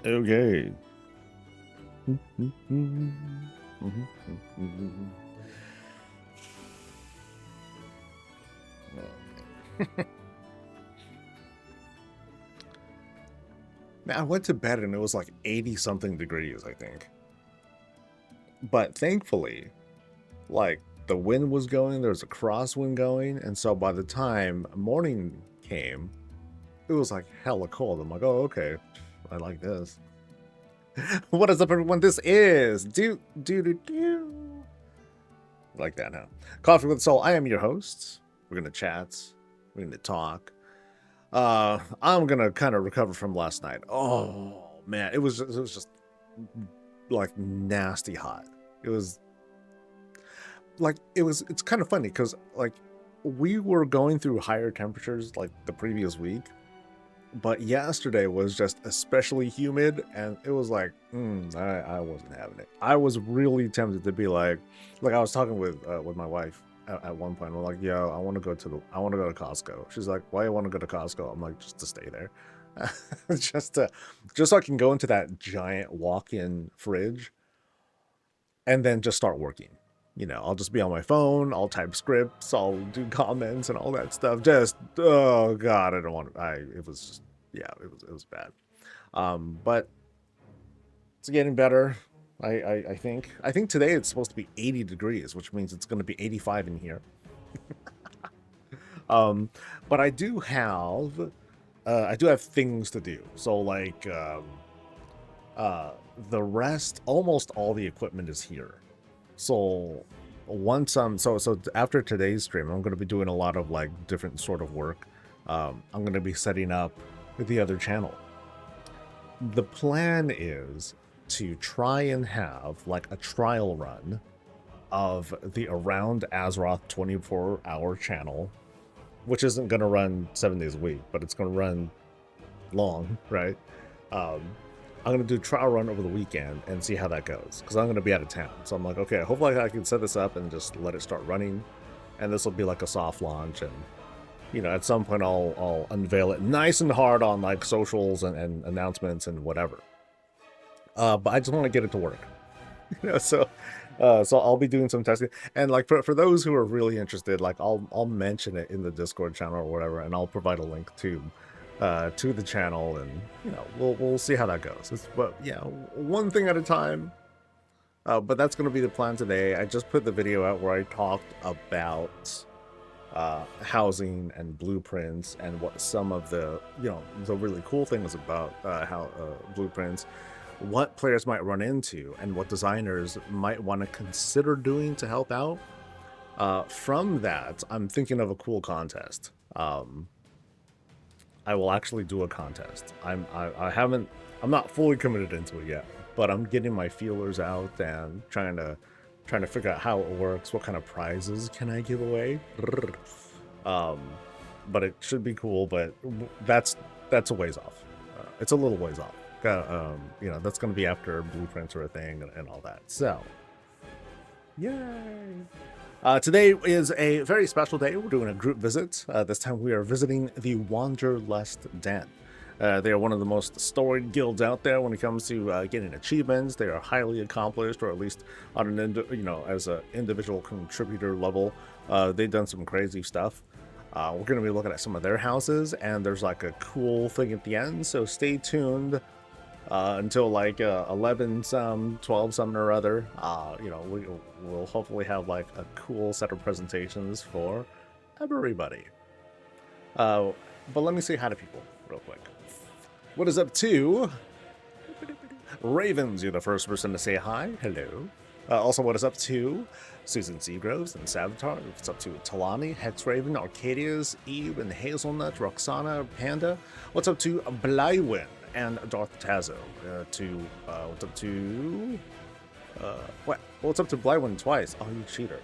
Okay. Man, I went to bed and it was like 80 something degrees, I think. But thankfully, like the wind was going, there was a crosswind going, and so by the time morning came, it was like hella cold. I'm like, oh, okay, I like this. What is up, everyone? This is like that now. Coffee with Soul. I am your host. We're gonna chat. We're gonna talk. I'm gonna kind of recover from last night. Oh man, it was just like nasty hot. It was like it's kind of funny because like we were going through higher temperatures like the previous week, but yesterday was just especially humid, and it was like I wasn't having it. I was really tempted to be like I was talking with my wife at one point. We're like, yo, I want to go to Costco. She's like, why you want to go to Costco? I'm like, just to stay there. just so I can go into that giant walk-in fridge and then just start working. You know, I'll just be on my phone, I'll type scripts, I'll do comments and all that stuff. Just, oh God, I don't want to, it was just, yeah, it was bad. But it's getting better. I think today it's supposed to be 80 degrees, which means it's going to be 85 in here. But I do have things to do. So like, the rest, almost all the equipment is here. So once so after today's stream, I'm going to be doing a lot of like different sort of work. I'm going to be setting up the other channel. The plan is to try and have like a trial run of the Around Azeroth 24-hour channel, which isn't going to run 7 days a week, but it's going to run long, right? I'm going to do a trial run over the weekend and see how that goes, because I'm going to be out of town. So I'm like, okay, hopefully I can set this up and just let it start running, and this will be like a soft launch, and you know, at some point I'll unveil it nice and hard on like socials and announcements and whatever. But I just want to get it to work. You know, so I'll be doing some testing, and like for those who are really interested, like I'll mention it in the Discord channel or whatever, and I'll provide a link to the channel, and you know, we'll see how that goes. But yeah, one thing at a time. But that's going to be the plan today. I just put the video out where I talked about housing and blueprints and what some of the, you know, the really cool things about how blueprints, what players might run into, and what designers might want to consider doing to help out. From that, I'm thinking of a cool contest. I will actually do a contest. I'm not fully committed into it yet, but I'm getting my feelers out and trying to figure out how it works. What kind of prizes can I give away? But it should be cool. But that's a ways off. It's a little ways off. You know, that's going to be after blueprints are a thing and all that. So, yay! Today is a very special day. We're doing a group visit. This time we are visiting the Wanderlust Den. They are one of the most storied guilds out there when it comes to getting achievements. They are highly accomplished, or at least on an as an individual contributor level. They've done some crazy stuff. We're going to be looking at some of their houses, and there's like a cool thing at the end. So stay tuned until like 11 some, 12 some or other. You know, we'll hopefully have like a cool set of presentations for everybody. But let me say hi to people real quick. What is up to Ravens? You're the first person to say hi. Hello. Also, what is up to Susan Seagroves and Savitar? What's up to Talani, Hexraven, Arcadius, Eve, and Hazelnut, Roxana, Panda? What's up to Blywin and Darth Tazo? What's up to what's up to Blywin twice? Oh, you cheater.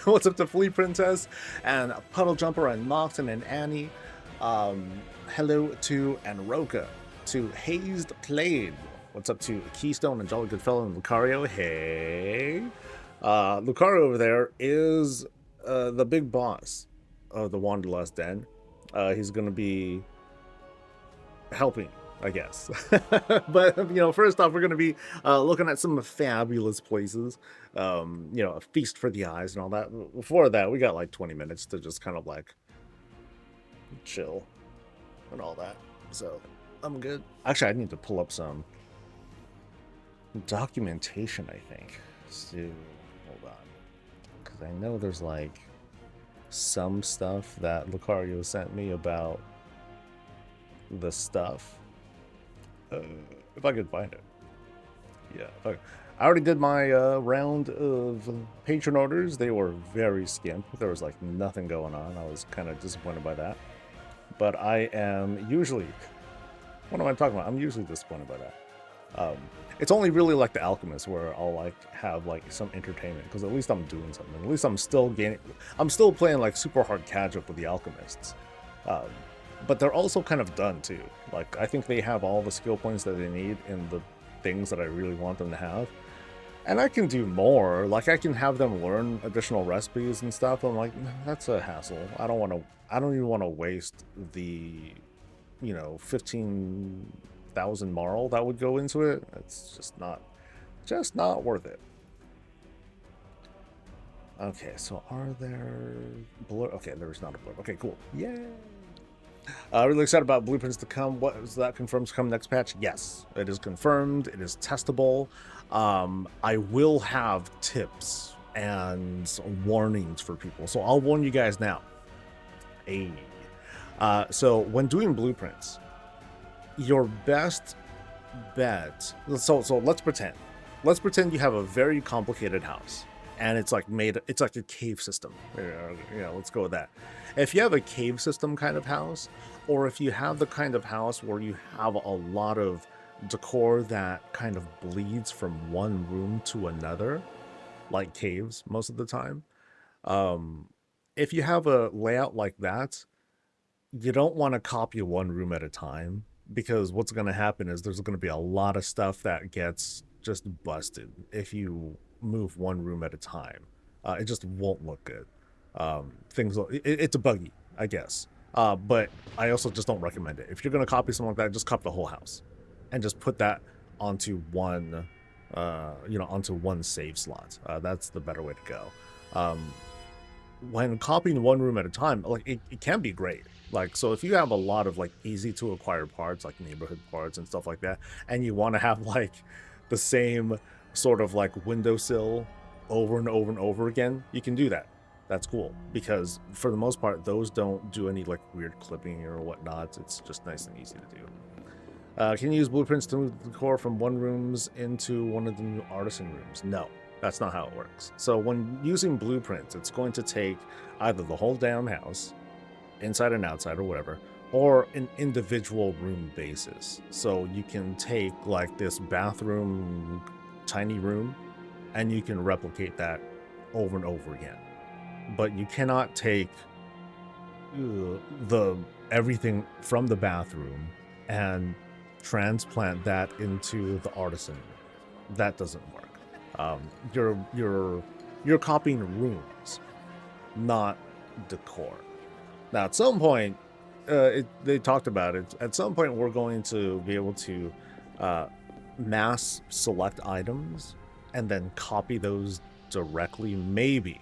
What's up to Flea Princess and Puddle Jumper and Moxon and Annie? Hello to Anroka, to Hazed Played. What's up to Keystone and Jolly Goodfellow and Lucario? Hey, Lucario over there is the big boss of the Wanderlust Den. He's gonna be helping I guess. But you know, first off, we're going to be looking at some fabulous places. You know, a feast for the eyes and all that. Before that, we got like 20 minutes to just kind of like chill and all that. So I'm good. Actually, I need to pull up some documentation, I think. So hold on, because I know there's like some stuff that Lucario sent me about the stuff. If I could find it. Yeah, I already did my round of patron orders. They were very skimp. There was like nothing going on. I was kind of disappointed by that. But I am usually... What am I talking about? I'm usually disappointed by that. It's only really like the Alchemist where I'll like have like some entertainment, because at least I'm doing something. At least I'm still gaining... I'm still playing like super hard catch-up with the Alchemists. But they're also kind of done too. Like, I think they have all the skill points that they need in the things that I really want them to have. And I can do more. Like, I can have them learn additional recipes and stuff. I'm like, that's a hassle. I don't even want to waste the, you know, 15,000 marl that would go into it. It's just not worth it. Okay, so are there blur? Okay, there's not a blur. Okay, cool. Yay! Really excited about blueprints to come. What is that confirmed to come next patch? Yes, it is confirmed. It is testable. I will have tips and warnings for people, so I'll warn you guys now. So when doing blueprints, your best bet. So let's pretend you have a very complicated house. And it's like it's like a cave system. Yeah, let's go with that. If you have a cave system kind of house, or if you have the kind of house where you have a lot of decor that kind of bleeds from one room to another, like caves most of the time, if you have a layout like that, you don't want to copy one room at a time, because what's going to happen is there's going to be a lot of stuff that gets just busted if you move one room at a time. It just won't look good. It's a buggy, I guess, but I also just don't recommend it. If you're going to copy something like that, just copy the whole house and just put that onto one onto one save slot. That's the better way to go. When copying one room at a time, like it can be great. Like, so if you have a lot of like easy to acquire parts, like neighborhood parts and stuff like that, and you want to have like the same sort of like windowsill over and over and over again, you can do that. That's cool, because for the most part, those don't do any like weird clipping or whatnot. It's just nice and easy to do. Can you use blueprints to move the core from one rooms into one of the new artisan rooms? No, that's not how it works. So when using blueprints, it's going to take either the whole damn house, inside and outside or whatever, or an individual room basis. So you can take like this bathroom, tiny room, and you can replicate that over and over again. But you cannot take everything from the bathroom and transplant that into the artisan room. That doesn't work. You're copying rooms, not decor. Now, at some point, they talked about it. At some point, we're going to be able to mass select items and then copy those directly. Maybe.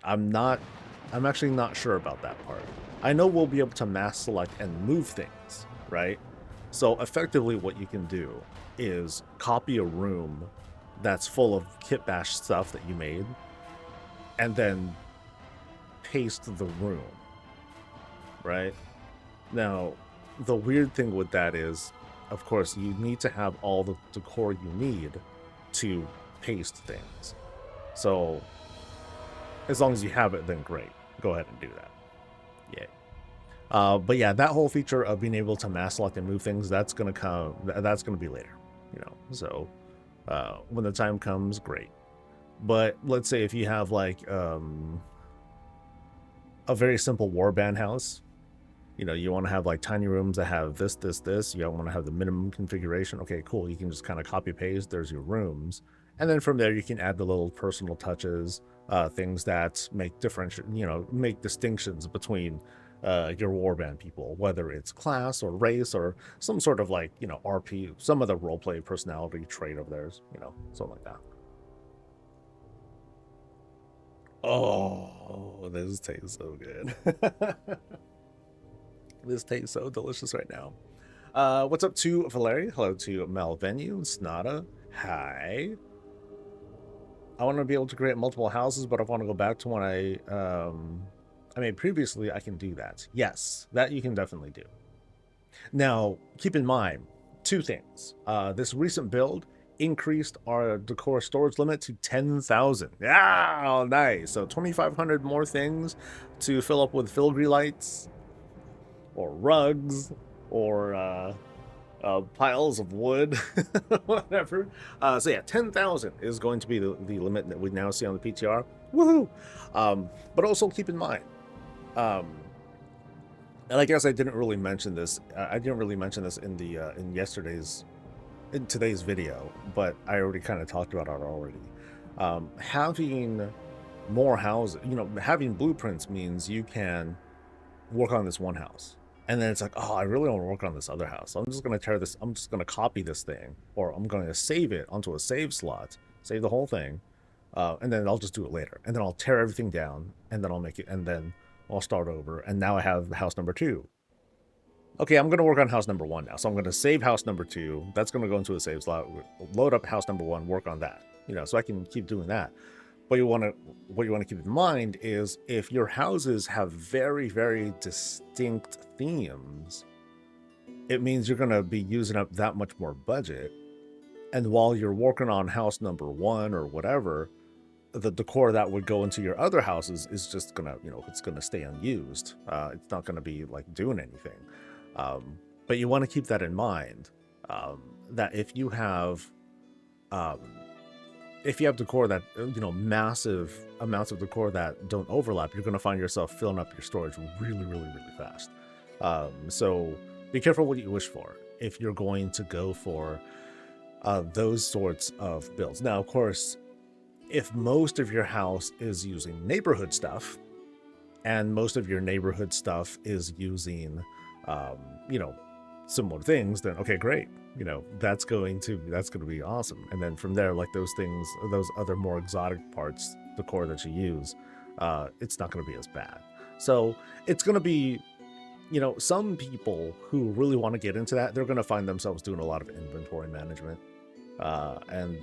I'm actually not sure about that part. I know we'll be able to mass select and move things, right? So effectively what you can do is copy a room that's full of kit bash stuff that you made, and then paste the room, right? Now, the weird thing with that is, of course, you need to have all the decor you need to paste things. So as long as you have it, then great. Go ahead and do that. Yay. But yeah, that whole feature of being able to mass select and move things, that's gonna be later, you know. So when the time comes, great. But let's say if you have like a very simple warband house, you know, you want to have like tiny rooms that have this, you don't want to have the minimum configuration. Okay, cool. You can just kind of copy paste. There's your rooms. And then from there, you can add the little personal touches, things that make distinctions between your warband people, whether it's class or race or some sort of like, you know, RP, some other roleplay personality trait of theirs, you know, something like that. Oh, this tastes so good. This tastes so delicious right now. What's up to Valeri? Hello to Malvenu, Snada. Hi. I want to be able to create multiple houses, but I want to go back to when I mean, previously I can do that. Yes, that you can definitely do. Now, keep in mind, two things. This recent build increased our decor storage limit to 10,000. Yeah, nice. So 2,500 more things to fill up with filigree lights or rugs or piles of wood, whatever. So yeah, 10,000 is going to be the limit that we now see on the PTR. Woohoo! But also keep in mind, and I guess I didn't really mention this. I didn't really mention this in the in today's video, but I already kind of talked about it already. Having more houses, you know, having blueprints means you can work on this one house. And then it's like, oh, I really want to work on this other house. So I'm just going to tear this. I'm just going to copy this thing, or I'm going to save it onto a save slot, save the whole thing, and then I'll just do it later. And then I'll tear everything down, and then I'll make it, and then I'll start over. And now I have house number 2. Okay, I'm going to work on house number 1 now. So I'm going to save house number 2. That's going to go into a save slot. Load up house number 1. Work on that. You know, so I can keep doing that. What you want to keep in mind is if your houses have very, very distinct themes, it means you're going to be using up that much more budget. And while you're working on house number 1 or whatever, the decor that would go into your other houses is just going to, you know, it's going to stay unused. It's not going to be like doing anything. But you want to keep that in mind, that if you have decor that, you know, massive amounts of decor that don't overlap, you're going to find yourself filling up your storage really, really, really fast. So be careful what you wish for if you're going to go for those sorts of builds. Now, of course, if most of your house is using neighborhood stuff, and most of your neighborhood stuff is using, you know, similar things, then okay, great. You know, that's going to be awesome. And then from there, like those things, those other more exotic parts, the core that you use, it's not going to be as bad. So it's going to be, you know, some people who really want to get into that, they're going to find themselves doing a lot of inventory management, and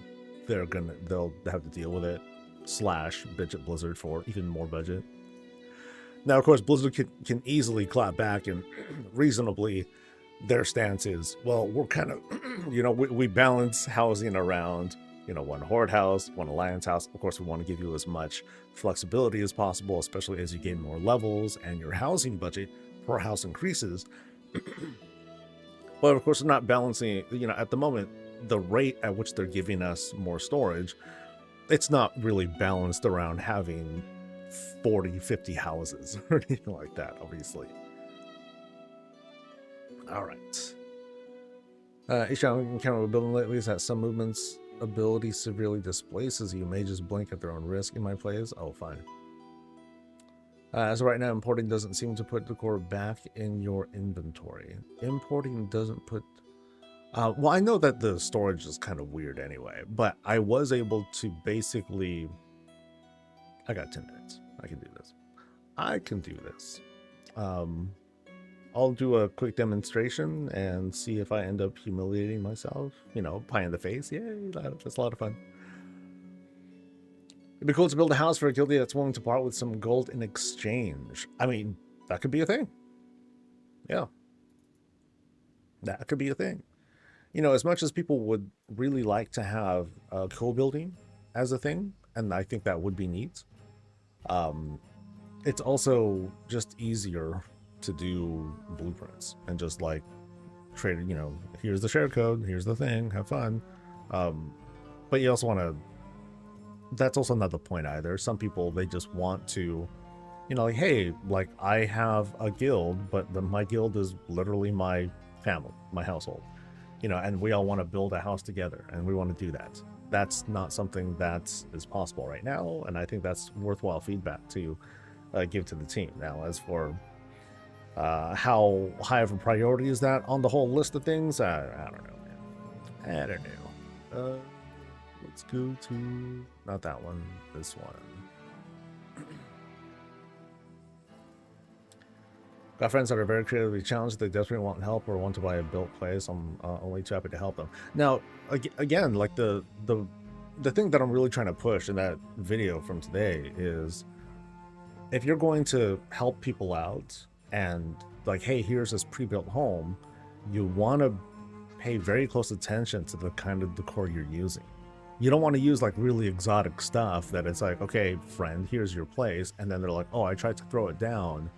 they'll have to deal with it. / bitch at Blizzard for even more budget. Now, of course, Blizzard can easily clap back, and reasonably their stance is, well, we're kind of, you know, we balance housing around, you know, one horde house, one alliance house. Of course, we want to give you as much flexibility as possible, especially as you gain more levels and your housing budget per house increases. But of course, we're not balancing, you know, at the moment, the rate at which they're giving us more storage, it's not really balanced around having 40, 50 houses or anything like that, obviously. All right. Each encounter with building lately is that some movements ability severely displaces you. May just blink at their own risk in my plays. Oh, fine. As of right now, importing doesn't seem to put decor back in your inventory. Importing doesn't put... well, I know that the storage is kind of weird anyway, but I was able to basically... I got 10 minutes. I can do this. I can do this. I'll do a quick demonstration and see if I end up humiliating myself. You know, pie in the face. Yay, that's a lot of fun. It'd be cool to build a house for a guildie that's willing to part with some gold in exchange. I mean, that could be a thing. Yeah. That could be a thing. You know, as much as people would really like to have co-building as a thing, and I think that would be neat, it's also just easier to do blueprints and just like trade, you know, here's the share code, here's the thing, have fun. But you also want to, that's also not the point either. Some people, they just want to, you know, like, hey, like I have a guild, but my guild is literally my family, my household, you know, and we all want to build a house together and we want to do that. That's not something that is possible right now, and I think that's worthwhile feedback to give to the team. Now, as for How high of a priority is that on the whole list of things? I don't know, man. I don't know. Let's go to not that one, this one. Got friends that are very creatively challenged. They desperately want help or want to buy a built place. I'm only too happy to help them. Now, again, like the thing that I'm really trying to push in that video from today is, if you're going to help people out and like, hey, here's this pre-built home, you want to pay very close attention to the kind of decor you're using. You don't want to use like really exotic stuff that it's like, okay, friend, here's your place, and then they're like, oh, I tried to throw it down,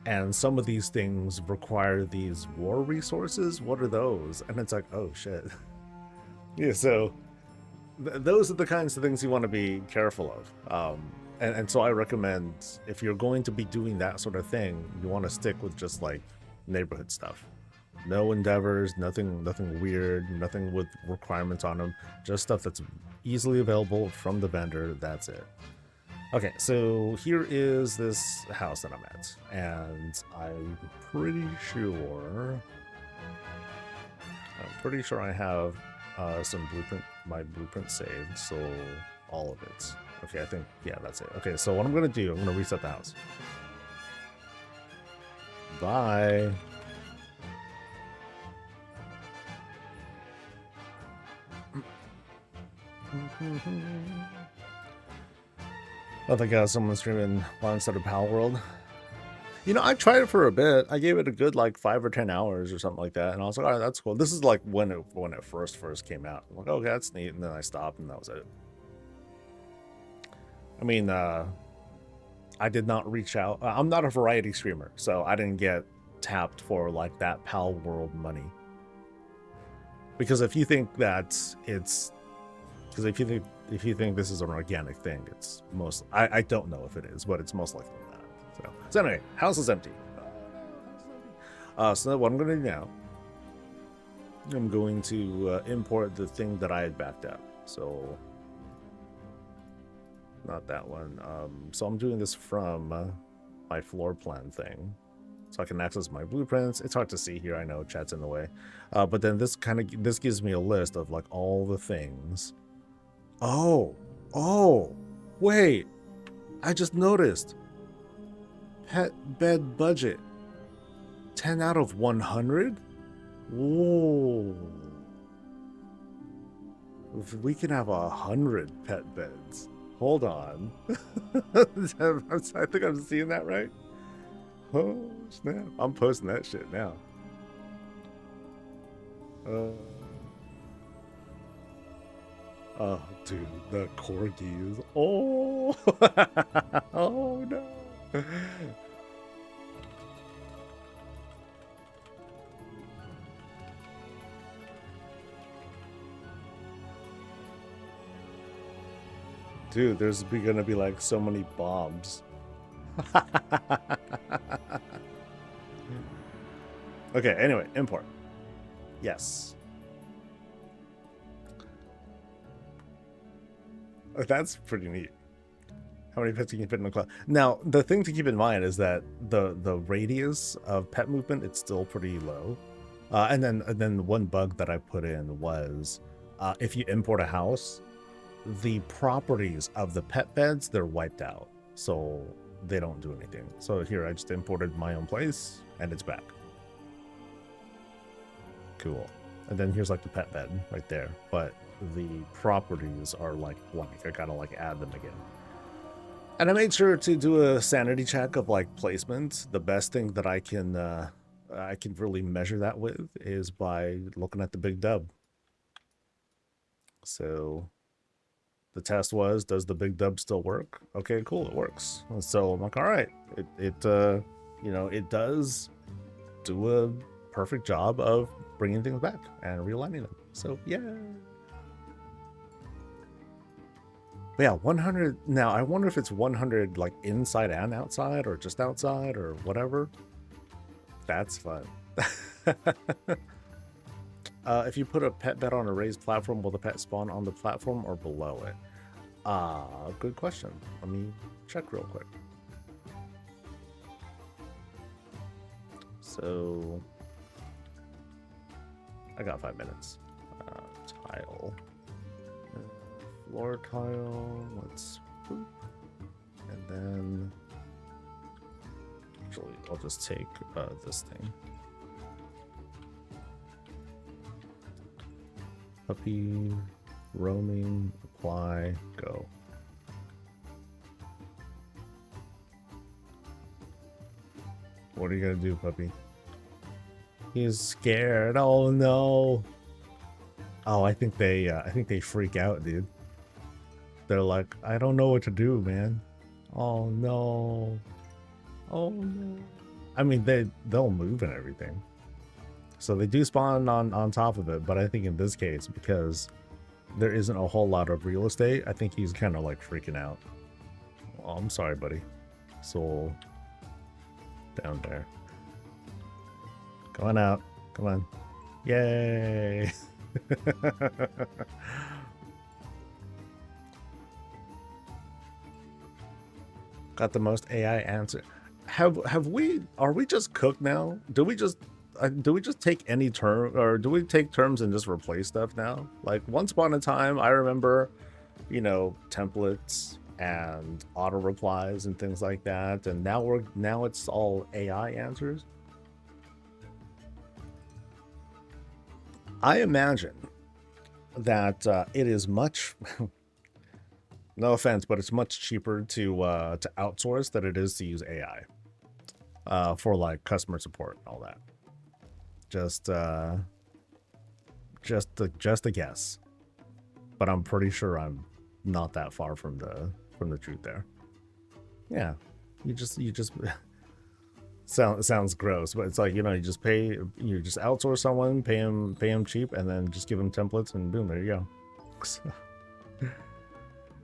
and some of these things require these war resources. What are those? And it's like, oh shit. Yeah, so those are the kinds of things you want to be careful of. And so I recommend, if you're going to be doing that sort of thing, you want to stick with just like neighborhood stuff. No endeavors, nothing weird, nothing with requirements on them, just stuff that's easily available from the vendor. That's it. Okay, so here is this house that I'm at, and I'm pretty sure I have my blueprint saved, so all of it. Okay, I think, yeah, that's it. Okay, so what I'm gonna do, I'm gonna reset the house. Bye. I think someone streaming instead of Pal World. You know, I tried it for a bit. I gave it a good like 5 or 10 hours or something like that, and I was like, all right, that's cool. This is like when it first came out. I'm like, okay, that's neat, and then I stopped, and that was it. I mean, I did not reach out. I'm not a variety streamer, so I didn't get tapped for like that Pal World money. Because if you think that it's, because if you think this is an organic thing, it's most, I don't know if it is, but it's most likely not. So anyway, house is empty. So what I'm going to do now, I'm going to import the thing that I had backed up. So not that one. So I'm doing this from my floor plan thing, so I can access my blueprints. It's hard to see here, I know, chat's in the way, but then this gives me a list of like all the things. Oh, wait, I just noticed. Pet bed budget 10 out of 100. Whoa, if we can have 100 pet beds. Hold on. I think I'm seeing that right. Oh snap, I'm posting that shit now. Oh dude, the corgis. Oh. Oh no. Dude, there's gonna be like so many bombs. Okay, anyway, import. Yes. That's pretty neat. How many pets can you fit in the cloud? Now, the thing to keep in mind is that the radius of pet movement, it's still pretty low. And then one bug that I put in was, if you import a house, the properties of the pet beds, they're wiped out, so they don't do anything. So here, I just imported my own place, and it's back. Cool. And then here's like the pet bed right there, but the properties are like blank. I gotta like add them again. And I made sure to do a sanity check of like placement. The best thing that I can really measure that with is by looking at the big dub. So the test was, does the big dub still work? Okay, cool, it works. So I'm like, all right, it you know, it does do a perfect job of bringing things back and realigning them. So yeah. But yeah, 100. Now I wonder if it's 100 like inside and outside, or just outside, or whatever. That's fun. If you put a pet bed on a raised platform, will the pet spawn on the platform or below it? Good question. Let me check real quick. So I got 5 minutes. Tile. Floor tile. Let's boop. And then actually I'll just take this thing. Puppy, roaming, apply, go. What are you gonna do, puppy? He's scared. Oh no. Oh, I think they freak out, dude. They're like, I don't know what to do, man. Oh no. Oh no. I mean, they'll move and everything. So they do spawn on top of it, but I think in this case, because there isn't a whole lot of real estate, I think he's kind of like freaking out. Oh, I'm sorry, buddy. Soul down there. Going out. Come on. Yay. Got the most AI answer. Have we, are we just cooked now? Do we just take any term, or do we take terms and just replace stuff now? Like once upon a time, I remember, you know, templates and auto replies and things like that, and now it's all AI answers. I imagine that it is much no offense, but it's much cheaper to outsource than it is to use AI for like customer support and all that. Just a guess, but I'm pretty sure I'm not that far from the truth there. Yeah, you just sounds gross, but it's like, you know, you just outsource someone, pay him cheap, and then just give him templates, and boom, there you go.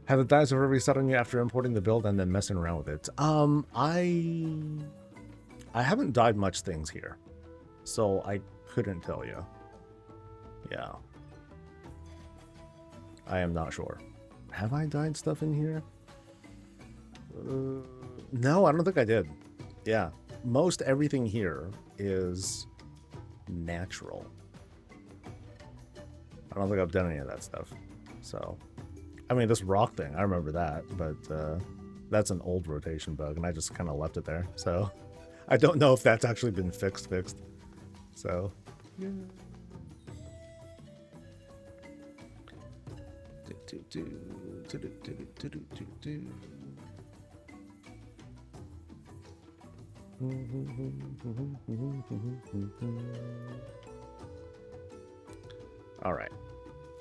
Have the dice ever reset on you after importing the build and then messing around with it? I haven't died much things here, so I couldn't tell you. Yeah, I am not sure. Have I died stuff in here? No, I don't think I did. Yeah, most everything here is natural. I don't think I've done any of that stuff. So, I mean, this rock thing, I remember that, but that's an old rotation bug, and I just kind of left it there. So, I don't know if that's actually been fixed. So, yeah. All right,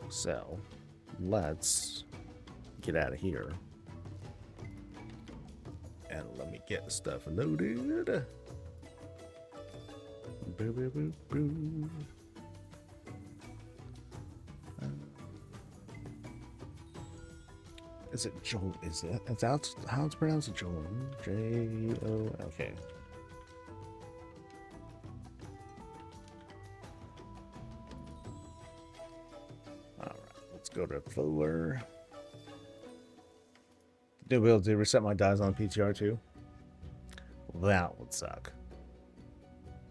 so let's get out of here and let me get stuff loaded. Boo, boo, boo, boo. Is it Joel? Is it? It's out. How it's pronounced? Joel. J-O. Okay. All right. Let's go to Fuller. Do we able to reset my dies on PTR too? That would suck.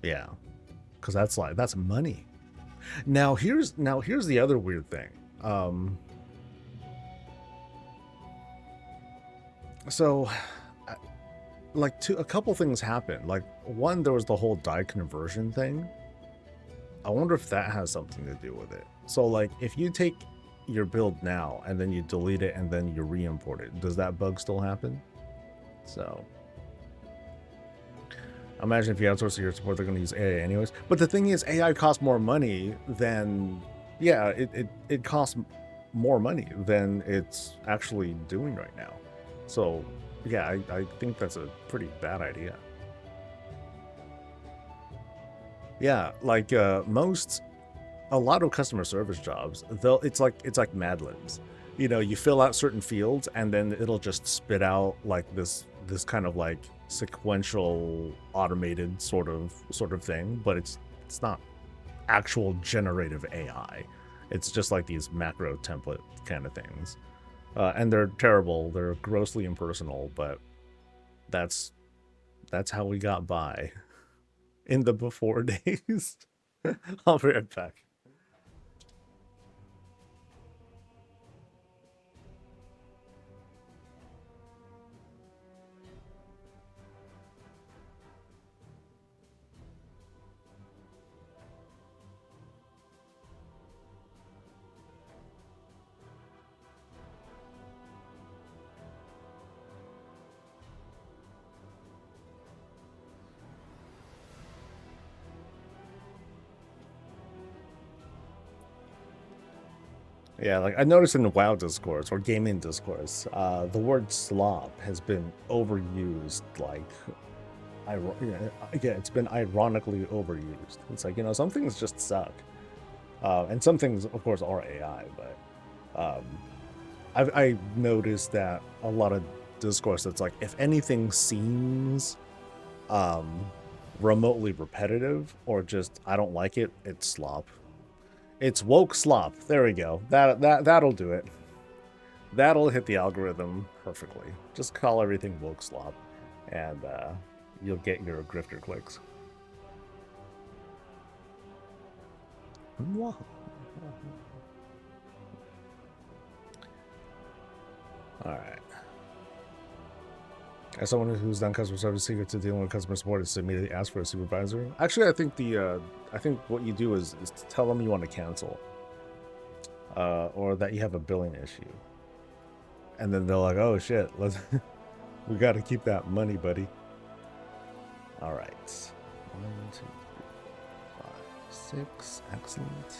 Yeah, because that's money. Now here's the other weird thing. So, like, a couple things happened. Like, one, there was the whole die conversion thing. I wonder if that has something to do with it. So, like, if you take your build now and then you delete it and then you re-import it, does that bug still happen? So, imagine if you outsource your support, they're going to use AI anyways. But the thing is, AI costs more money than, yeah, it costs more money than it's actually doing right now. So, yeah, I think that's a pretty bad idea. Yeah, like a lot of customer service jobs, it's like Mad Libs. You know, you fill out certain fields and then it'll just spit out like this kind of like sequential automated sort of thing, but it's not actual generative AI. It's just like these macro template kind of things. And they're terrible. They're grossly impersonal, but that's how we got by. in the before days. I'll be right back. Yeah, like I noticed in the WoW discourse or gaming discourse, the word slob has been overused. Like, yeah, it's been ironically overused. It's like, some things just suck, and some things, of course, are AI. But I noticed that a lot of discourse that's like, if anything seems remotely repetitive or just I don't like it, it's slop. It's woke slop. There we go. That'll do it. That'll hit the algorithm perfectly. Just call everything woke slop, and you'll get your grifter clicks. All right. As someone who's done customer service, secret to dealing with customer support is to immediately ask for a supervisor. Actually, I think what you do is to tell them you want to cancel, or that you have a billing issue, and then they're like, "Oh shit, we got to keep that money, buddy." All right, 1, 2, 3, 4, 5, 6. Excellent.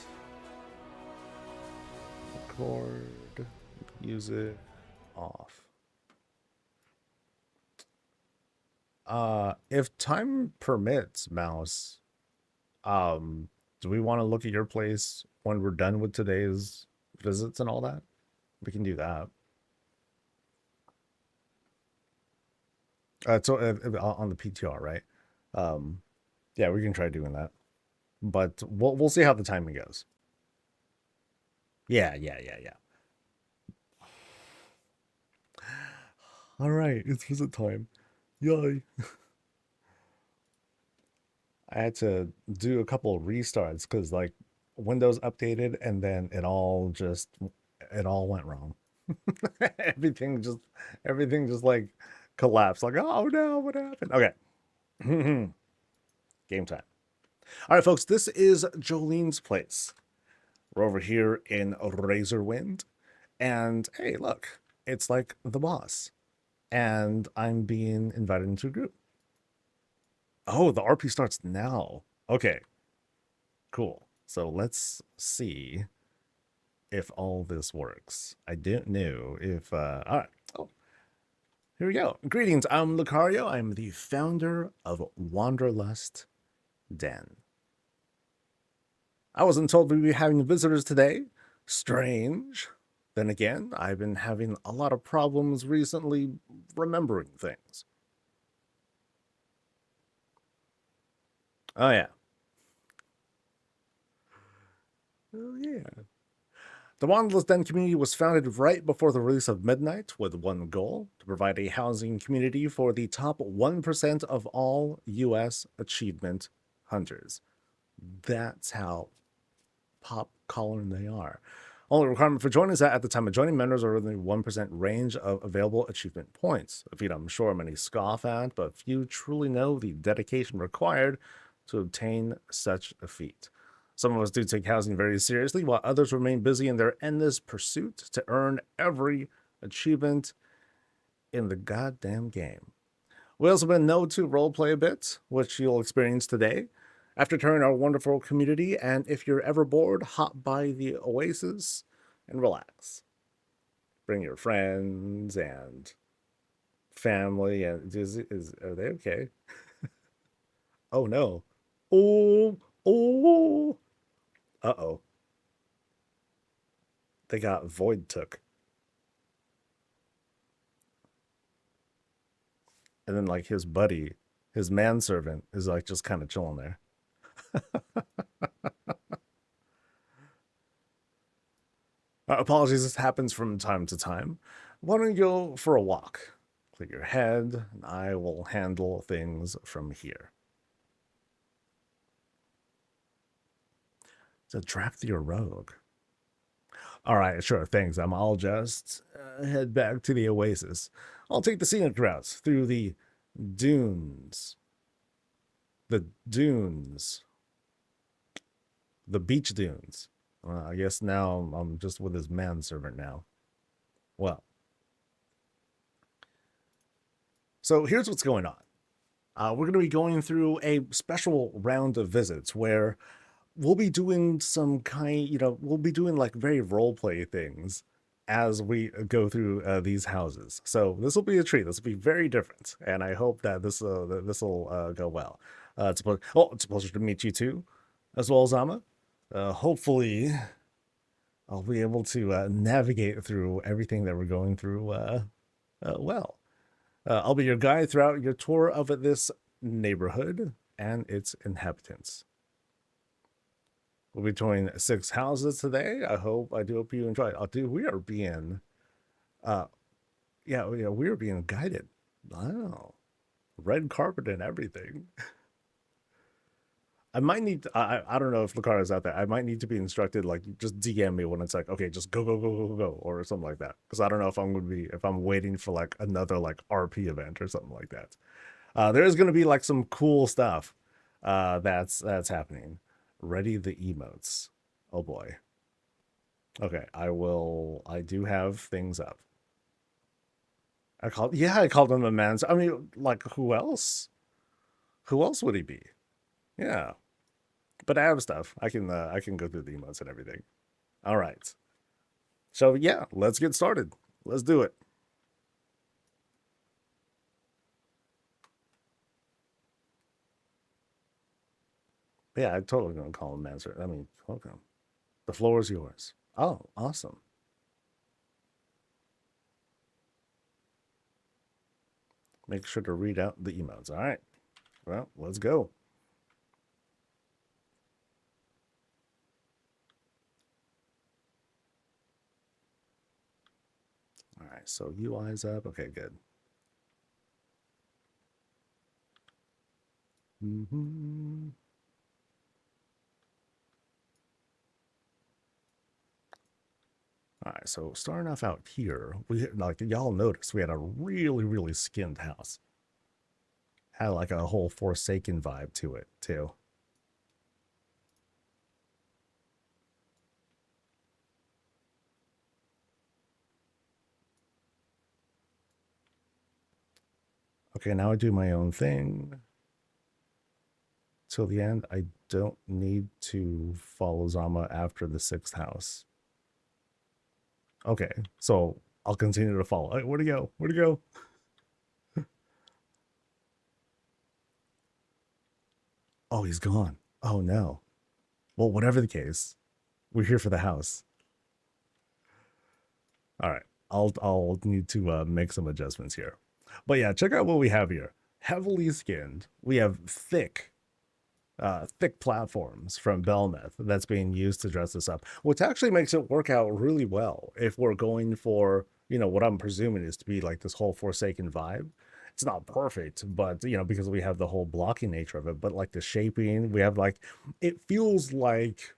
Record. Music off. If time permits, Mouse, do we want to look at your place when we're done with today's visits and all that? We can do that. So on the PTR, right? Yeah, we can try doing that, but we'll see how the timing goes. Yeah. All right, it's visit time. Yay! I had to do a couple of restarts because like Windows updated and then it all went wrong. everything just everything just like collapsed. Like, oh no, what happened? Okay. Game time. All right, folks, this is Jolene's place. We're over here in Razorwind. And hey, look, it's like the boss. And I'm being invited into a group. Oh, the RP starts now. Okay, cool. So let's see if all this works. I didn't know if, all right. Oh, here we go. Greetings, I'm Lucario. I'm the founder of Wanderlust Den. I wasn't told we'd be having visitors today. Strange. Then again, I've been having a lot of problems recently remembering things. Oh, yeah. Oh, yeah. The Wanderlust Den community was founded right before the release of Midnight with one goal, to provide a housing community for the top 1% of all U.S. achievement hunters. That's how pop calling they are. Only requirement for joining is that at the time of joining, members are within the 1% range of available achievement points. A feat I'm sure many scoff at, but few truly know the dedication required to obtain such a feat. Some of us do take housing very seriously, while others remain busy in their endless pursuit to earn every achievement in the goddamn game. We also been known to roleplay a bit, which you'll experience today. After touring our wonderful community, and if you're ever bored, hop by the Oasis and relax. Bring your friends and family, and are they okay? Oh no. Oh. Uh-oh. They got void took. And then like his buddy, his manservant, is like just kind of chilling there. Apologies, this happens from time to time. Why don't you go for a walk? Clear your head, and I will handle things from here. It's a draft your rogue. All right, sure, thanks. I'll just head back to the oasis. I'll take the scenic routes through the dunes. The dunes. The beach dunes. I guess now I'm just with his manservant now. Well, so here's what's going on. We're going to be going through a special round of visits where we'll be doing some kind, we'll be doing like very role play things as we go through these houses. So this will be a treat. This will be very different, and I hope that this will go well. It's a pleasure to meet you too, as well as Zama. Hopefully, I'll be able to navigate through everything that we're going through well. I'll be your guide throughout your tour of this neighborhood and its inhabitants. We'll be touring 6 houses today. I do hope you enjoy it. Dude, we are being, yeah, we are being guided. Wow, red carpet and everything. I might need to, I don't know if Lucario is out there. I might need to be instructed, like, just DM me when it's like, okay, just go, or something like that. Because I don't know if I'm waiting for like another like RP event or something like that. There is going to be like some cool stuff that's happening. Ready the emotes. Oh boy. Okay, I do have things up. I called him a man. I mean, like, who else? Who else would he be? Yeah. But I have stuff. I can go through the emotes and everything. All right. So yeah, let's get started. Let's do it. Yeah, I'm totally gonna call him Master. I mean, welcome. The floor is yours. Oh, awesome. Make sure to read out the emotes. All right. Well, let's go. All right, so UI's up. Okay, good. All right, so starting off out here, we like y'all noticed we had a really skinned house. Had like a whole Forsaken vibe to it too. Okay, now I do my own thing. Till the end, I don't need to follow Zama after the 6th house. Okay, so I'll continue to follow. Hey, where'd he go? Where'd he go? Oh, he's gone. Oh no. Well, whatever the case, we're here for the house. All right, I'll need to make some adjustments here. But yeah, check out what we have here. Heavily skinned. We have thick platforms from Belmeth that's being used to dress this up, which actually makes it work out really well if we're going for, what I'm presuming is to be like this whole Forsaken vibe. It's not perfect, but because we have the whole blocking nature of it, but like the shaping, we have like, it feels like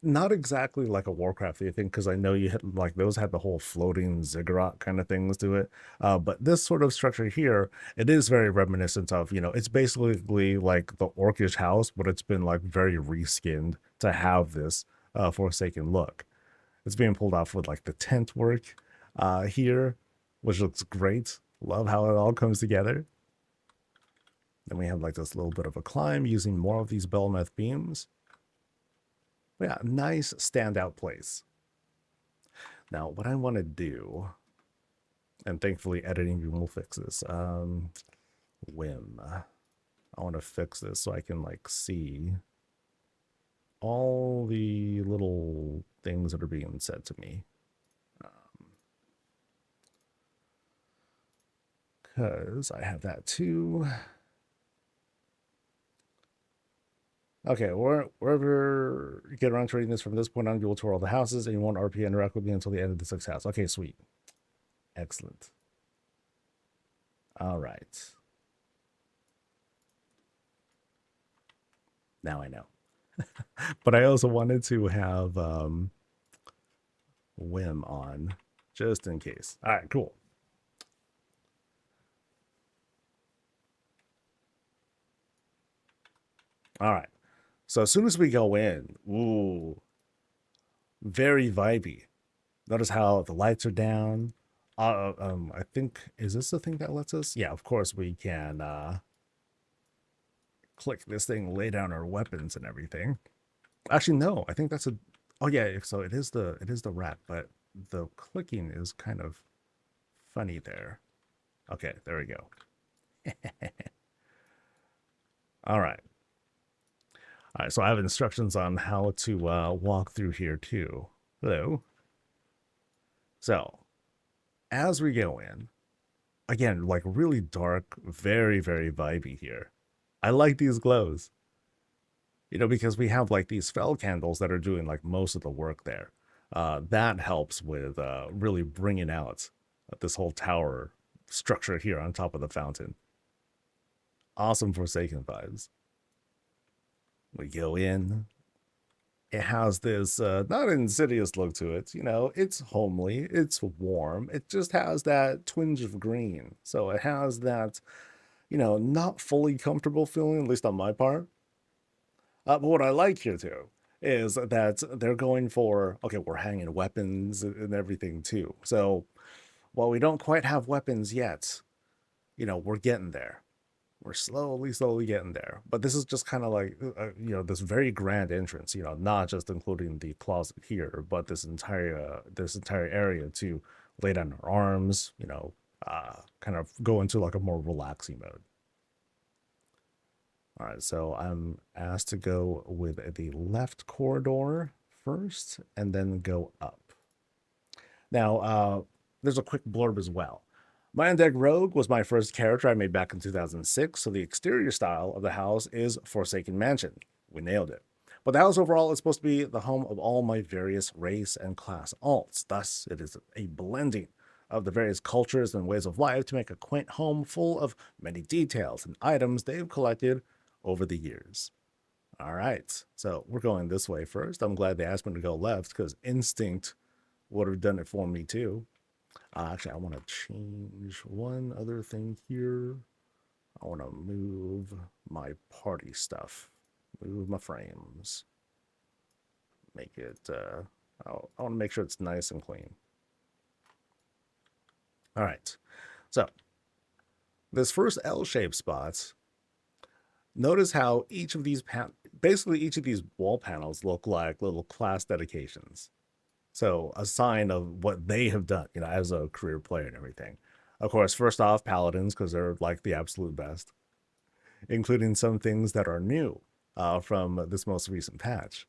not exactly like a Warcraft thing, because I know you had like those had the whole floating ziggurat kind of things to it. But this sort of structure here, it is very reminiscent of, it's basically like the Orcish house, but it's been like very reskinned to have this Forsaken look. It's being pulled off with like the tent work here, which looks great. Love how it all comes together. Then we have like this little bit of a climb using more of these Belmeth beams. Yeah, nice standout place. Now, what I want to do, and thankfully editing will fix this. Whim. I want to fix this so I can like see all the little things that are being said to me. Because I have that too. Okay, wherever you get around to reading this from this point on, you will tour all the houses and you won't RP interact with me until the end of the 6th house. Okay, sweet. Excellent. All right. Now I know. But I also wanted to have Whim on just in case. All right, cool. All right. So as soon as we go in, ooh, very vibey. Notice how the lights are down. I think, is this the thing that lets us? Yeah, of course we can click this thing, lay down our weapons and everything. Actually, no, I think that's a, oh yeah, so it is the rat, but the clicking is kind of funny there. Okay, there we go. All right. All right, so I have instructions on how to walk through here too. Hello. So, as we go in, again, like really dark, very, very vibey here. I like these glows, because we have like these fell candles that are doing like most of the work there. That helps with really bringing out this whole tower structure here on top of the fountain. Awesome Forsaken vibes. We go in. It has this not insidious look to it. It's homely, it's warm. It just has that twinge of green. So it has that, not fully comfortable feeling, at least on my part. But what I like here too is that they're going for, okay, we're hanging weapons and everything too. So while we don't quite have weapons yet, we're getting there. We're slowly getting there. But this is just kind of like, this very grand entrance, not just including the closet here, but this entire area to lay down our arms, kind of go into like a more relaxing mode. All right, so I'm asked to go with the left corridor first and then go up. Now, there's a quick blurb as well. My Undead Rogue was my first character I made back in 2006, so the exterior style of the house is Forsaken Mansion. We nailed it. But the house overall is supposed to be the home of all my various race and class alts. Thus, it is a blending of the various cultures and ways of life to make a quaint home full of many details and items they've collected over the years. All right, so we're going this way first. I'm glad they asked me to go left because instinct would have done it for me too. Actually, I want to change one other thing here. I want to move my party stuff, move my frames, make it, I want to make sure it's nice and clean. All right, so this first L-shaped spot, notice how each of these basically each of these wall panels look like little class dedications. So a sign of what they have done, as a career player and everything. Of course, first off, paladins, because they're like the absolute best, including some things that are new from this most recent patch.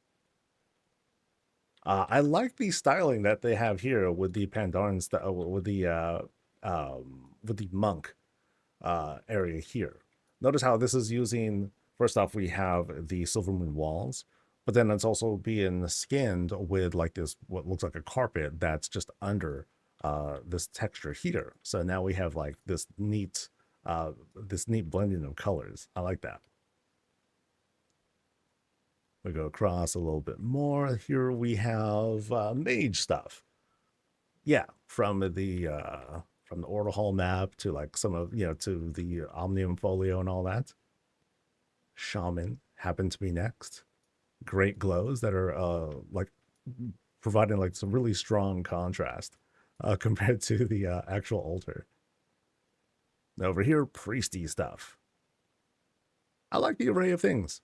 I like the styling that they have here with the Pandaren style, with the monk area here. Notice how this is using, first off, we have the Silvermoon walls, but then it's also being skinned with like this, what looks like a carpet that's just under this texture here. So now we have like this neat blending of colors. I like that. We go across a little bit more. Here we have mage stuff. Yeah, from the Order Hall map to like some of, to the Omnium Folio and all that. Shaman happened to be next. Great glows that are like providing like some really strong contrast compared to the actual altar. Now over here, priesty stuff. I like the array of things.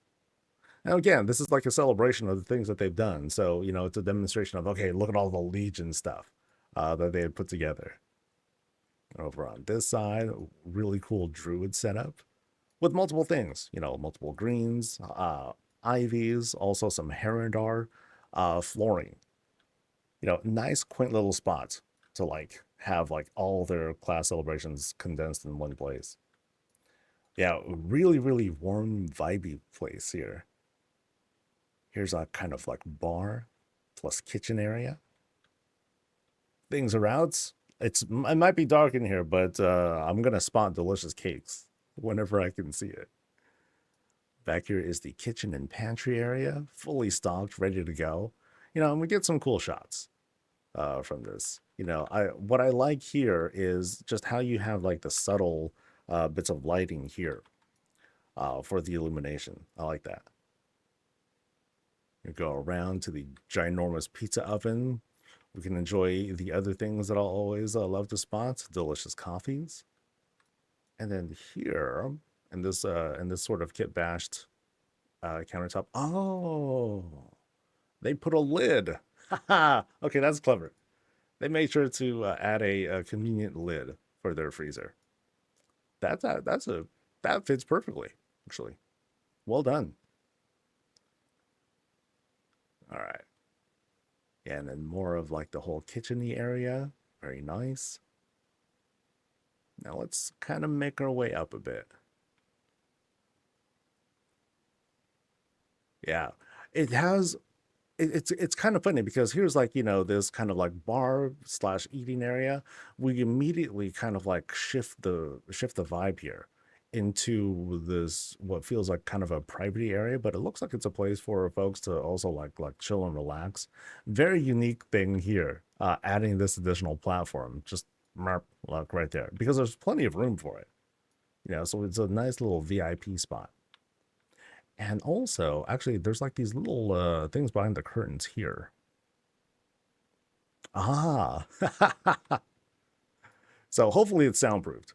Now again, this is like a celebration of the things that they've done. So, it's a demonstration of, okay, look at all the Legion stuff that they had put together. Over on this side, really cool druid setup with multiple things, multiple greens, ivies, also some Herondar flooring. Nice, quaint little spots to like have like all their class celebrations condensed in one place. Yeah, really, really warm, vibey place here. Here's a kind of like bar plus kitchen area. Things are out. It might be dark in here, but I'm gonna spot delicious cakes whenever I can see it. Back here is the kitchen and pantry area, fully stocked, ready to go. You know, and we get some cool shots from this. You know, what I like here is just how you have like the subtle bits of lighting here for the illumination. I like that. You go around to the ginormous pizza oven. We can enjoy the other things that I'll always love to spot: delicious coffees. And then here, in this sort of kit bashed countertop. Oh, they put a lid. Okay, that's clever. They made sure to add a convenient lid for their freezer. That fits perfectly, actually. Well done. All right. Yeah, and then more of like the whole kitcheny area. Very nice. Now let's kind of make our way up a bit. Yeah, it has. It's kind of funny because here's like, you know, this kind of like bar slash eating area. We immediately kind of like shift the vibe here into this what feels like kind of a private area, but it looks like it's a place for folks to also like chill and relax. Very unique thing here, adding this additional platform, just like right there, because there's plenty of room for it. You know, so it's a nice little VIP spot. And also, actually, there's like these little things behind the curtains here. Ah, so hopefully it's soundproofed,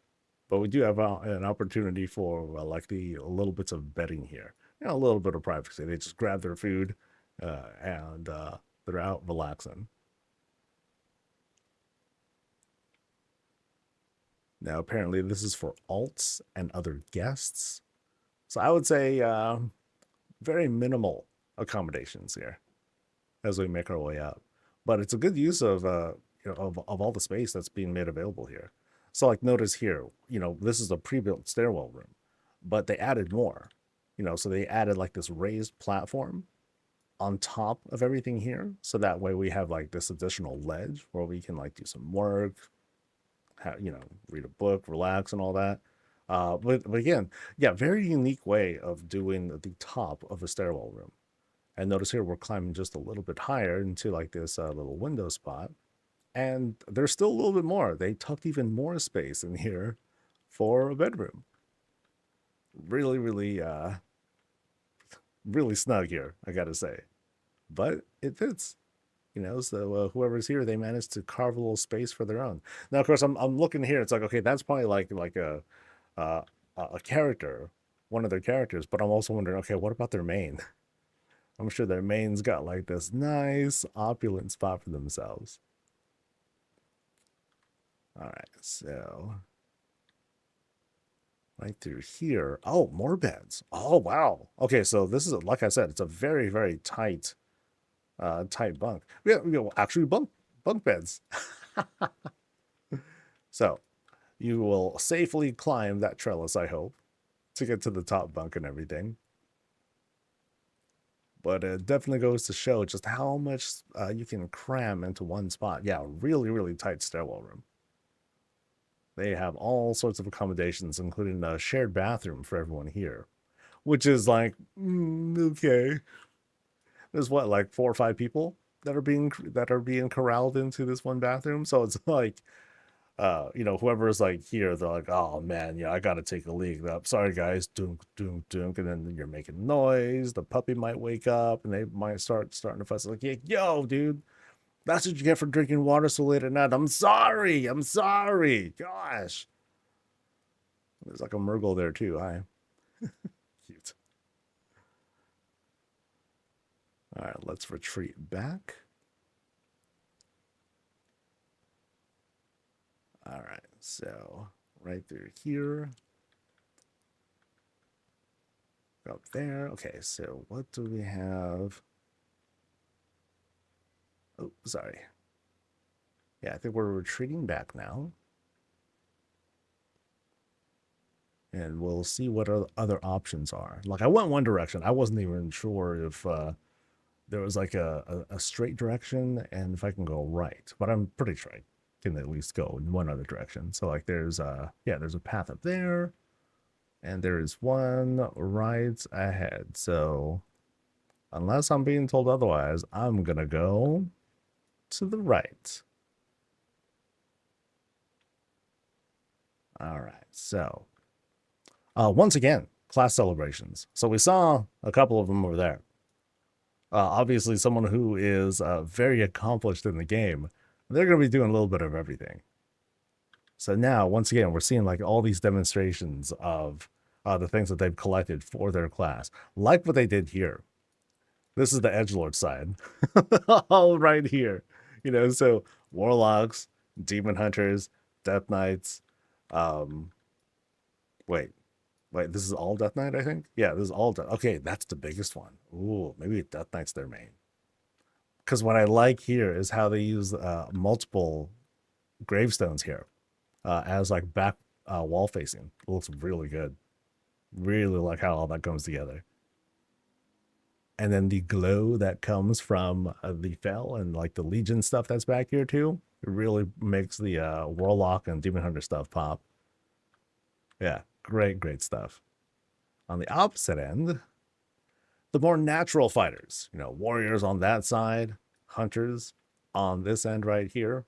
but we do have an opportunity for like the little bits of bedding here. You know, a little bit of privacy. They just grab their food and they're out relaxing. Now, apparently, this is for alts and other guests. So I would say very minimal accommodations here as we make our way up. But it's a good use of of all the space that's being made available here. So like notice here, you know, this is a pre-built stairwell room, but they added more. You know, so they added like this raised platform on top of everything here. So that way we have like this additional ledge where we can like do some work, you know, read a book, relax and all that. But again, yeah, very unique way of doing the top of a stairwell room. And notice here we're climbing just a little bit higher into like this little window spot. And there's still a little bit more. They tucked even more space in here for a bedroom. Really, really snug here, I gotta say. But it fits, you know. So whoever's here, they managed to carve a little space for their own. Now, of course, I'm looking here. It's like, okay, that's probably like a character, one of their characters. But I'm also wondering, okay, what about their main? I'm sure their main's got like this nice opulent spot for themselves. All right, so right through here. Oh, more beds. Oh, wow. Okay, so this is, like I said, it's a very, very tight, tight bunk. We have actually bunk beds. So you will safely climb that trellis, I hope, to get to the top bunk and everything. But it definitely goes to show just how much you can cram into one spot. Yeah, really, really tight stairwell room. They have all sorts of accommodations, including a shared bathroom for everyone here, which is like, okay. There's what, like 4 or 5 people that are being corralled into this one bathroom. So it's like, you know, whoever's like here, they're like, oh man, yeah, I gotta take a leak. Sorry guys, dunk, dunk, dunk, and then you're making noise. The puppy might wake up and they might starting to fuss. Like, yeah, yo, dude, that's what you get for drinking water so late at night. I'm sorry. Gosh. There's like a Murgle there too. Hi. Cute. All right, let's retreat back. All right, so right through here. Up there. Okay, so what do we have? Oh, sorry. Yeah, I think we're retreating back now. And we'll see what other options are. Like, I went one direction. I wasn't even sure if there was like a straight direction and if I can go right. But I'm pretty sure I can at least go in one other direction. So, like, there's a path up there. And there is one right ahead. So unless I'm being told otherwise, I'm gonna go to the right. All right. So once again, class celebrations. So we saw a couple of them over there. Obviously, someone who is very accomplished in the game, they're going to be doing a little bit of everything. So now, once again, we're seeing like all these demonstrations of the things that they've collected for their class, like what they did here. This is the edgelord side, all right here. You know, so warlocks, demon hunters, death knights. Um, wait, this is all Death Knight, I think? Yeah, this is all Death. Okay, that's the biggest one. Ooh, maybe Death Knight's their main. Because what I like here is how they use multiple gravestones here as like back wall facing. It looks really good. Really like how all that comes together. And then the glow that comes from the Fel and like the Legion stuff that's back here too. It really makes the Warlock and Demon Hunter stuff pop. Yeah, great stuff. On the opposite end, the more natural fighters, you know, warriors on that side, hunters on this end right here.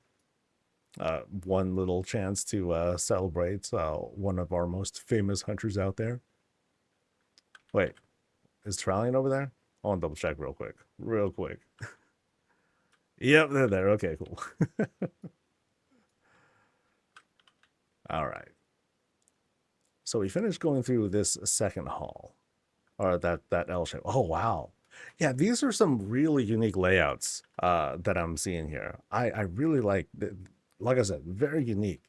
One little chance to celebrate one of our most famous hunters out there. Wait, is Trallion over there? I want to double check real quick. Yep, they're there. Okay, cool. All right. So we finished going through this second hall, or that L shape. Oh wow, yeah, these are some really unique layouts that I'm seeing here. I really like I said, very unique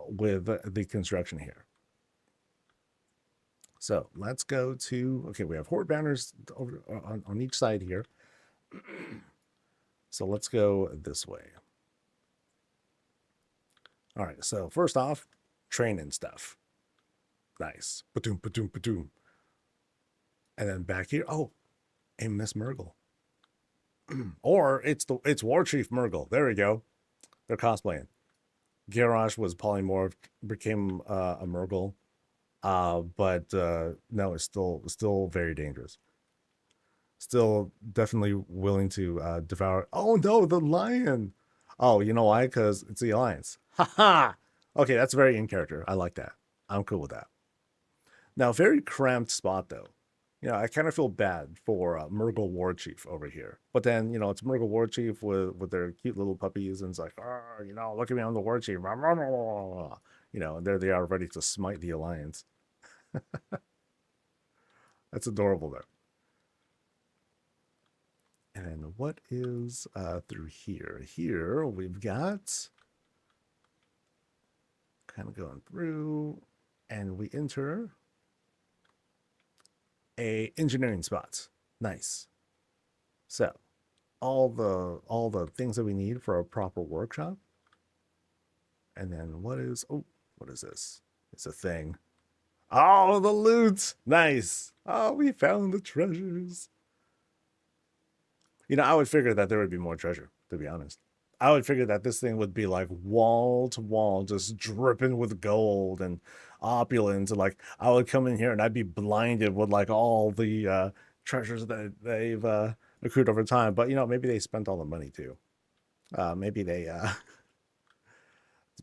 with the construction here. So let's go to, okay, we have horde banners over on each side here. So let's go this way. All right, so first off, training stuff. Nice. Ba-doom, ba-doom, ba-doom. And then back here, oh, a Miss Murgle. Or it's War Chief Murgle. There we go. They're cosplaying. Garrosh was polymorphed, became a Murgle. But no, it's still very dangerous. Still definitely willing to devour. Oh no, the lion. Oh, you know why? Because it's the Alliance. Ha ha. Okay, that's very in character. I like that. I'm cool with that. Now, very cramped spot though. You know, I kind of feel bad for Murgle War Chief over here. But then, you know, it's Murgle War Chief with their cute little puppies, and it's like, oh, you know, look at me, I'm the War Chief. You know, and there they are ready to smite the Alliance. That's adorable though. And then what is through here? Here we've got kind of going through, and we enter a engineering spot. Nice. So all the things that we need for a proper workshop. And then what is this? It's a thing. Oh, the loot. Nice. Oh, we found the treasures. You know, I would figure that there would be more treasure, to be honest. I would figure that this thing would be like wall to wall, just dripping with gold and opulence. And like, I would come in here and I'd be blinded with like all the treasures that they've accrued over time. But, you know, maybe they spent all the money too. Maybe they,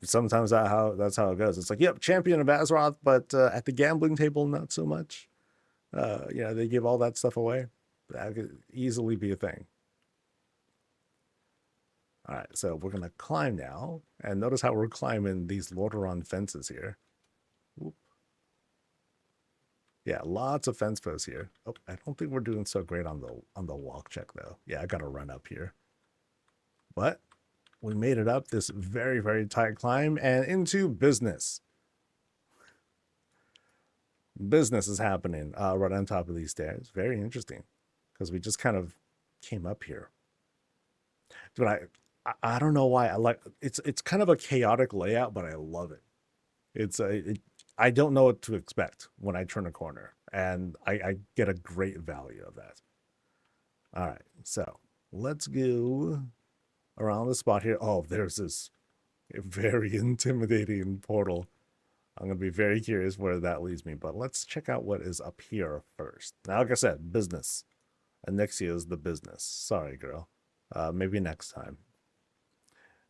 sometimes that's how it goes. It's like, yep, champion of Azeroth, but at the gambling table, not so much. You know, they give all that stuff away. That could easily be a thing. All right, so we're going to climb now. And notice how we're climbing these Lordaeron fences here. Whoop. Yeah, lots of fence posts here. Oh, I don't think we're doing so great on the walk check, though. Yeah, I got to run up here. But we made it up this very, very tight climb and into business. Business is happening right on top of these stairs. Very interesting, because we just kind of came up here. But I don't know why I like it's kind of a chaotic layout, but I love it. It's I don't know what to expect when I turn a corner, and I get a great value of that. All right, so let's go around the spot here. Oh, there's this very intimidating portal. I'm gonna be very curious where that leads me. But let's check out what is up here first. Now, like I said, business. Anixia is the business. Sorry, girl. Maybe next time.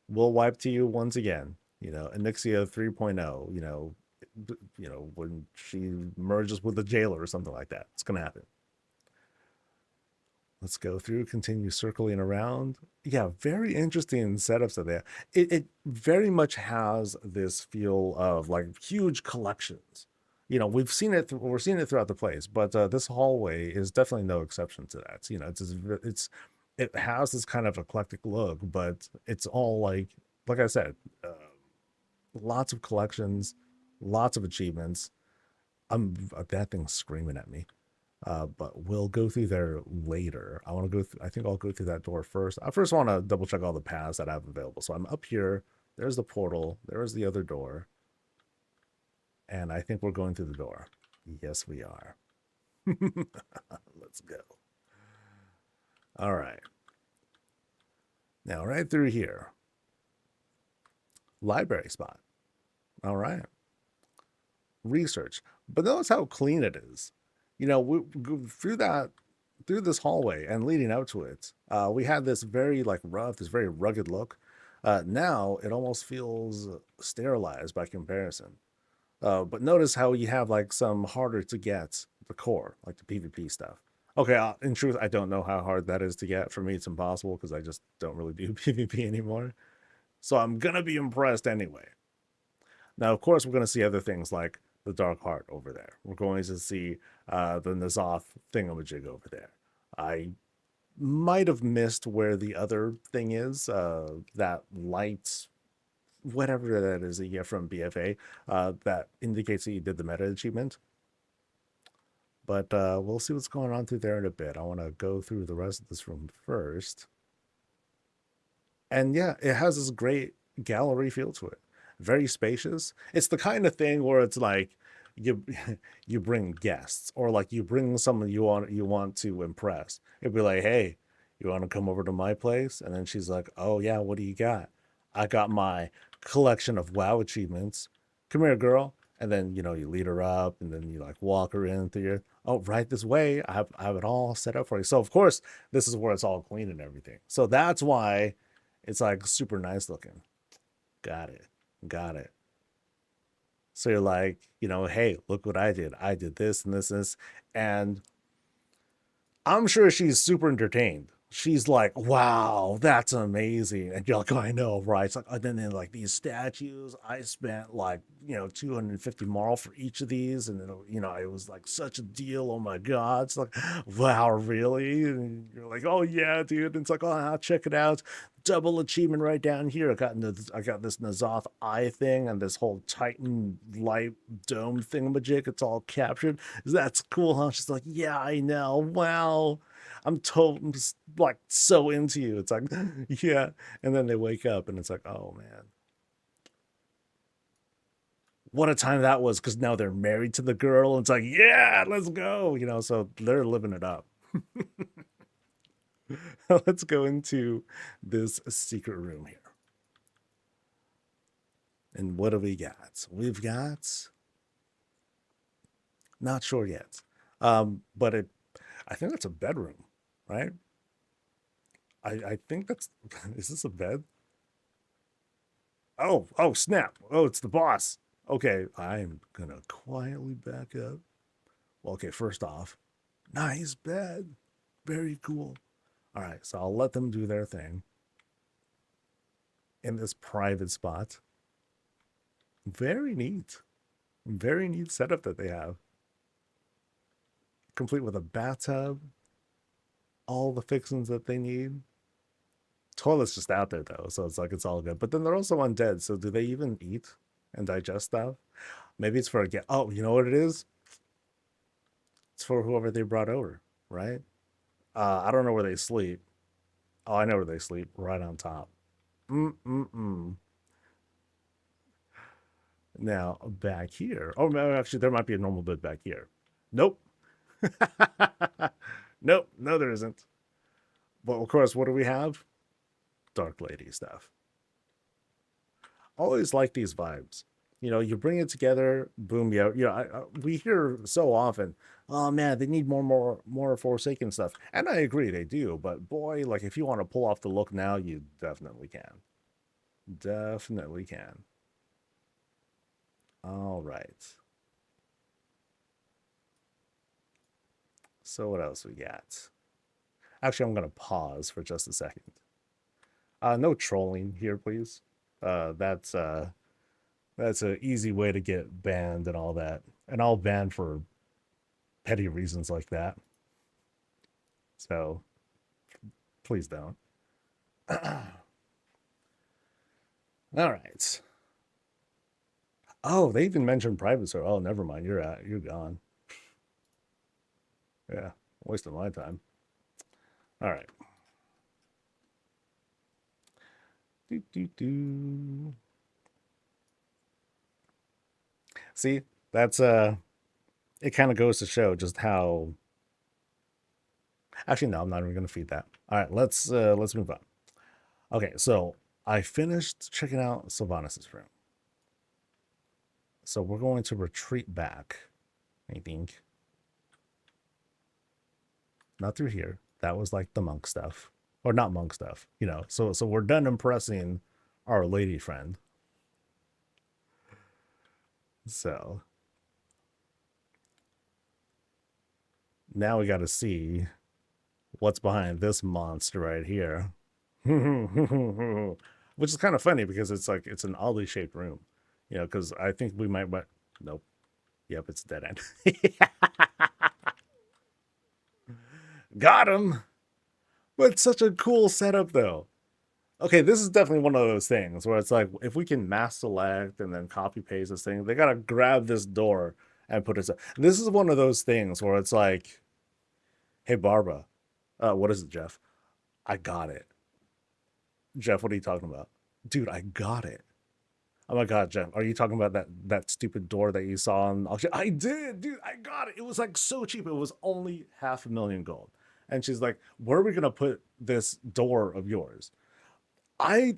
We'll wipe to you once again. You know, Anixia 3.0. When she merges with the jailer or something like that. It's gonna happen. Let's go through, continue circling around. Yeah, very interesting setups of there. It very much has this feel of like huge collections. You know, we're seeing it throughout the place, but this hallway is definitely no exception to that. You know, it has this kind of eclectic look, but it's all like I said, lots of collections, lots of achievements. That thing's screaming at me. But we'll go through there later. I want to go. I think I'll go through that door first. I first want to double check all the paths that I have available. So I'm up here. There's the portal. There's the other door. And I think we're going through the door. Yes, we are. Let's go. All right. Now, right through here. Library spot. All right. Research. But notice how clean it is. You know, through this hallway and leading up to it, we had this very like rough, this very rugged look. Now it almost feels sterilized by comparison. But notice how you have like some harder to get the core, like the PvP stuff. Okay, in truth, I don't know how hard that is to get. For me, it's impossible because I just don't really do PvP anymore. So I'm gonna be impressed anyway. Now, of course, we're gonna see other things like the Dark Heart over there. We're going to see the Nazoth thingamajig over there. I might have missed where the other thing is, that light, whatever that is that you get from BFA, that indicates that you did the meta achievement. But we'll see what's going on through there in a bit. I want to go through the rest of this room first. And yeah, it has this great gallery feel to it. Very spacious. It's the kind of thing where it's like you you bring guests, or like you bring someone you want to impress. It'd be like, hey, you want to come over to my place? And then she's like, oh yeah, what do you got? I got my collection of WoW achievements. Come here, girl. And then you lead her up, and then you like walk her in through your, oh, right this way. I have it all set up for you. So of course this is where it's all clean and everything. So that's why it's like super nice looking. Got it. Got it. So you're like, hey, look what I did. I did this and this and this. And I'm sure she's super entertained. She's like, wow, that's amazing. And you're like, oh, I know, right? It's like, and then like these statues, I spent like, 250 marl for each of these. And then, it was like such a deal. Oh my God. It's like, wow, really? And you're like, oh yeah, dude. And it's like, oh, I'll check it out. Double achievement right down here. I got this Nazoth eye thing and this whole Titan light dome thingamajig. It's all captured. That's cool, huh? She's like, yeah, I know. Wow. I'm like so into you. It's like, yeah. And then they wake up and it's like, oh man, what a time that was. Cause now they're married to the girl. And it's like, yeah, let's go. So they're living it up. Let's go into this secret room here. And what do we got? We've got, not sure yet. But I think that's a bedroom, right? I think that's, is this a bed? Oh, snap. Oh, it's the boss. Okay, I'm gonna quietly back up. Well, okay, first off, nice bed. Very cool. All right, so I'll let them do their thing in this private spot. Very neat. Very neat setup that they have. Complete with a bathtub, all the fixings that they need. Toilet's just out there though, so it's like it's all good. But then they're also undead, so do they even eat and digest stuff? Maybe it's for a get. Oh, you know what it is? It's for whoever they brought over, right? I don't know where they sleep. Oh, I know where they sleep. Right on top. Mm-mm-mm. Now, back here. Oh, no, actually, there might be a normal bed back here. Nope. Nope. No, there isn't. But, of course, what do we have? Dark Lady stuff. Always like these vibes. You know, you bring it together, boom, we hear so often, oh man, they need more Forsaken stuff. And I agree they do, but boy, like if you want to pull off the look now, you definitely can. Definitely can. All right. So what else we got? Actually, I'm gonna pause for just a second. No trolling here, please. That's an easy way to get banned and all that. And I'll ban for petty reasons like that. So please don't. All right. Oh, they even mentioned private server. Oh, never mind. You're gone. Yeah, wasting my time. All right. Do. See, that's it kind of goes to show just how. Actually, no, I'm not even gonna feed that. All right, let's move on. Okay, so I finished checking out Sylvanas' room. So we're going to retreat back, I think. Not through here. That was like the monk stuff. Or not monk stuff, you know. So we're done impressing our lady friend. So now we gotta see what's behind this monster right here. Which is kind of funny because it's like it's an oddly shaped room. You know, because I think we might nope. Yep, it's dead end. Got him. But it's such a cool setup though. Okay, this is definitely one of those things where it's like if we can mass select and then copy paste this thing, they gotta grab this door and put it. This is one of those things where it's like, hey Barbara, what is it, Jeff? I got it. Jeff, what are you talking about? Dude, I got it. Oh my god, Jeff, are you talking about that stupid door that you saw on auction? I did, dude. I got it. It was like so cheap. It was only 500,000 gold. And she's like, "Where are we gonna put this door of yours?" I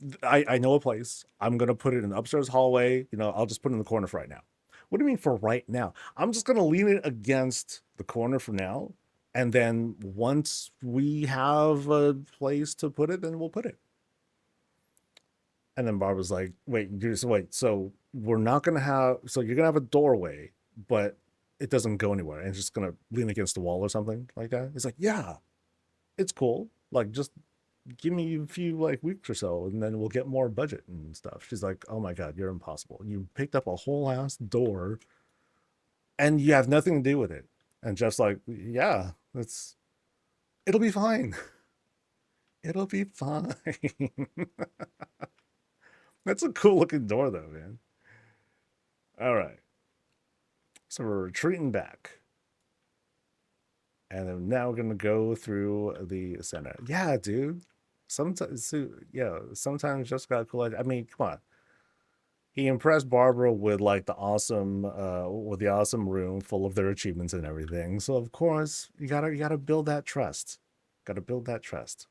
know a place. I'm gonna put it in the upstairs hallway. You know, I'll just put it in the corner for right now. What do you mean for right now? I'm just gonna lean it against the corner for now, and then once we have a place to put it, then we'll put it. And then Barbara's like, wait, so we're not gonna have, so you're gonna have a doorway, but it doesn't go anywhere, and it's just gonna lean against the wall or something like that. It's like, yeah, it's cool. Like, just give me a few like weeks or so, and then we'll get more budget and stuff. She's like, oh my god, you're impossible. You picked up a whole ass door, and you have nothing to do with it. And Jeff's like, yeah, it'll be fine. It'll be fine. That's a cool looking door, though, man. All right. So we're retreating back. And then now we're going to go through the center. Yeah, dude. Sometimes, yeah, sometimes just got cool. I mean, come on. He impressed Barbara with like with the awesome room full of their achievements and everything. So of course you gotta build that trust. Gotta build that trust.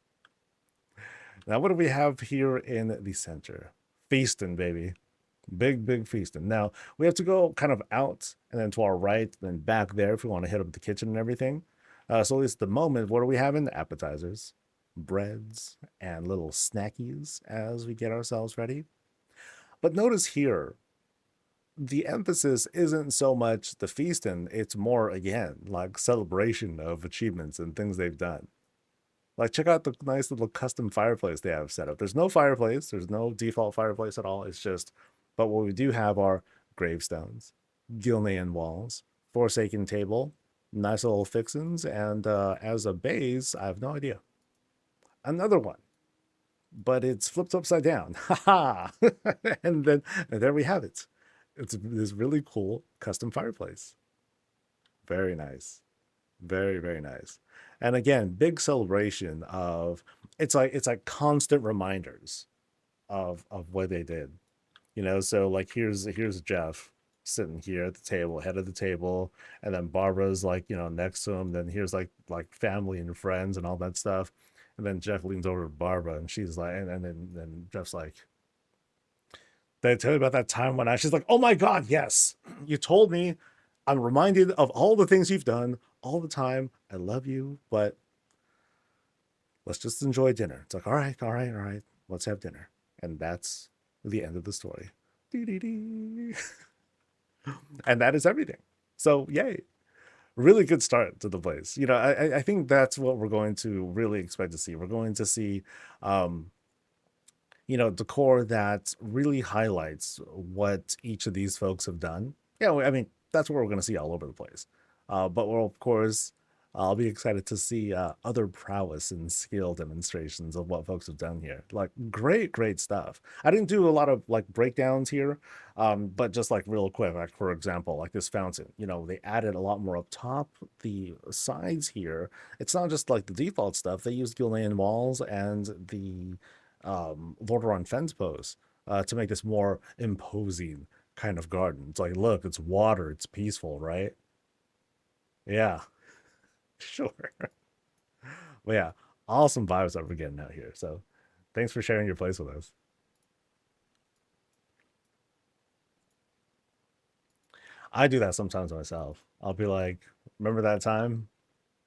Now what do we have here in the center? Feasting, baby. Big feasting. Now we have to go kind of out and then to our right, then back there if we want to hit up the kitchen and everything. So at least at the moment, what are we having? Appetizers, breads, and little snackies as we get ourselves ready. But notice here, the emphasis isn't so much the feasting, it's more, again, like celebration of achievements and things they've done. Like, check out the nice little custom fireplace they have set up. There's no fireplace, there's no default fireplace at all. It's just, but what we do have are gravestones, Gilnean walls, Forsaken table, nice little fixins, and as a base, I have no idea. Another one, but it's flipped upside down. Haha! And there we have it. It's this really cool custom fireplace. Very nice. Very nice. And again, big celebration of it's like constant reminders of what they did. You know, so like here's Jeff sitting here at the table, head of the table, and then Barbara's like, you know, next to him. Then here's like family and friends and all that stuff. And then Jeff leans over to Barbara and she's like, and then Jeff's like, Did I tell you about that time when she's like, oh my God, yes, you told me. I'm reminded of all the things you've done all the time. I love you, but let's just enjoy dinner. It's like, all right, all right, all right. Let's have dinner. And that's the end of the story. Dee-dee-dee. And that is everything. So, yay. Really good start to the place. I think that's what we're going to really expect to see. We're going to see, um, decor that really highlights what each of these folks have done. Yeah, I mean, that's what we're going to see all over the place. But we'll, of course, I'll be excited to see other prowess and skill demonstrations of what folks have done here. Like, great, great stuff. I didn't do a lot of like breakdowns here, but just like real quick, like for example, like this fountain, they added a lot more up top, the sides here. It's not just like the default stuff. They used Gilnean walls and the Lordaeron fence posts to make this more imposing kind of garden. It's like, look, it's water, it's peaceful, right? Yeah, sure. Well, yeah, awesome vibes that we're getting out here. So thanks for sharing your place with us. I do that sometimes myself. I'll be like, remember that time?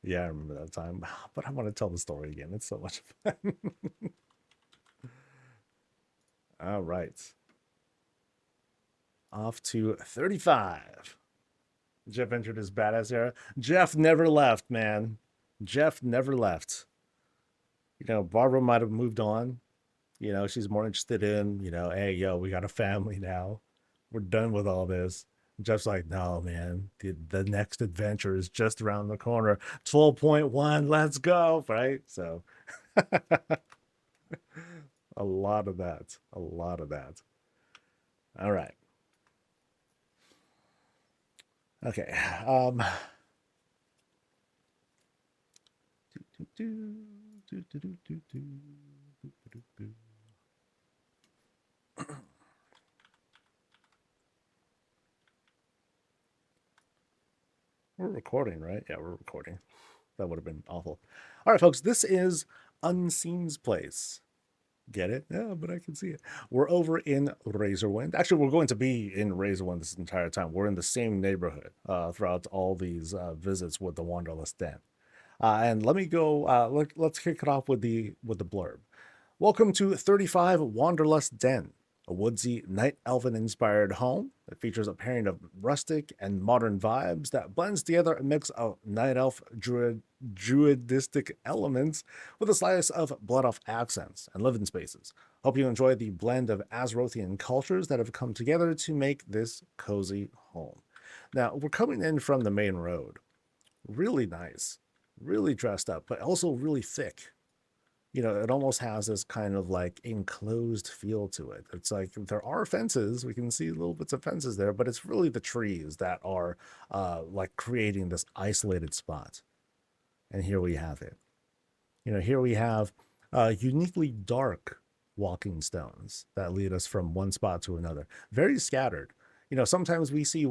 Yeah, I remember that time. But I want to tell the story again. It's so much fun. All right. Off to 35. Jeff entered his badass era. Jeff never left, man. Jeff never left. Barbara might have moved on. She's more interested in, hey, yo, we got a family now. We're done with all this. Jeff's like, no, man, the next adventure is just around the corner. 12.1, let's go. Right? So a lot of that. A lot of that. All right. Okay. We're recording, right? Yeah, we're recording. That would have been awful. All right, folks, this is Unseen's place. Get it? Yeah, but I can see it. We're over in Razorwind. Actually, we're going to be in Razorwind this entire time. We're in the same neighborhood throughout all these visits with the Wanderlust Den. And let me go. Let's kick it off with the blurb. Welcome to 35 Wanderlust Den, a woodsy night elven inspired home that features a pairing of rustic and modern vibes that blends together a mix of night elf druidistic elements with a slice of blood elf accents and living spaces. Hope you enjoy the blend of Azerothian cultures that have come together to make this cozy home. Now, we're coming in from the main road. Really nice, really dressed up, but also really thick. It almost has this kind of like enclosed feel to it. It's like there are fences. We can see little bits of fences there, but it's really the trees that are like creating this isolated spot. And here we have it. Here we have uniquely dark walking stones that lead us from one spot to another. Very scattered. Sometimes we see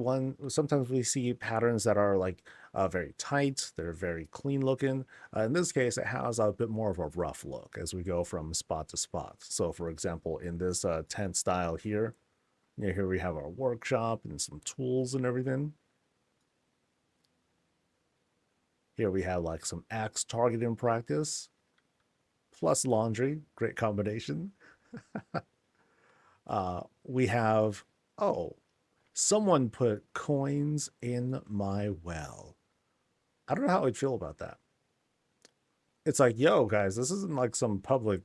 patterns that are like very tight. They're very clean looking. In this case, it has a bit more of a rough look as we go from spot to spot. So for example, in this tent style here, here we have our workshop and some tools and everything. Here we have like some axe targeting practice plus laundry. Great combination. We have, oh, someone put coins in my well. I don't know how I'd feel about that. It's like, yo, guys, this isn't like some public,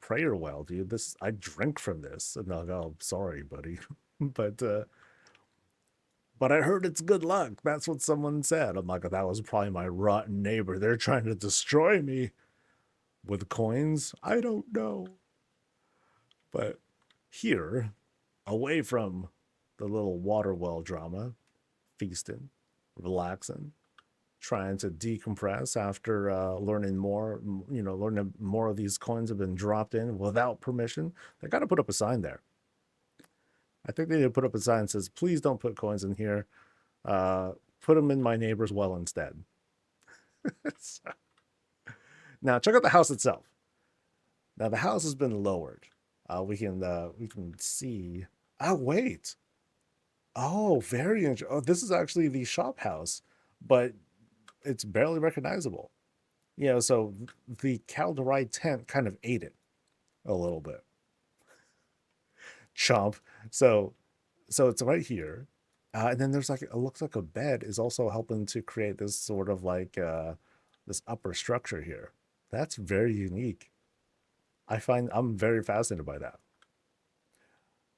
prayer well, dude. I drink from this. And they'll go, sorry, buddy. but I heard it's good luck. That's what someone said. I'm like, that was probably my rotten neighbor. They're trying to destroy me with coins. I don't know. But here, away from the little water well drama, feasting, relaxing, trying to decompress after learning more of these coins have been dropped in without permission. They got to put up a sign there. I think they need to put up a sign that says, please don't put coins in here. Put them in my neighbor's well instead. So, now check out the house itself. Now the house has been lowered. We can see Oh, wait. Oh, very interesting. Oh, this is actually the shop house, but it's barely recognizable. You know, so the Calderi tent kind of ate it a little bit. Chomp. So, so it's right here. And then there's like, it looks like a bed is also helping to create this sort of like this upper structure here. That's very unique. I'm very fascinated by that.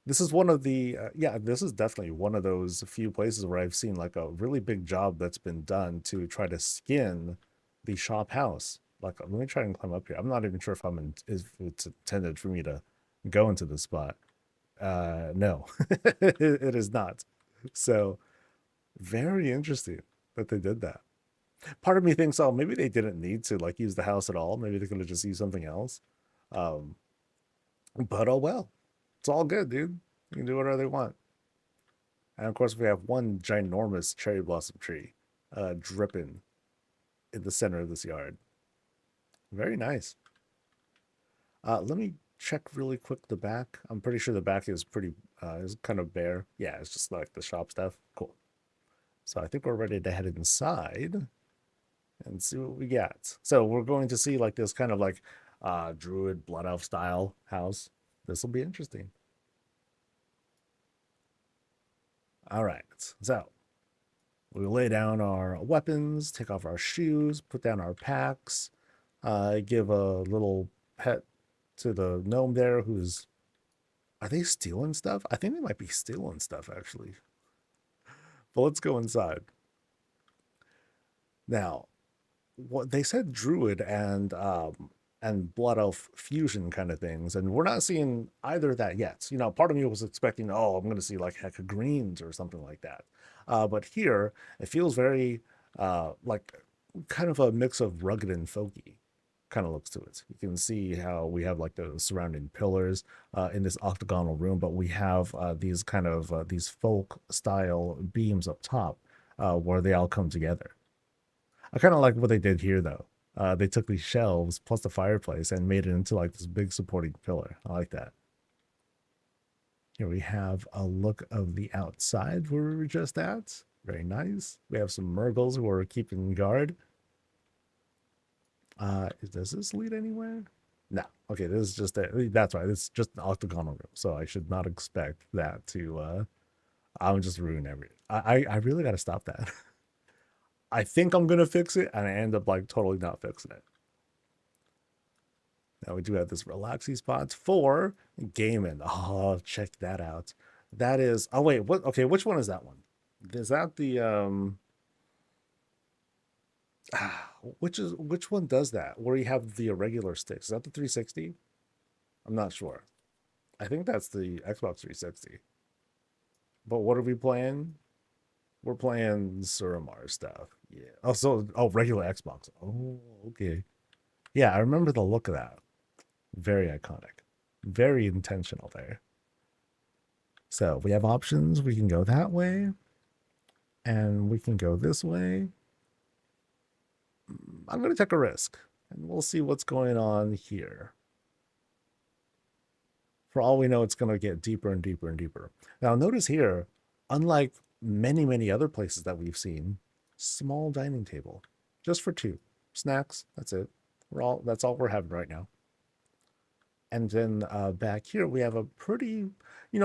This is one of the yeah, this is definitely one of those few places where I've seen like a really big job that's been done to try to skin the shop house. Like, let me try and climb up here. I'm not even sure if if it's intended for me to go into this spot. No, it is not. So very interesting that they did that. Part of me thinks, oh, maybe they didn't need to like use the house at all. Maybe they could have just used something else. Um, but oh well, it's all good, dude. You can do whatever they want. And of course, we have one ginormous cherry blossom tree dripping in the center of this yard. Very nice. Let me check really quick the back. I'm pretty sure the back is is kind of bare. Yeah, it's just like the shop stuff. Cool. So I think we're ready to head inside and see what we got. So we're going to see like this kind of like druid blood elf style house. This will be interesting. All right. So we lay down our weapons, take off our shoes, put down our packs, give a little pet to the gnome there who's. Are they stealing stuff? I think they might be stealing stuff actually. But let's go inside. Now, what they said druid and blood elf fusion kind of things, and we're not seeing either of that yet. You know, part of me was expecting, oh, I'm going to see like Hecka greens or something like that. But here it feels very like kind of a mix of rugged and folky kind of looks to it. You can see how we have like the surrounding pillars in this octagonal room, but we have these kind of these folk style beams up top where they all come together. I kind of like what they did here, though. They took these shelves plus the fireplace and made it into like this big supporting pillar. I like that. Here we have a look of the outside where we were just at. Very nice. We have some Murgles who are keeping guard. Does this lead anywhere? No. Okay, this is just that's right. It's just an octagonal room, so I should not expect that to. I'm just ruin everything. I really got to stop that. I think I'm gonna fix it, and I end up like totally not fixing it. Now we do have this relaxing spot for gaming. Oh, check that out. That is. Oh wait, what? Okay, which one is that one? Is that the which one does that? Where you have the irregular sticks? Is that the 360? I'm not sure. I think that's the Xbox 360. But what are we playing? We're playing Suramar stuff. Yeah. Oh, so regular Xbox. Oh, okay. Yeah, I remember the look of that. Very iconic. Very intentional there. So we have options. We can go that way. And we can go this way. I'm going to take a risk. And we'll see what's going on here. For all we know, it's going to get deeper and deeper and deeper. Now, notice here, unlike many, many other places that we've seen, small dining table. Just for two. Snacks, that's it. That's all we're having right now. And then back here, we have a pretty,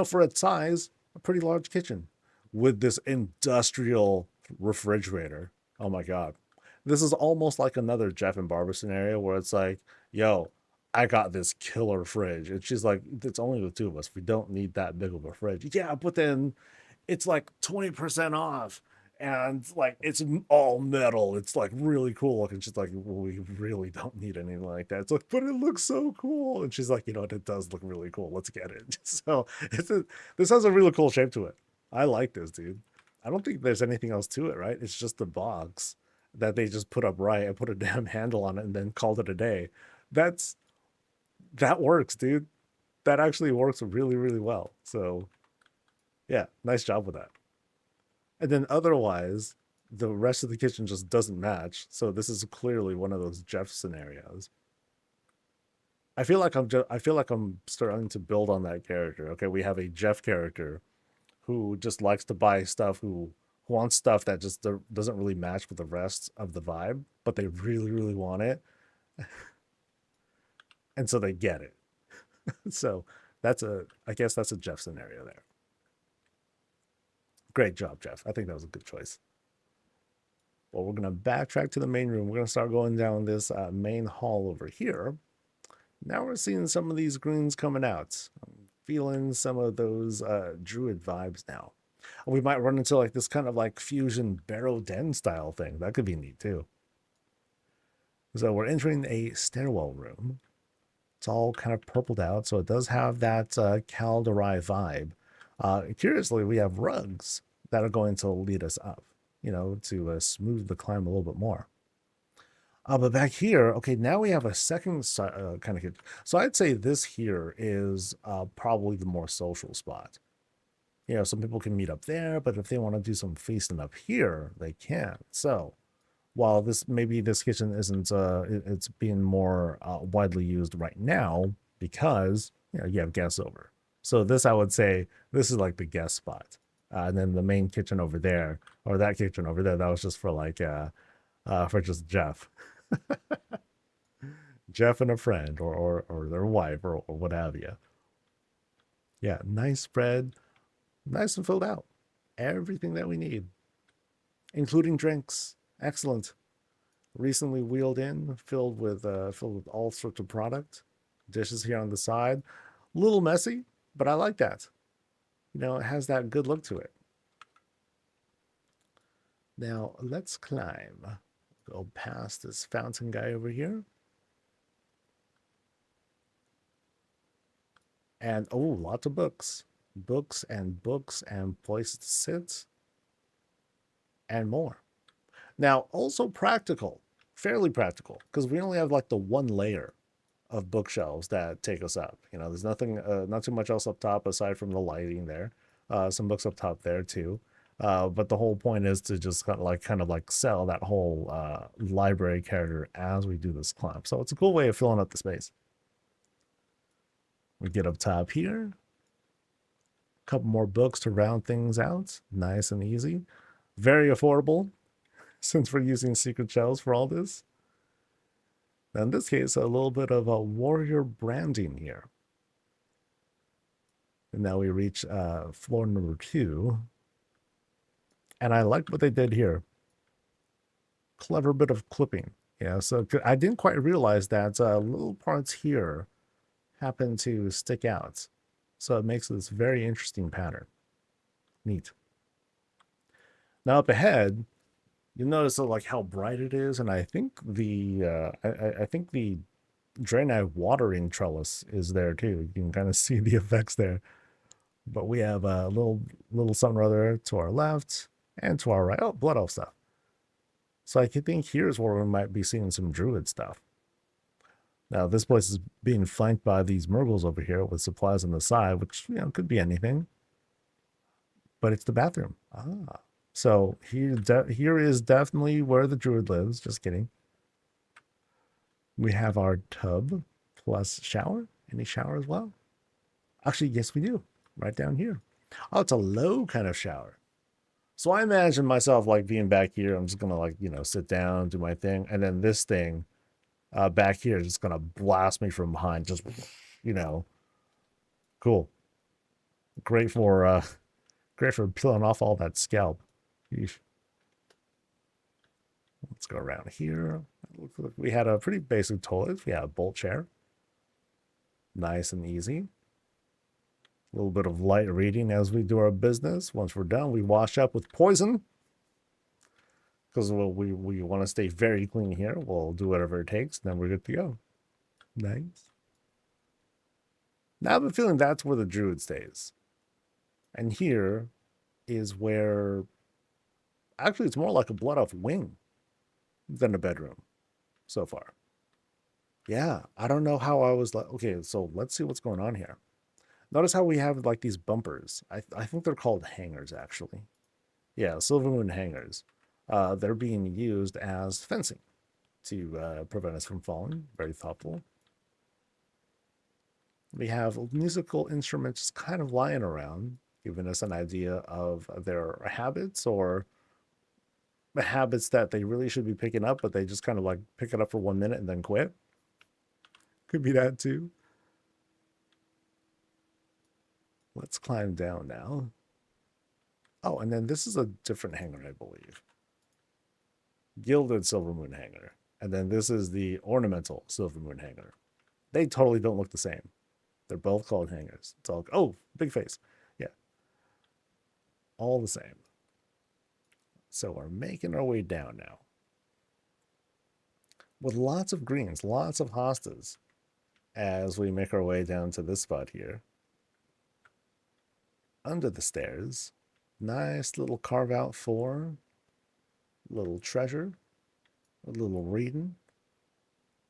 for its size, a pretty large kitchen with this industrial refrigerator. Oh my God. This is almost like another Jeff and Barbara scenario where it's like, yo, I got this killer fridge. And she's like, it's only the two of us. We don't need that big of a fridge. Yeah, but then it's like 20% off. And like it's all metal. It's like really cool. And she's like, well, we really don't need anything like that. It's like, but it looks so cool. And she's like, it does look really cool. Let's get it. So this has a really cool shape to it. I like this, dude. I don't think there's anything else to it, right? It's just the box that they just put up right and put a damn handle on it and then called it a day. That works, dude. That actually works really, really well. So yeah, nice job with that. And then otherwise, the rest of the kitchen just doesn't match. So this is clearly one of those Jeff scenarios. I feel like I feel like I'm starting to build on that character. Okay, we have a Jeff character who just likes to buy stuff, who wants stuff that just doesn't really match with the rest of the vibe, but they really, really want it, and so they get it. So I guess that's a Jeff scenario there. Great job, Jeff. I think that was a good choice. Well, we're gonna backtrack to the main room. We're gonna start going down this main hall over here. Now we're seeing some of these greens coming out. I'm feeling some of those druid vibes now. We might run into like this kind of like fusion Barrow Den style thing. That could be neat too. So we're entering a stairwell room. It's all kind of purpled out, so it does have that Calderai vibe. Curiously, we have rugs that are going to lead us up, you know, to smooth the climb a little bit more. But back here, okay, now we have a second kind of kitchen. So I'd say this here is probably the more social spot. You know, some people can meet up there, but if they want to do some feasting up here, they can. So while maybe this kitchen isn't, it's being more widely used right now because, you know, you have guests over. So this, I would say, this is like the guest spot. And then the main kitchen over there, or that kitchen over there, that was just for like, for just Jeff. Jeff and a friend or their wife or what have you. Yeah, nice spread, nice and filled out. Everything that we need, including drinks. Excellent. Recently wheeled in, filled with all sorts of product. Dishes here on the side. A little messy, but I like that. You know, it has that good look to it. Now let's climb. Go past this fountain guy over here. And oh, lots of books. Books and places to sit. And more. Now, also practical. Fairly practical. Because we only have like the one layer of bookshelves that take us up. You know, there's nothing, not too much else up top aside from the lighting there. Some books up top there too. But the whole point is to just kind of like sell that whole library character as we do this climb. So it's a cool way of filling up the space. We get up top here. A couple more books to round things out. Nice and easy. Very affordable since we're using secret shells for all this. Now in this case, a little bit of a warrior branding here. And now we reach floor number 2. And I like what they did here. Clever bit of clipping. Yeah, so I didn't quite realize that little parts here happen to stick out. So it makes this very interesting pattern. Neat. Now up ahead, you'll notice like how bright it is, and I think the I think the Draenei watering trellis is there too. You can kind of see the effects there. But we have a little something or other to our left and to our right. Oh, blood elf stuff. So I think here's where we might be seeing some druid stuff. Now this place is being flanked by these Murgles over here with supplies on the side, which, you know, could be anything. But it's the bathroom. Ah. So here is definitely where the druid lives. Just kidding. We have our tub plus shower. Any shower as well? Actually, yes, we do. Right down here. Oh, it's a low kind of shower. So I imagine myself like being back here. I'm just going to like, you know, sit down, do my thing. And then this thing back here is just going to blast me from behind. Just, you know, cool. Great for peeling off all that scalp. Yeesh. Let's go around here. Looks like we had a pretty basic toilet. We had a bolt chair. Nice and easy. A little bit of light reading as we do our business. Once we're done, we wash up with poison. Because we want to stay very clean here. We'll do whatever it takes, and then we're good to go. Nice. Now I have a feeling that's where the druid stays. And here is where... Actually, it's more like a blood elf wing than a bedroom so far. Yeah, I don't know how I was like... Okay, so let's see what's going on here. Notice how we have like these bumpers. I think they're called hangers, actually. Yeah, Silvermoon hangers. They're being used as fencing to prevent us from falling. Very thoughtful. We have musical instruments kind of lying around, giving us an idea of their habits or the habits that they really should be picking up, but they just kind of like pick it up for 1 minute and then quit. Could be that too. Let's climb down now. Oh, and then this is a different hanger, I believe. Gilded silver moon hanger. And then this is the ornamental silver moon hanger. They totally don't look the same. They're both called hangers. It's all, oh, big face. Yeah. All the same. So we're making our way down now. With lots of greens, lots of hostas as we make our way down to this spot here. Under the stairs, nice little carve out for little treasure, a little reading.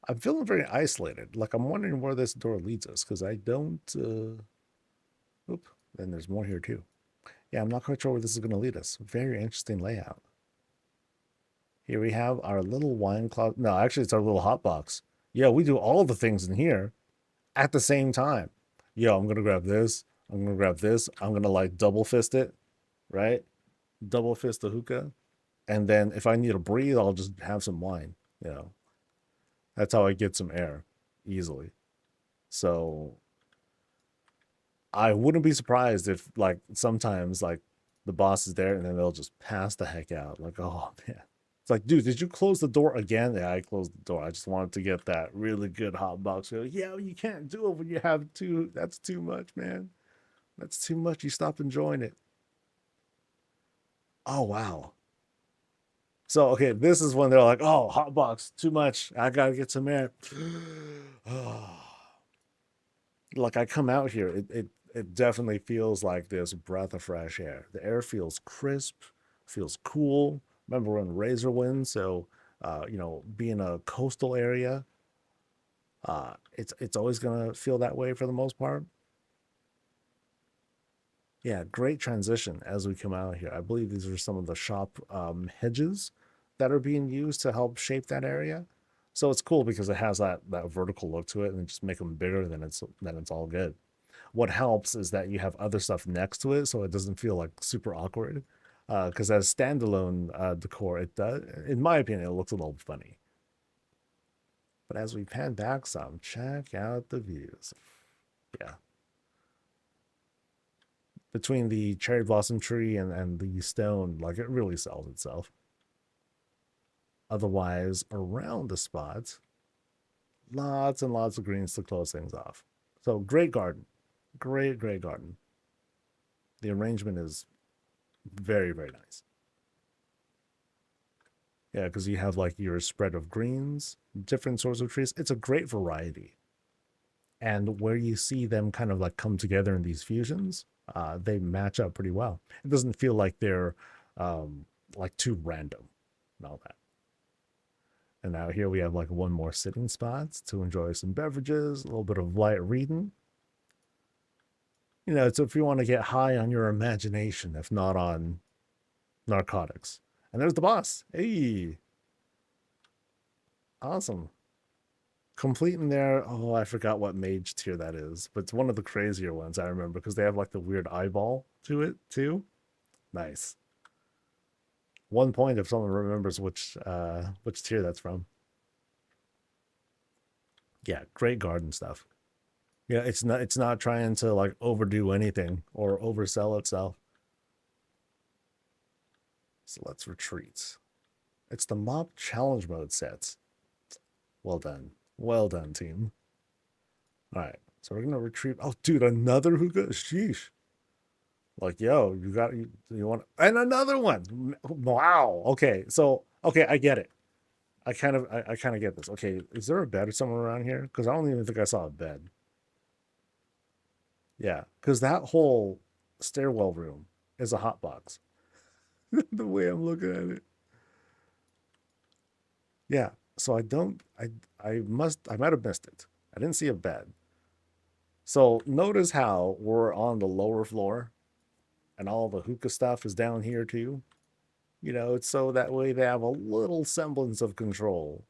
I'm feeling very isolated. Like I'm wondering where this door leads us because I don't. Oop. Then there's more here too. Yeah, I'm not quite sure where this is going to lead us. Very interesting layout. Here we have our little wine closet. No, actually, it's our little hot box. Yeah, we do all the things in here at the same time. Yo, I'm gonna grab this. I'm gonna grab this. I'm gonna like double fist it, right? Double fist the hookah, and then if I need to breathe, I'll just have some wine. You know, that's how I get some air easily. So I wouldn't be surprised if like sometimes like the boss is there and then they'll just pass the heck out. Like, oh man. It's like, dude, did you close the door again? Yeah, I closed the door. I just wanted to get that really good hot box. Yeah, you can't do it when you have two. That's too much, man. That's too much. You stop enjoying it. Oh wow. So okay, this is when they're like, oh, hot box, too much. I gotta get some air. Like I come out here, it definitely feels like this breath of fresh air. The air feels crisp, feels cool. Remember when Razor Wind, so being a coastal area, it's always gonna feel that way for the most part. Yeah, great transition as we come out here. I believe these are some of the shop hedges that are being used to help shape that area. So it's cool because it has that vertical look to it, and just make them bigger, then it's all good. What helps is that you have other stuff next to it, so it doesn't feel like super awkward. Because as standalone decor, it does, in my opinion, it looks a little funny. But as we pan back some, check out the views. Yeah, between the cherry blossom tree and the stone, like it really sells itself. Otherwise, around the spot, lots and lots of greens to close things off. So great garden, great garden. The arrangement is very, very nice. Yeah, because you have like your spread of greens, different sorts of trees. It's a great variety. And where you see them kind of like come together in these fusions, they match up pretty well. It doesn't feel like they're like too random and all that. And now here we have like one more sitting spot to enjoy some beverages, a little bit of light reading. It's if you want to get high on your imagination, if not on narcotics. And there's the boss. Hey, awesome. Completing there. Oh, I forgot what mage tier that is, but it's one of the crazier ones I remember because they have like the weird eyeball to it too. Nice. 1 point if someone remembers which tier that's from. Yeah, great garden stuff. Yeah, it's not trying to like overdo anything or oversell itself. So let's retreat. It's the mob challenge mode sets. Well done. Well done, team. All right. So we're gonna retreat. Oh, dude, another hookah. Sheesh. Like, yo, you want and another one. Wow. Okay. So okay, I get it. I kind of get this. Okay, is there a bed somewhere around here? Because I don't even think I saw a bed. Yeah, because that whole stairwell room is a hot box. The way I'm looking at it. Yeah. So I might have missed it. I didn't see a bed. So notice how we're on the lower floor and all the hookah stuff is down here too. It's so that way they have a little semblance of control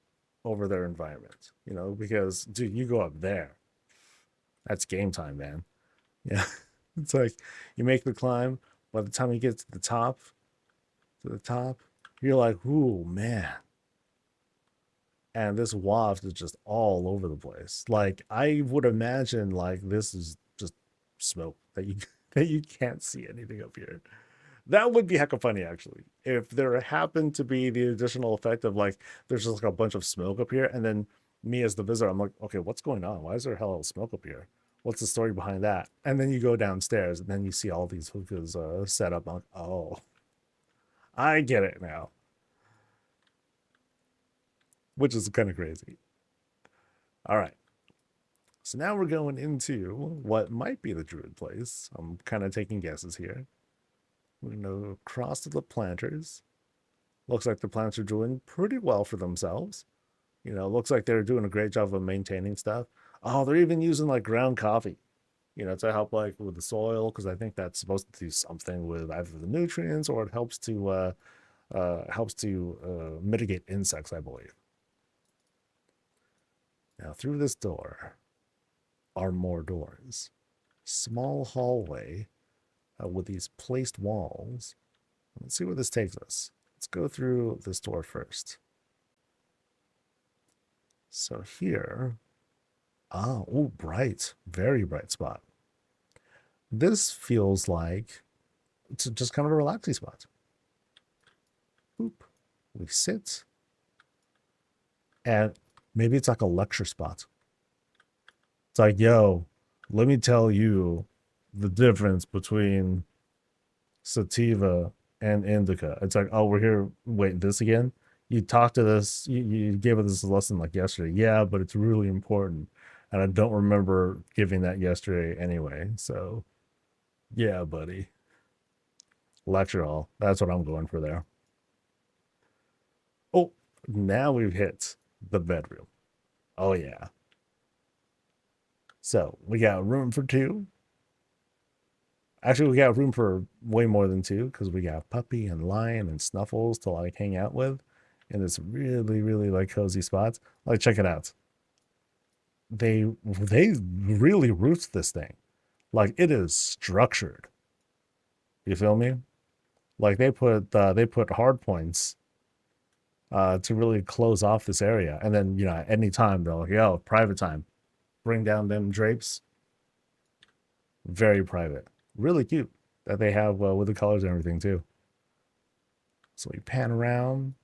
over their environment, because dude, you go up there That's game time, man. Yeah. It's like you make the climb. By the time you get to the top, you're like, ooh, man. And this waft is just all over the place. Like I would imagine like this is just smoke that you that you can't see anything up here. That would be hecka funny actually. If there happened to be the additional effect of like there's just like a bunch of smoke up here, and then me as the visitor, I'm like, okay, what's going on? Why is there hell of smoke up here? What's the story behind that? And then you go downstairs and then you see all these hookahs set up. I'm like, oh, I get it now. Which is kind of crazy. All right. So now we're going into what might be the druid place. I'm kind of taking guesses here. We're going to cross to the planters. Looks like the plants are doing pretty well for themselves. You know, looks like they're doing a great job of maintaining stuff. Oh, they're even using like ground coffee, you know, to help like with the soil, because I think that's supposed to do something with either the nutrients or it helps to mitigate insects, I believe. Now through this door are more doors. Small hallway with these placed walls. Let's see where this takes us. Let's go through this door first. So here, oh, bright, very bright spot. This feels like it's just kind of a relaxing spot. Boop, we sit, and maybe it's like a lecture spot. It's like, yo, let me tell you the difference between sativa and indica. It's like, oh, we're here. Wait, this again? You talked to this, you gave us this lesson like yesterday. Yeah, but it's really important. And I don't remember giving that yesterday anyway. So, yeah, buddy. Lecture hall. That's what I'm going for there. Oh, now we've hit the bedroom. Oh, yeah. So we got room for two. Actually, we got room for way more than two because we got Puppy and Lion and Snuffles to like hang out with in this really, really like cozy spots. Like, check it out. They really root this thing. Like it is structured. You feel me? Like they put hard points to really close off this area. And then, you know, at any time they're like, yo, private time. Bring down them drapes. Very private. Really cute that they have with the colors and everything too. So we pan around,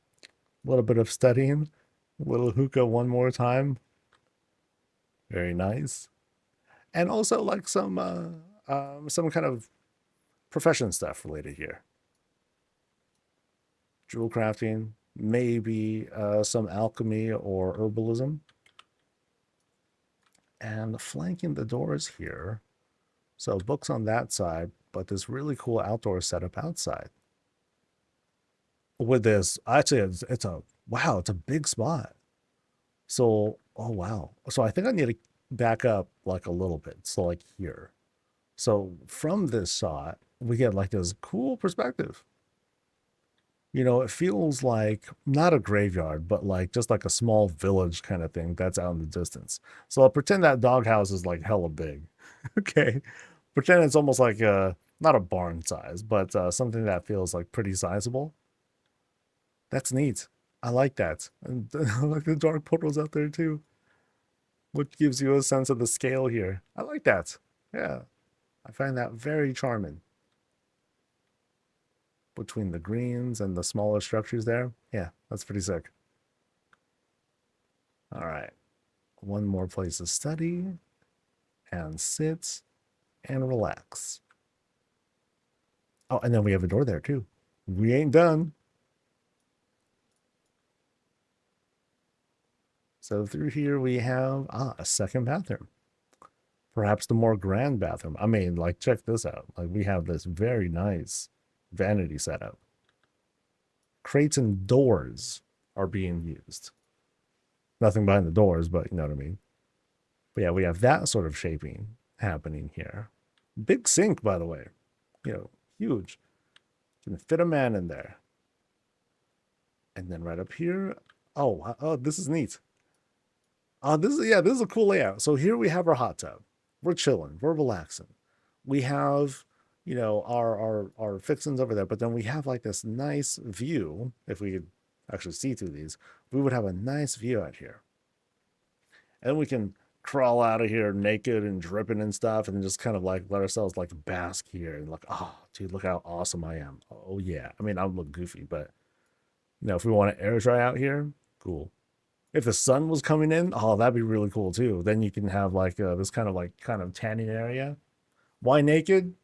a little bit of studying, a little hookah one more time. Very nice. And also like some kind of profession stuff related here. Jewel crafting, maybe some alchemy or herbalism. And flanking the doors here, so books on that side, but this really cool outdoor setup outside. With this, actually, it's a wow, it's a big spot. So, oh wow. So I think I need to back up like a little bit. So like here. So from this shot, we get like this cool perspective. You know, it feels like not a graveyard, but like just like a small village kind of thing that's out in the distance. So I'll pretend that doghouse is like hella big. Okay. Pretend it's almost like not a barn size, but something that feels like pretty sizable. That's neat. I like that. And I like the dark portals out there too, which gives you a sense of the scale here. I like that. Yeah. I find that very charming. Between the greens and the smaller structures there. Yeah, that's pretty sick. All right. One more place to study and sit and relax. Oh, and then we have a door there too. We ain't done. So through here we have a second bathroom. Perhaps the more grand bathroom. I mean, like, check this out. Like, we have this very nice vanity setup. Crates and doors are being used. Nothing behind the doors, but you know what I mean. But yeah, we have that sort of shaping happening here. Big sink, by the way. You know, huge. Can fit a man in there. And then right up here, oh, this is neat. This is a cool layout. So here we have our hot tub. We're chilling. We're relaxing. We have, you know, our fixins over there, but then we have like this nice view. If we could actually see through these, we would have a nice view out here. And we can crawl out of here naked and dripping and stuff, and just kind of like let ourselves like bask here and like, oh, dude, look how awesome I am. Oh yeah. I mean, I look goofy, but you know, if we want to air dry out here, cool. If the sun was coming in, oh, that'd be really cool too. Then you can have like this kind of tanning area. Why naked?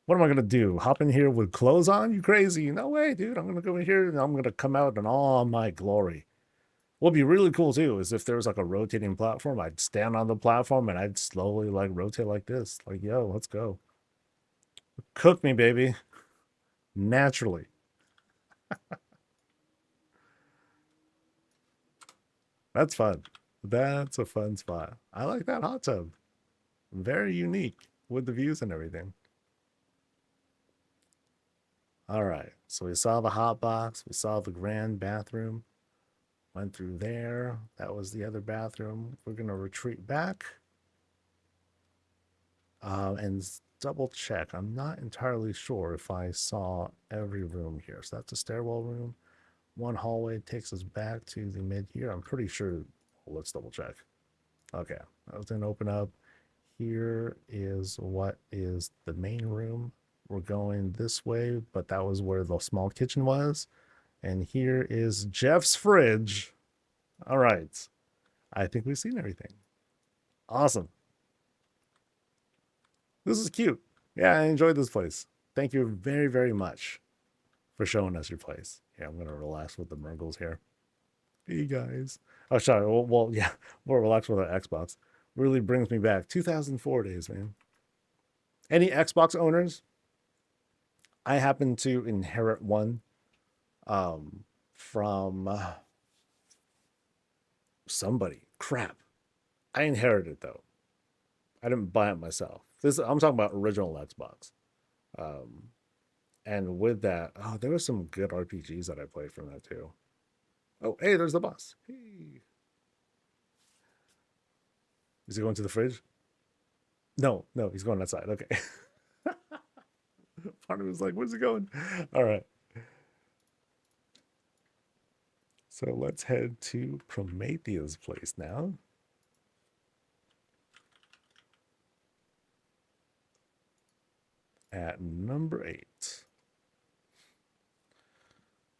What am I gonna do? Hop in here with clothes on? You crazy? No way, dude. I'm gonna go in here and I'm gonna come out in all my glory. What'd be really cool too is if there was like a rotating platform, I'd stand on the platform and I'd slowly like rotate like this. Like, yo, let's go. Cook me, baby. Naturally. That's fun. That's a fun spot. I like that hot tub. Very unique with the views and everything. All right. So we saw the hot box. We saw the grand bathroom. Went through there. That was the other bathroom. We're going to retreat back and double check. I'm not entirely sure if I saw every room here. So that's a stairwell room. One hallway takes us back to the mid here. I'm pretty sure. Let's double check. Okay. I was going to open up. Here is what is the main room. We're going this way, but that was where the small kitchen was. And here is Jeff's fridge. All right. I think we've seen everything. Awesome. This is cute. Yeah, I enjoyed this place. Thank you very, very much for showing us your place. Yeah, I'm going to relax with the Murgles here. Hey, guys. Oh, sorry. Well, yeah, we'll relax with our Xbox. Really brings me back. 2004 days, man. Any Xbox owners? I happen to inherit one from somebody. Crap. I inherited it though. I didn't buy it myself. I'm talking about original Xbox. And with that, oh, there were some good RPGs that I played from that too. Oh, hey, there's the boss. Hey. Is he going to the fridge? No, he's going outside. Okay. Part of me was like, where's he going? All right. So let's head to Promethea's place now. At number 8.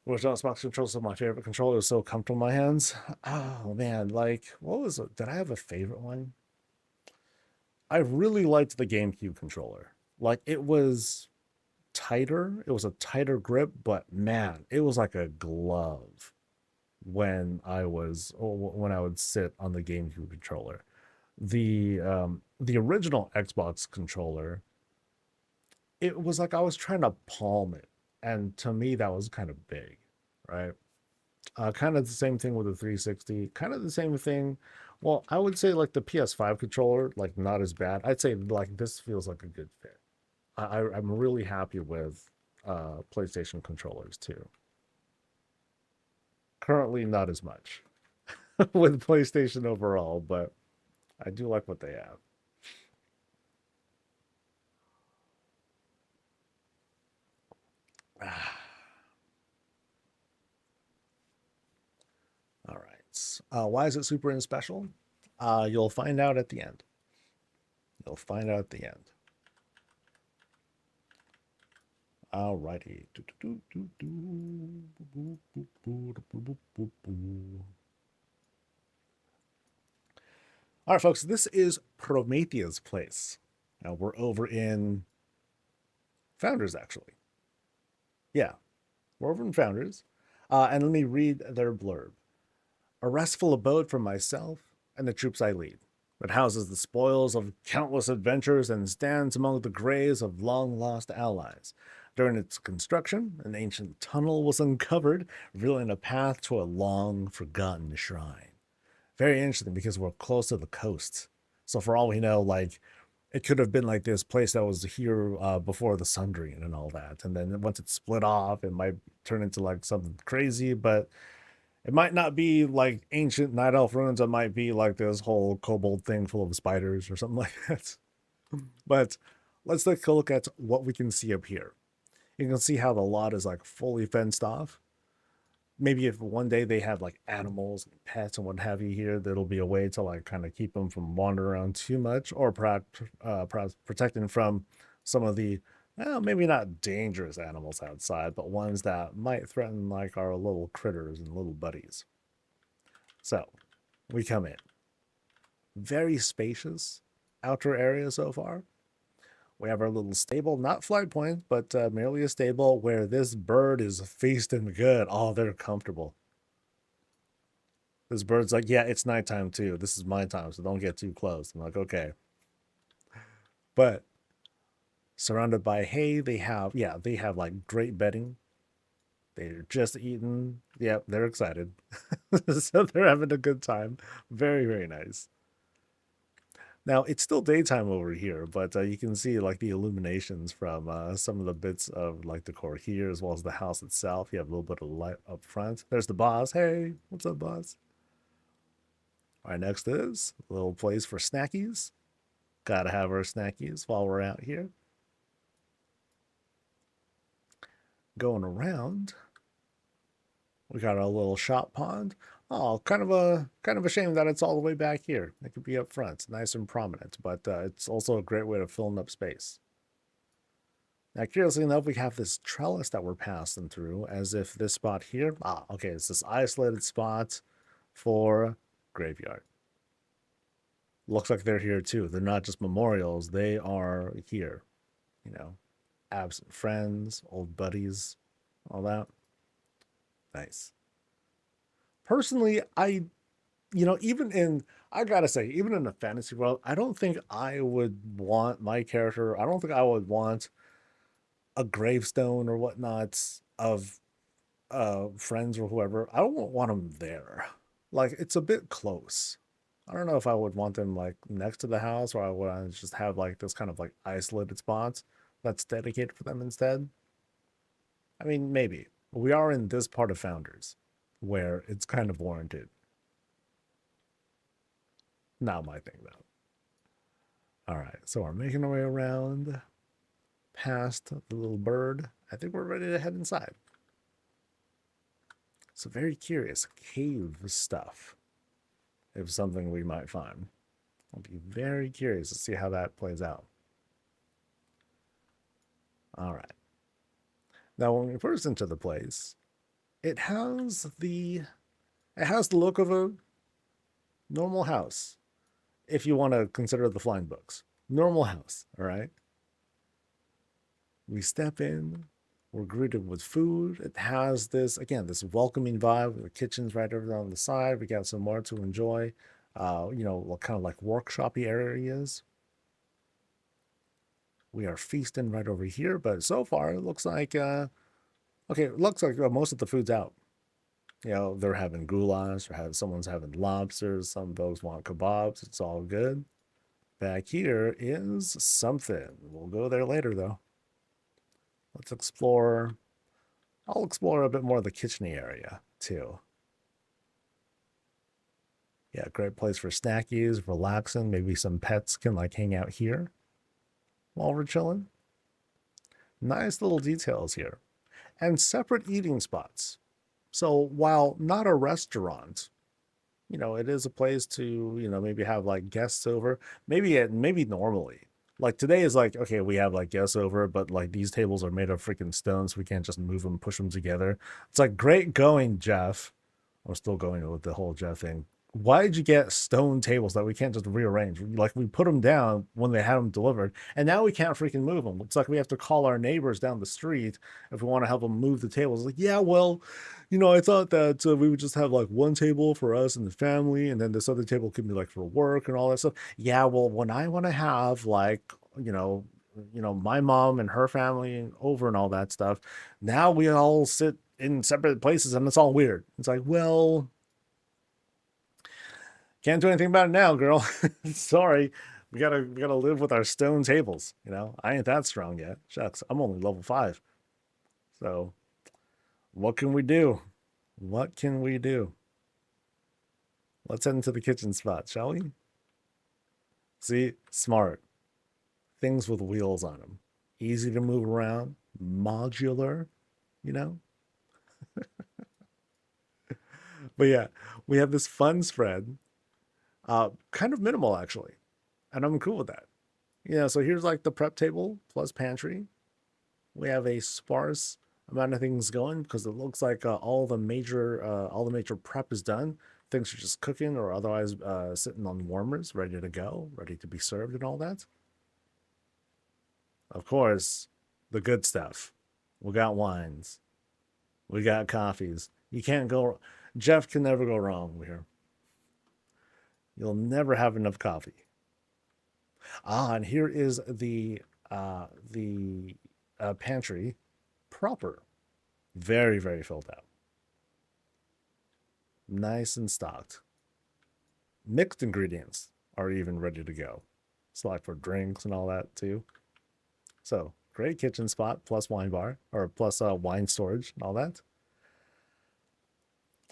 Which Xbox controls are my favorite controller. It was so comfortable in my hands. Oh man, like what was it? Did I have a favorite one? I really liked the GameCube controller. Like it was tighter. It was a tighter grip, but man, it was like a glove when I would sit on the GameCube controller. The original Xbox controller, it was like I was trying to palm it, and to me that was kind of big, right? Kind of the same thing with the 360. Kind of the same thing. Well, I would say like the PS5 controller, like not as bad. I'd say like this feels like a good fit. I'm really happy with PlayStation controllers too. Currently, not as much with PlayStation overall, but I do like what they have. All right. Why is it super and special? You'll find out at the end. You'll find out at the end. Alrighty. All right, folks, this is Promethea's place. Now we're over in Founders, actually. Yeah, we're over in Founders. And let me read their blurb. A restful abode for myself and the troops I lead, that houses the spoils of countless adventures and stands among the graves of long-lost allies. During its construction, an ancient tunnel was uncovered, revealing a path to a long-forgotten shrine. Very interesting because we're close to the coast. So for all we know, like, it could have been like this place that was here before the Sundering and all that. And then once it split off, it might turn into like something crazy, but It might not be like ancient night elf ruins. It might be like this whole kobold thing full of spiders or something like that. But let's take a look at what we can see up here. You can see how the lot is like fully fenced off. Maybe if one day they have like animals and pets and what have you here, there'll be a way to like kind of keep them from wandering around too much, or perhaps protecting from some of the maybe not dangerous animals outside, but ones that might threaten like our little critters and little buddies. So we come in. Very spacious outer area so far. We have our little stable, not flight point, but merely a stable where this bird is feasting good. Oh, they're comfortable. This bird's like, yeah, it's nighttime too. This is my time, so don't get too close. I'm like, okay. But surrounded by hay, they have like great bedding. They're just eating. Yep, they're excited. So they're having a good time. Very, very nice. Now, it's still daytime over here, but you can see like the illuminations from some of the bits of like decor here, as well as the house itself. You have a little bit of light up front. There's the boss. Hey, what's up, boss? All right, next is a little place for snackies. Gotta have our snackies while we're out here. Going around, we got our little shop pond. Oh, kind of a shame that it's all the way back here. It could be up front, nice and prominent, but it's also a great way of filling up space. Now, curiously enough, we have this trellis that we're passing through, as if this spot here, okay, it's this isolated spot for graveyard. Looks like they're here too. They're not just memorials, they are here. You know, absent friends, old buddies, all that. Nice. Personally, I gotta say, even in a fantasy world, I don't think I would want my character, I don't think I would want a gravestone or whatnot of friends or whoever. I don't want them there. Like, it's a bit close. I don't know if I would want them like next to the house, or I would just have like this kind of like isolated spots that's dedicated for them instead. I mean, maybe. We are in this part of Founders where it's kind of warranted. Not my thing though. All right, so we're making our way around past the little bird. I think we're ready to head inside. So very curious cave stuff. If something we might find. I'll be very curious to see how that plays out. All right. Now, when we first enter the place, it has the look of a normal house. If you want to consider the flying books, normal house. All right. We step in. We're greeted with food. It has this welcoming vibe. The kitchen's right over on the side. We got some more to enjoy. Kind of like workshop-y areas. We are feasting right over here, but so far it looks like most of the food's out. You know, they're having goulash, or someone's having lobsters, some folks want kebabs. It's all good. Back here is something. We'll go there later though. Let's explore. I'll explore a bit more of the kitchen area too. Yeah, great place for snackies, relaxing. Maybe some pets can like hang out here while we're chilling. Nice little details here. And separate eating spots. So while not a restaurant, it is a place to, maybe have like guests over. Maybe normally. Like today is like, okay, we have like guests over, but like these tables are made of freaking stone, so we can't just move them, push them together. It's like, great going, Jeff. I'm still going with the whole Jeff thing. Why did you get stone tables that we can't just rearrange? Like, we put them down when they had them delivered, and now we can't freaking move them. It's like we have to call our neighbors down the street if we want to help them move the tables. Like, yeah, well, I thought that we would just have like one table for us and the family, and then this other table could be like for work and all that stuff. Yeah, well, when I want to have like, my mom and her family over and all that stuff, now we all sit in separate places and it's all weird. It's like, well, can't do anything about it now, girl. Sorry. We gotta live with our stone tables. I ain't that strong yet. Shucks, I'm only level 5. So what can we do? What can we do? Let's head into the kitchen spot, shall we? See, smart. Things with wheels on them. Easy to move around, modular, you know? But yeah, we have this fun spread, kind of minimal actually, and I'm cool with that. Yeah, so here's like the prep table plus pantry. We have a sparse amount of things going because it looks like all the major prep is done. Things are just cooking or otherwise sitting on warmers, ready to go, ready to be served, and all that. Of course, the good stuff. We got wines. We got coffees. You can't go. Jeff can never go wrong here. You'll never have enough coffee. Ah, and here is the pantry proper. Very, very filled out. Nice and stocked. Mixed ingredients are even ready to go. Select for drinks and all that too. So great kitchen spot plus wine bar or plus wine storage and all that.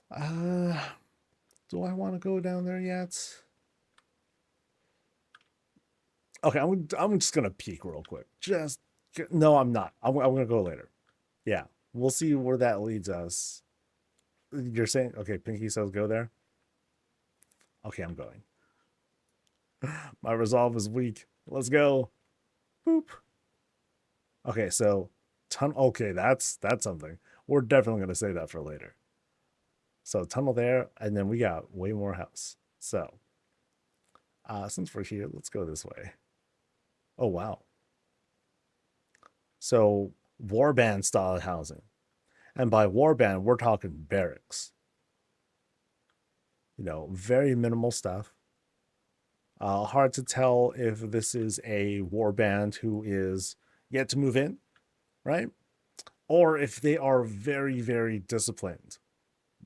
Uh, do I want to go down there yet? Okay, I'm just gonna peek real quick. Just no, I'm not. I'm gonna go later. Yeah, we'll see where that leads us. You're saying okay? Pinky says go there. Okay, I'm going. My resolve is weak. Let's go. Boop. Okay, so okay, that's something. We're definitely gonna say that for later. So tunnel there, and then we got way more house. So since we're here, let's go this way. Oh wow. So warband style housing. And by warband, we're talking barracks. You know, very minimal stuff. Hard to tell if this is a warband who is yet to move in, right? Or if they are very, very disciplined,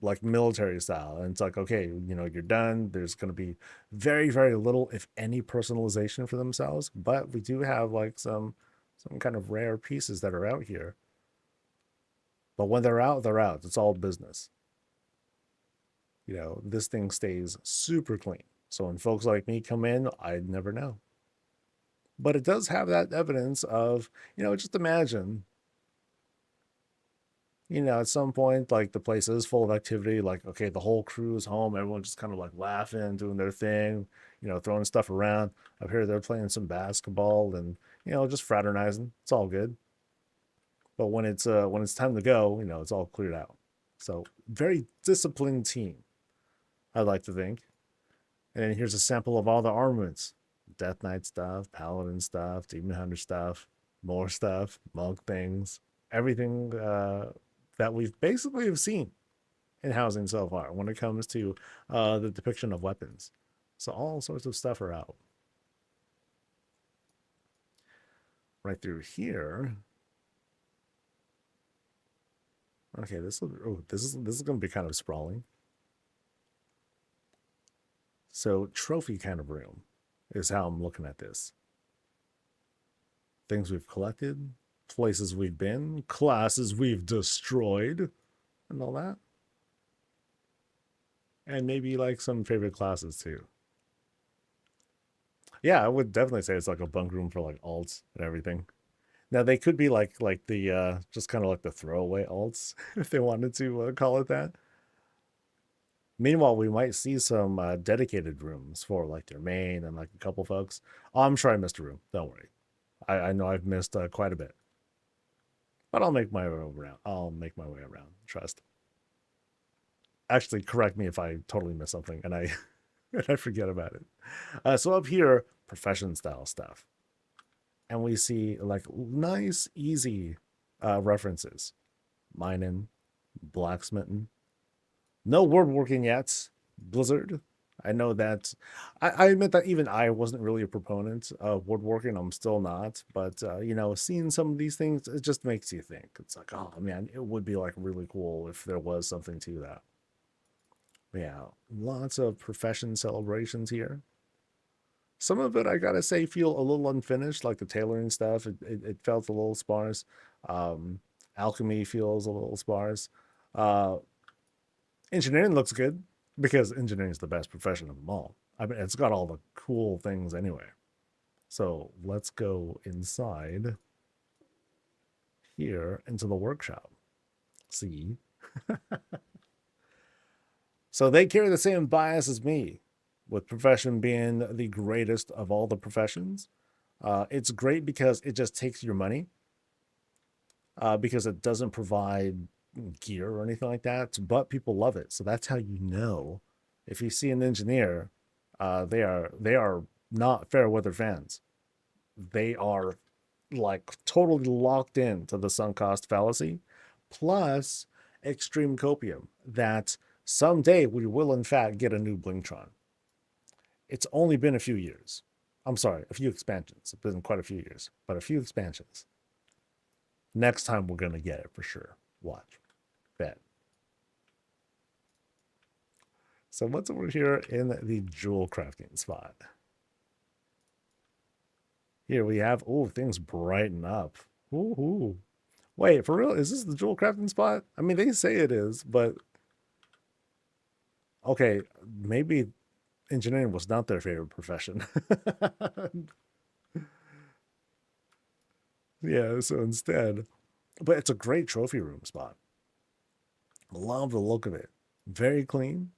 like military style. And it's like, okay, you know, you're done. There's going to be very, very little, if any, personalization for themselves. But we do have like some kind of rare pieces that are out here. But when they're out, they're out. It's all business. You know, this thing stays super clean. So when folks like me come in, I'd never know. But it does have that evidence of, you know, just imagine, you know, at some point, like the place is full of activity, like, okay, the whole crew is home, everyone's just kind of like laughing, doing their thing, you know, throwing stuff around. Up here, they're playing some basketball and, you know, just fraternizing. It's all good. But when it's time to go, you know, it's all cleared out. So very disciplined team, I'd like to think. And then here's a sample of all the armaments: Death Knight stuff, Paladin stuff, Demon Hunter stuff, more stuff, monk things, everything that we've basically have seen in housing so far when it comes to the depiction of weapons. So all sorts of stuff are out. Right through here. Okay, this is going to be kind of sprawling. So trophy kind of room is how I'm looking at this. Things we've collected, places we've been, classes we've destroyed, and all that. And maybe like some favorite classes too. Yeah, I would definitely say it's like a bunk room for like alts and everything. Now they could be like the just kind of like the throwaway alts if they wanted to call it that. Meanwhile, we might see some dedicated rooms for like their main and like a couple folks. Oh, I'm sure I missed a room. Don't worry. I know I've missed quite a bit, but I'll make my way around. I'll make my way around. Trust. Actually, correct me if I totally miss something and I and I forget about it. So up here, profession style stuff, and we see like nice, easy references: mining, blacksmithing. No woodworking yet, Blizzard. I know that. I admit that even I wasn't really a proponent of woodworking. I'm still not, but you know, seeing some of these things, it just makes you think. It's like, oh man, it would be like really cool if there was something to that. Yeah, lots of profession celebrations here. Some of it, I gotta say, feel a little unfinished, like the tailoring stuff. It felt a little sparse. Um, Alchemy feels a little sparse. Uh, Engineering looks good because engineering is the best profession of them all. I mean, it's got all the cool things anyway. So let's go inside here into the workshop. See? So they carry the same bias as me, with profession being the greatest of all the professions. It's great because it just takes your money, because it doesn't provide gear or anything like that, but people love it. So that's how you know if you see an engineer, they are not fair weather fans. They are like totally locked into the sunk cost fallacy, plus extreme copium that someday we will in fact get a new Blingtron. It's only been a few years. I'm sorry, a few expansions. It's been quite a few years, but a few expansions. Next time we're gonna get it for sure. Watch. Bet. So what's over here in the jewel crafting spot? Here we have, oh, things brighten up. Ooh. Wait, for real? Is this the jewel crafting spot? I mean, they say it is, but okay, maybe engineering was not their favorite profession. Yeah, so instead, but it's a great trophy room spot. Love the look of it. Very clean.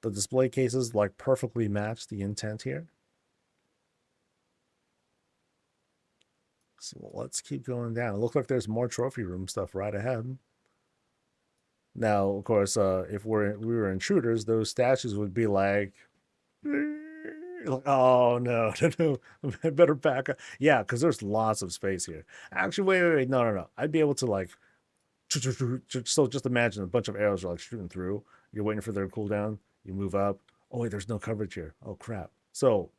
The display cases like perfectly match the intent here. So let's keep going down. It looks like there's more trophy room stuff right ahead. Now, of course, if we were intruders, those statues would be like, oh no, no, I better back up. Yeah, because there's lots of space here. Actually, wait, no. I'd be able to like, so just imagine a bunch of arrows are like shooting through. You're waiting for their cooldown. You move up. Oh wait, there's no coverage here. Oh crap. So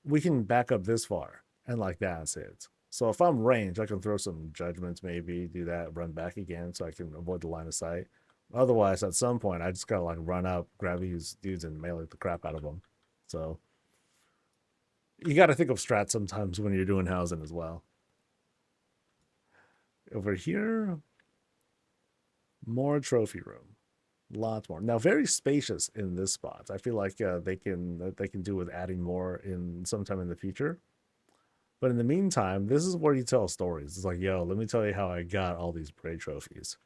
we can back up this far, and like that's it. So if I'm range, I can throw some judgments, maybe do that, run back again, so I can avoid the line of sight. Otherwise, at some point, I just gotta like run up, grab these dudes, and melee the crap out of them. So you got to think of strats sometimes when you're doing housing as well. Over here, more trophy room, lots more. Now, very spacious in this spot. I feel like they can do with adding more in sometime in the future. But in the meantime, this is where you tell stories. It's like, yo, let me tell you how I got all these parade trophies.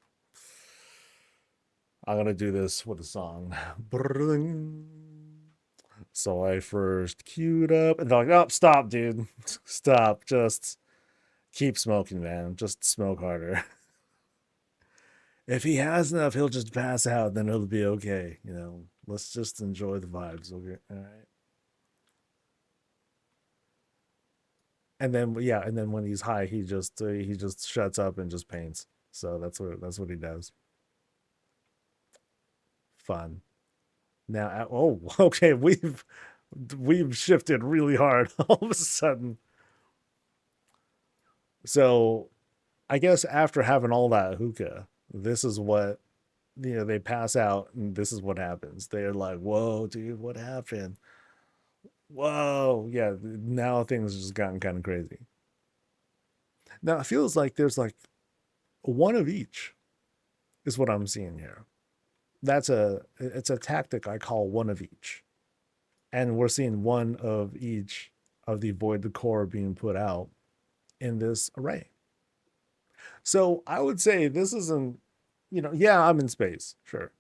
I'm gonna do this with a song. So I first queued up, and they're like, "Oh, stop, dude, stop! Just keep smoking, man. Just smoke harder. If he has enough, he'll just pass out. Then it'll be okay. You know, let's just enjoy the vibes. Okay, all right." And then yeah, and then when he's high, he just shuts up and just paints. So that's what he does. Fun. Now, oh, okay, we've shifted really hard all of a sudden. So, I guess after having all that hookah, this is what they pass out, and this is what happens. They're like, "Whoa, dude, what happened? Whoa, yeah." Now things just gotten kind of crazy. Now it feels like there's like one of each, is what I'm seeing here. It's a tactic I call one of each, and we're seeing one of each of the void the core being put out in this array. So I would say this isn't, yeah, I'm in space, sure,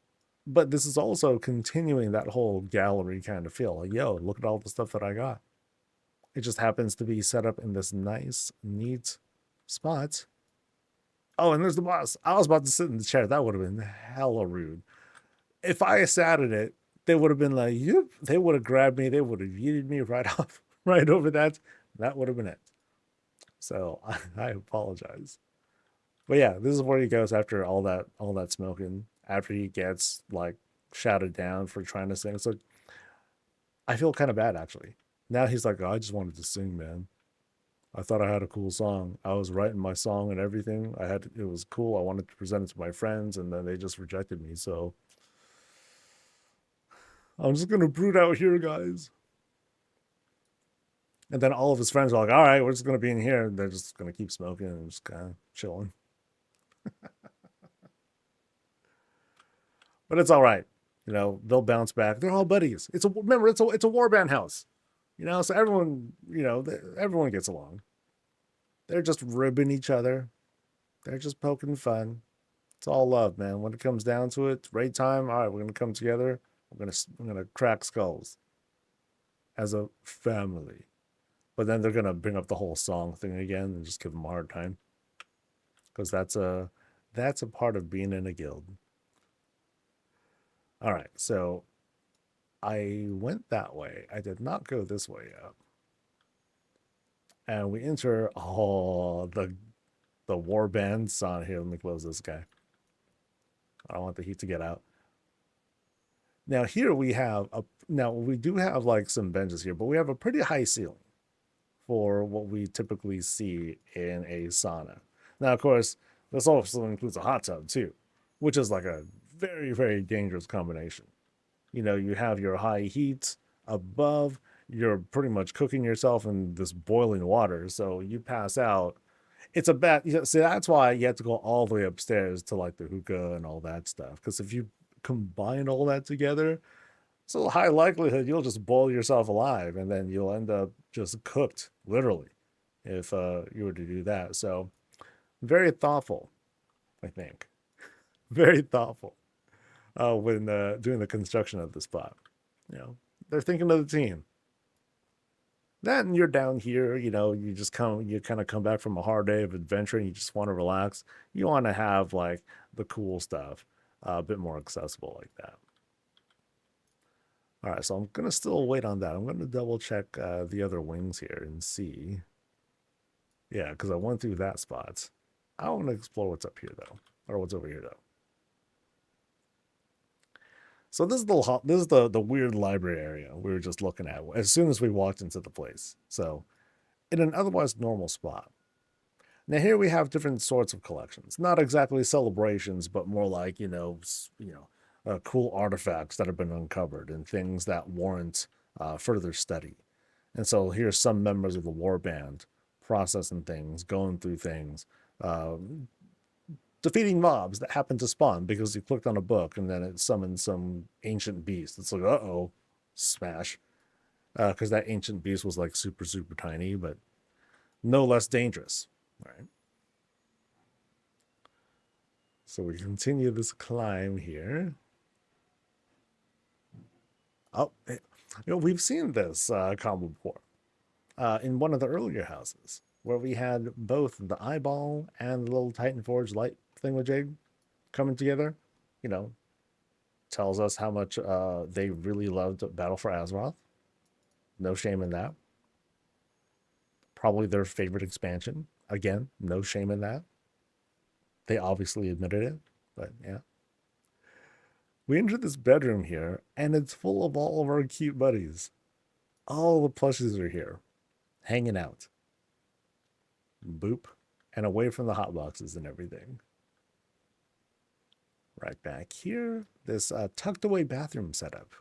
but this is also continuing that whole gallery kind of feel. Like, yo, look at all the stuff that I got. It just happens to be set up in this nice, neat spot. Oh, and there's the boss. I was about to sit in the chair. That would have been hella rude. If I sat in it, they would have been like, yep. They would have grabbed me. They would have yeeted me right off, right over that. That would have been it. So I apologize. But yeah, this is where he goes after all that smoking. After he gets like shouted down for trying to sing. So I feel kind of bad actually. Now he's like, oh, I just wanted to sing, man. I thought I had a cool song. I was writing my song and everything. It was cool. I wanted to present it to my friends, and then they just rejected me. So I'm just gonna brood out here, guys. And then all of his friends are like, all right, we're just gonna be in here. And they're just gonna keep smoking and just kind of chilling. but it's all right. You know, they'll bounce back. They're all buddies. Remember, it's a warband house. You know, so everyone, you know, everyone gets along. They're just ribbing each other. They're just poking fun. It's all love, man. When it comes down to it, it's raid time. All right, we're gonna come together. We're gonna crack skulls as a family. But then they're gonna bring up the whole song thing again and just give them a hard time because that's a part of being in a guild. All right, so I went that way. I did not go this way up, and we enter the war band song here. Let me close this guy. I don't want the heat to get out. Now here we have we do have like some benches here, but we have a pretty high ceiling for what we typically see in a sauna. Now, of course, this also includes a hot tub too, which is like a very, very dangerous combination. You know, you have your high heat above, you're pretty much cooking yourself in this boiling water, so you pass out. It's a bad, see, that's why you have to go all the way upstairs to like the hookah and all that stuff. Because if you combine all that together, it's a high likelihood you'll just boil yourself alive and then you'll end up just cooked, literally, if you were to do that. So, very thoughtful, I think. Very thoughtful when doing the construction of the spot. You know, they're thinking of the team. Then you're down here, you know, you kind of come back from a hard day of adventure and you just want to relax. You want to have like the cool stuff a bit more accessible like that. All right, so I'm going to still wait on that. I'm going to double check the other wings here and see. Yeah, because I went through that spot. I want to explore what's up here, though. Or what's over here, though. So this is the weird library area we were just looking at as soon as we walked into the place. So in an otherwise normal spot. Now here we have different sorts of collections. Not exactly celebrations, but more like, cool artifacts that have been uncovered and things that warrant further study. And so here's some members of the war band processing things, going through things, defeating mobs that happen to spawn because you clicked on a book and then it summoned some ancient beast. It's like, uh-oh, smash. Because that ancient beast was like super, super tiny, but no less dangerous. All right. So we continue this climb here. Oh, we've seen this combo before in one of the earlier houses where we had both the eyeball and the little Titan Forge light thingamajig coming together. You know, tells us how much they really loved Battle for Azeroth. No shame in that. Probably their favorite expansion. Again, no shame in that. They obviously admitted it, but yeah. We enter this bedroom here, and it's full of all of our cute buddies. All the plushies are here, hanging out. Boop. And away from the hot boxes and everything. Right back here, this tucked away bathroom setup.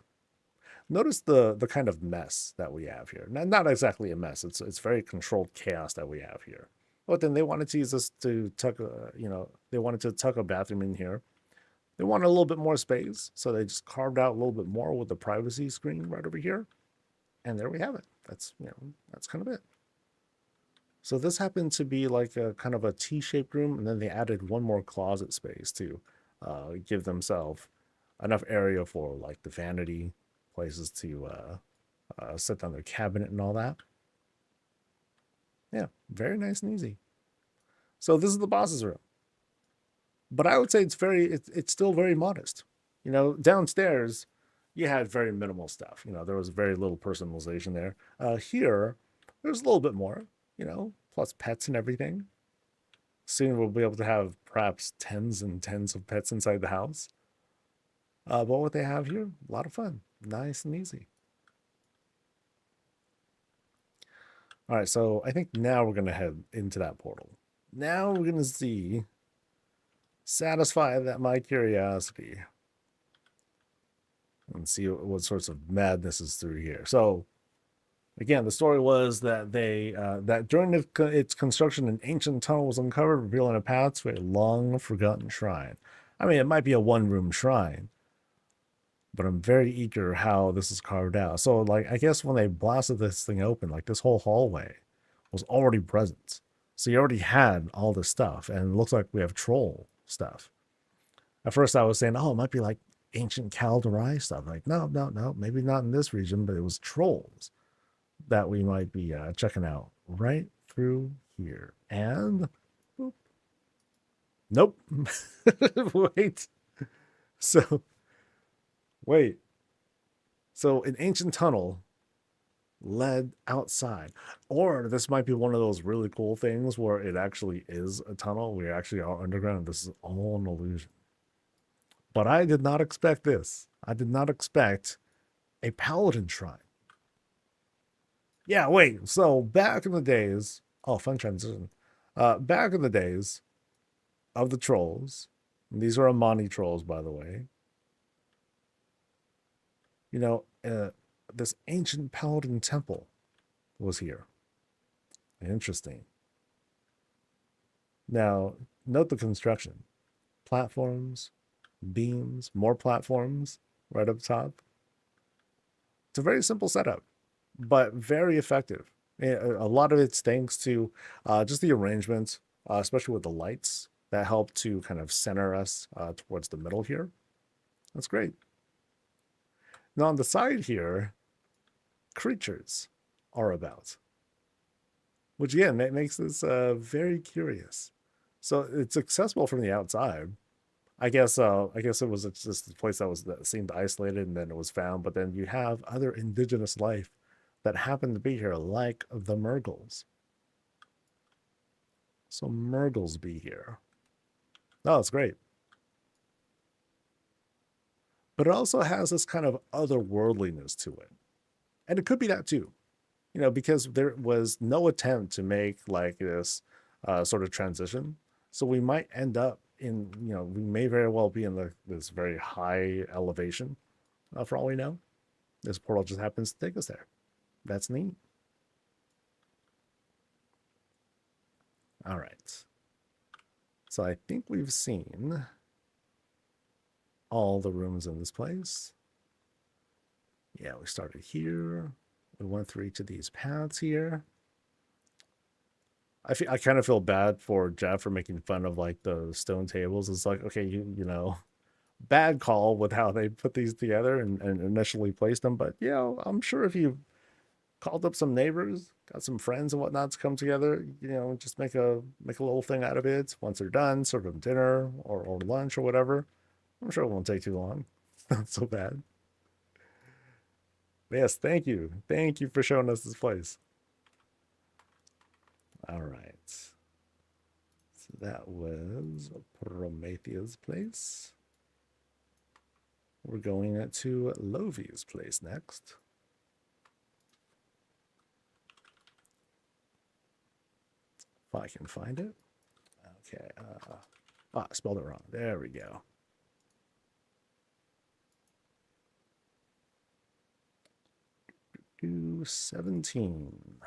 Notice the kind of mess that we have here. Not exactly a mess. It's very controlled chaos that we have here. But then they wanted to use this to tuck, they wanted to tuck a bathroom in here. They wanted a little bit more space, so they just carved out a little bit more with the privacy screen right over here. And there we have it. That's kind of it. So this happened to be like a kind of a T-shaped room, and then they added one more closet space to give themselves enough area for like the vanity, places to set down their cabinet and all that. Yeah, very nice and easy. So this is the boss's room. But I would say it's still very modest. You know, downstairs, you had very minimal stuff. You know, there was very little personalization there. Here, there's a little bit more, plus pets and everything. Soon we'll be able to have perhaps tens and tens of pets inside the house. But what they have here, a lot of fun. Nice and easy. All right, so I think now we're going to head into that portal. Now we're going to satisfy my curiosity and see what sorts of madness is through here. So, again, the story was that that during its construction, an ancient tunnel was uncovered, revealing a path to a long-forgotten shrine. I mean, it might be a one-room shrine, but I'm very eager how this is carved out. So, like, I guess when they blasted this thing open, like, this whole hallway was already present. So you already had all this stuff, and it looks like we have troll stuff. At first, I was saying, oh, it might be like ancient Kaldorei stuff. Like, no, no, no, maybe not in this region, but it was trolls that we might be checking out right through here. And boop. Nope. Wait. So, wait. So, an ancient tunnel led outside. Or this might be one of those really cool things where it actually is a tunnel. We actually are underground. This is all an illusion. But I did not expect this. I did not expect a paladin shrine. Yeah, wait. So back in the days, oh, fun transition. Back in the days of the trolls, these are Amani trolls, by the way. You know, this ancient paladin temple was here. Interesting. Now, note the construction: platforms, beams, more platforms right up top. It's a very simple setup, but very effective. A lot of it's thanks to just the arrangement, especially with the lights that help to kind of center us towards the middle here. That's great. Now on the side here, creatures are about, which again makes this very curious. So it's accessible from the outside. I guess it was just a place that seemed isolated, and then it was found. But then you have other indigenous life that happen to be here, like the Murgles. So Murgles be here. Oh, that's great. But it also has this kind of otherworldliness to it, and it could be that too, you know, because there was no attempt to make like this sort of transition. So we might end up in, you know, we may very well be in this very high elevation. For all we know, this portal just happens to take us there. That's neat. All right. So I think we've seen all the rooms in this place. Yeah, we started here. We went through each of these paths here. I kind of feel bad for Jeff for making fun of like the stone tables. It's like, okay, you know, bad call with how they put these together and initially placed them. But yeah, I'm sure if you called up some neighbors, got some friends and whatnot to come together, you know, just make a little thing out of it. Once they're done, serve them dinner or lunch or whatever. I'm sure it won't take too long. Not so bad. Yes, thank you. Thank you for showing us this place. All right. So that was Promethea's place. We're going to Lovi's place next. If I can find it. Okay. I spelled it wrong. There we go. Do 17.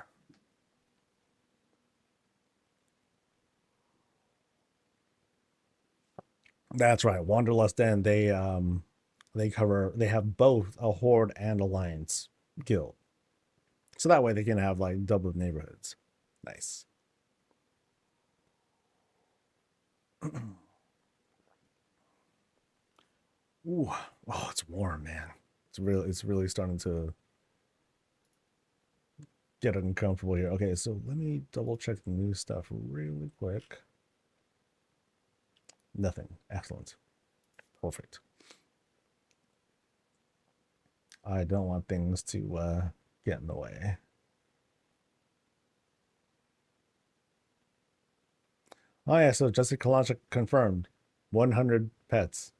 That's right. Wanderlust Den, they have both a Horde and Alliance guild. So that way they can have like double neighborhoods. Nice. Ooh, oh, it's warm, man. It's really starting to get uncomfortable here. Okay, so let me double check the new stuff really quick. Nothing. Excellent. Perfect. I don't want things to get in the way. Oh yeah, so Jessica Kalashik confirmed 100 pets.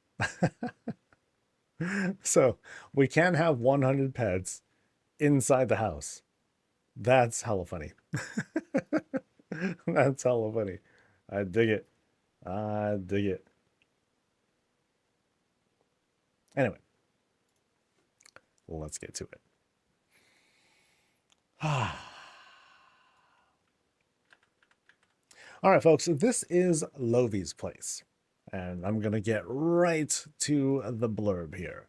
So we can have 100 pets inside the house. That's hella funny. That's hella funny. I dig it. I dig it. Anyway, let's get to it. All right, folks, so this is Lovi's place. and I'm gonna get right to the blurb here.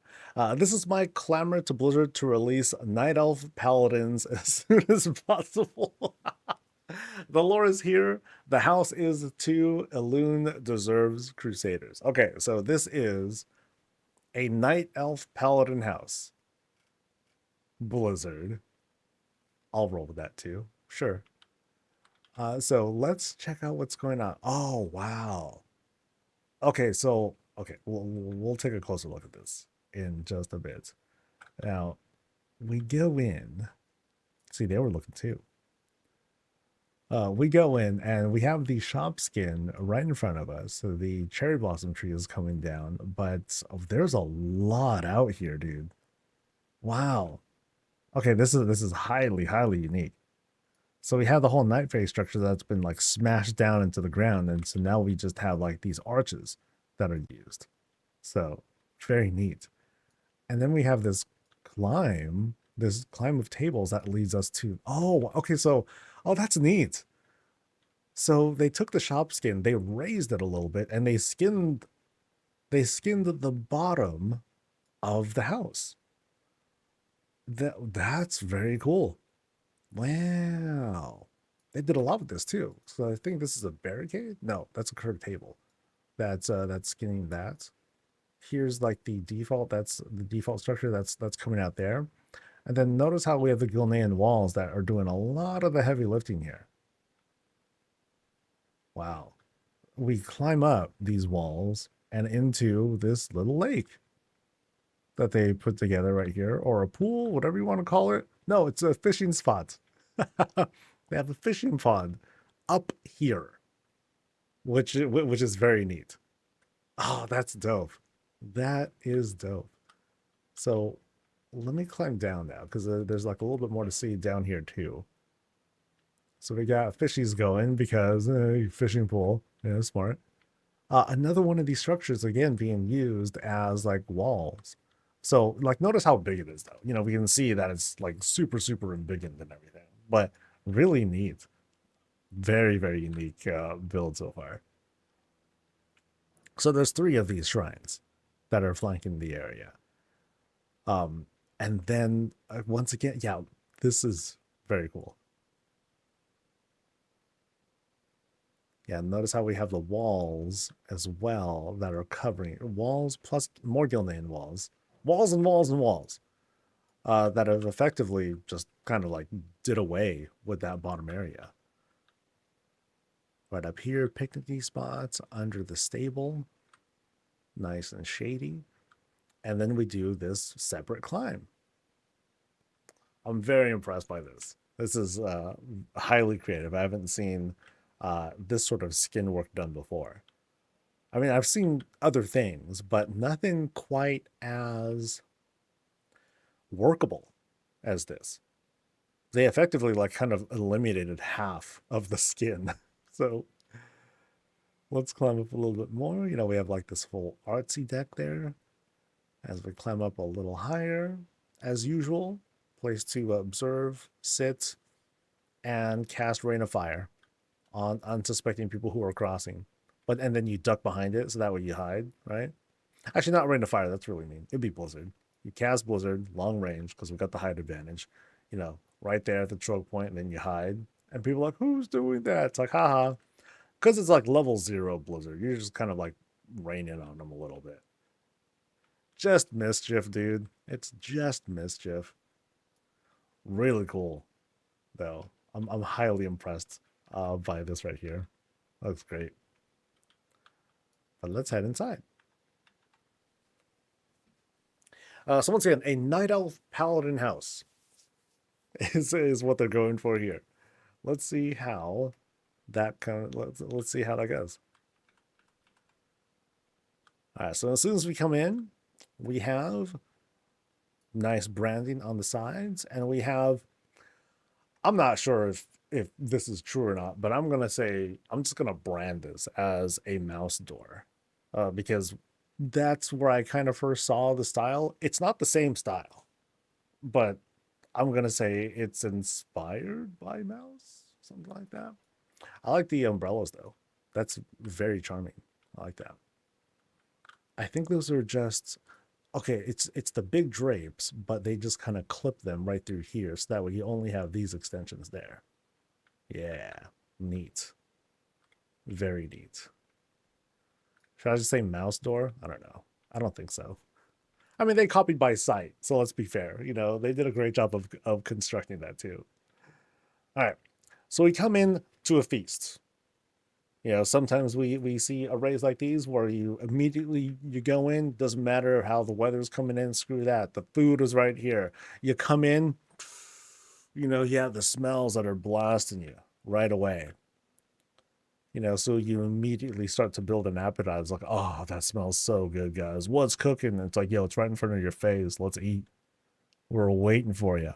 This is my clamor to Blizzard to release Night Elf Paladins as soon as possible. The lore is here. The house is too. Elune deserves Crusaders. Okay, so this is a Night Elf Paladin house. Blizzard. I'll roll with that too. Sure. So let's check out what's going on. Oh, wow. Okay, so okay, we'll take a closer look at this in just a bit. Now, we go in. See, they were looking too. We go in and we have the shop skin right in front of us. So the cherry blossom tree is coming down, but there's a lot out here, dude. Wow. Okay, this is highly unique. So we have the whole night phase structure that's been like smashed down into the ground, and so now we just have like these arches that are used. So very neat. And then we have this climb of tables that leads us to, oh, okay, so, oh, that's neat. So they took the shop skin, they raised it a little bit, and they skinned the bottom of the house. That's very cool. Wow. They did a lot with this too. So I think this is a barricade. No, that's a curved table. That's skinning that. Here's like the default. That's the default structure. That's coming out there. And then notice how we have the Gilnean walls that are doing a lot of the heavy lifting here. Wow. We climb up these walls and into this little lake that they put together right here, or a pool, whatever you want to call it. No, it's a fishing spot. They have a fishing pond up here, which is very neat. Oh, that's dope. That is dope. So let me climb down now because there's like a little bit more to see down here too. So we got fishies going because fishing pool. Yeah, smart. Another one of these structures again being used as like walls. So like notice how big it is though. You know, we can see that it's like super embiggened and everything, but really neat. Very unique build so far. So there's 3 of these shrines that are flanking the area. And then once again, yeah, this is very cool. Yeah, notice how we have the walls as well that are covering walls plus more Gilnean walls. Walls and walls and walls that have effectively just kind of like did away with that bottom area. Right up here, picnicking spots under the stable. Nice and shady. And then we do this separate climb. I'm very impressed by this. This is highly creative. I haven't seen this sort of skin work done before. I mean, I've seen other things, but nothing quite as workable as this. They effectively like kind of eliminated half of the skin. So let's climb up a little bit more. You know, we have like this full artsy deck there. As we climb up a little higher, as usual, place to observe, sit, and cast Rain of Fire on unsuspecting people who are crossing. And then you duck behind it, so that way you hide, right? Actually, not Rain of Fire, that's really mean. It'd be Blizzard. You cast Blizzard, long range, because we got the hide advantage, you know, right there at the choke point, and then you hide. And people are like, who's doing that? It's like, haha. Because it's like level 0 Blizzard. You're just kind of like raining on them a little bit. Just mischief, dude. It's just mischief. Really cool, though. I'm highly impressed by this right here. Looks great. But let's head inside. So once again, a Night Elf Paladin house is what they're going for here. Let's see how that let's see how that goes. All right, so as soon as we come in, we have nice branding on the sides, and we have, I'm not sure if this is true or not, but I'm gonna say I'm just gonna brand this as a mouse door, because that's where I kind of first saw the style. It's not the same style, but I'm gonna say it's inspired by mouse, something like that. I like the umbrellas though. That's very charming. I like that. I think those are just okay. It's the big drapes, but they just kind of clip them right through here, so that way you only have these extensions there. Yeah, neat. Very neat. Should I just say mouse door? I don't know. I don't think so. I mean, they copied by sight, so let's be fair. You know, they did a great job of constructing that too. All right, so we come in to a feast. You know, sometimes we see arrays like these where you immediately you go in, doesn't matter how the weather's coming in, screw that. The food is right here. You come in, you know, you have the smells that are blasting you right away. You know, so you immediately start to build an appetite. It's like, oh, that smells so good, guys. What's cooking? It's like, yo, it's right in front of your face. Let's eat. We're waiting for you.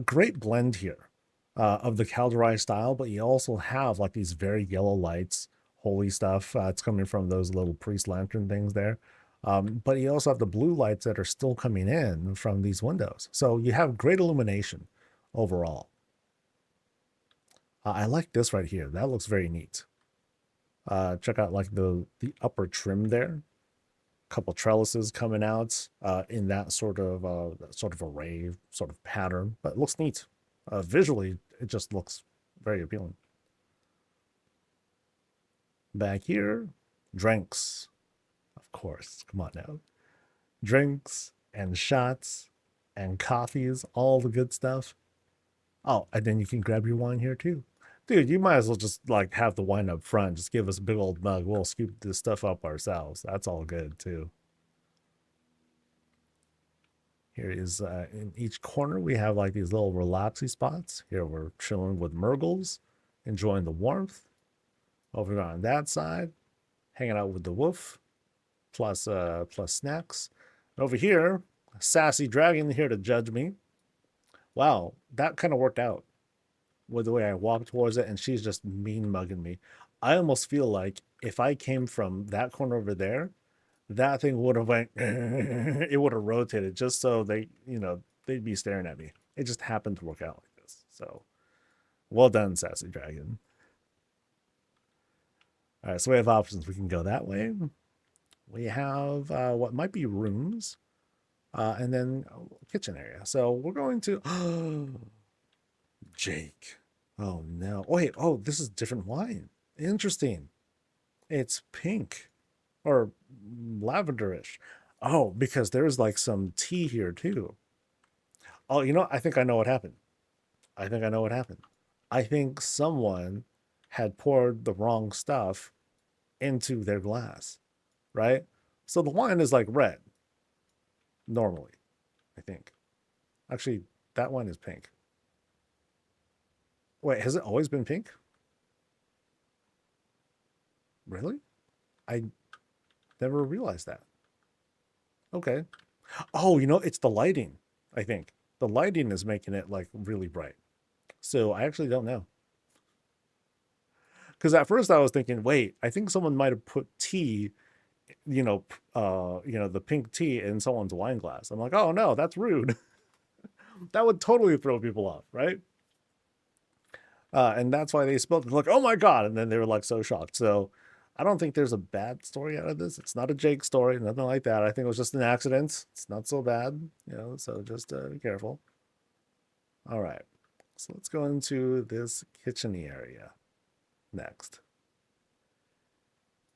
Great blend here of the Calderai style, but you also have like these very yellow lights, holy stuff. It's coming from those little priest lantern things there. But you also have the blue lights that are still coming in from these windows. So you have great illumination overall. I like this right here. That looks very neat. Check out like the upper trim there. Couple trellises coming out in that sort of array, sort of pattern, but it looks neat. Visually, it just looks very appealing. Back here, drinks, of course. Come on now, drinks and shots and coffees, all the good stuff. Oh, and then you can grab your wine here too. Dude, you might as well just like have the wine up front. Just give us a big old mug. We'll scoop this stuff up ourselves. That's all good too. Here is in each corner, we have like these little relaxy spots. Here we're chilling with Murgles, enjoying the warmth. Over on that side, hanging out with the wolf, plus snacks. Over here, sassy dragon here to judge me. Wow, that kind of worked out with the way I walked towards it, and she's just mean mugging me. I almost feel like if I came from that corner over there, that thing would have went, it would have rotated just so they, you know, they'd be staring at me. It just happened to work out like this. So well done, Sassy Dragon. All right, so we have options. We can go that way. We have what might be rooms, and then kitchen area. So we're going to Jake. Oh no. Oh wait, oh, this is different wine. Interesting. It's pink or lavenderish. Oh, because there's like some tea here too. Oh, you know, I think I know what happened. I think I know what happened. I think someone had poured the wrong stuff into their glass, right? So the wine is like red normally, I think. Actually, that wine is pink. Wait, has it always been pink? Really? I never realized that. Okay. Oh, you know, it's the lighting, I think. The lighting is making it like really bright. So I actually don't know. Because at first I was thinking, wait, I think someone might have put tea, the pink tea in someone's wine glass. I'm like, oh no, that's rude. That would totally throw people off, right? And that's why they spilled it. Like, oh my god! And then they were like so shocked. So I don't think there's a bad story out of this. It's not a Jake story, nothing like that. I think it was just an accident. It's not so bad, so just be careful. All right, so let's go into this kitchen area next.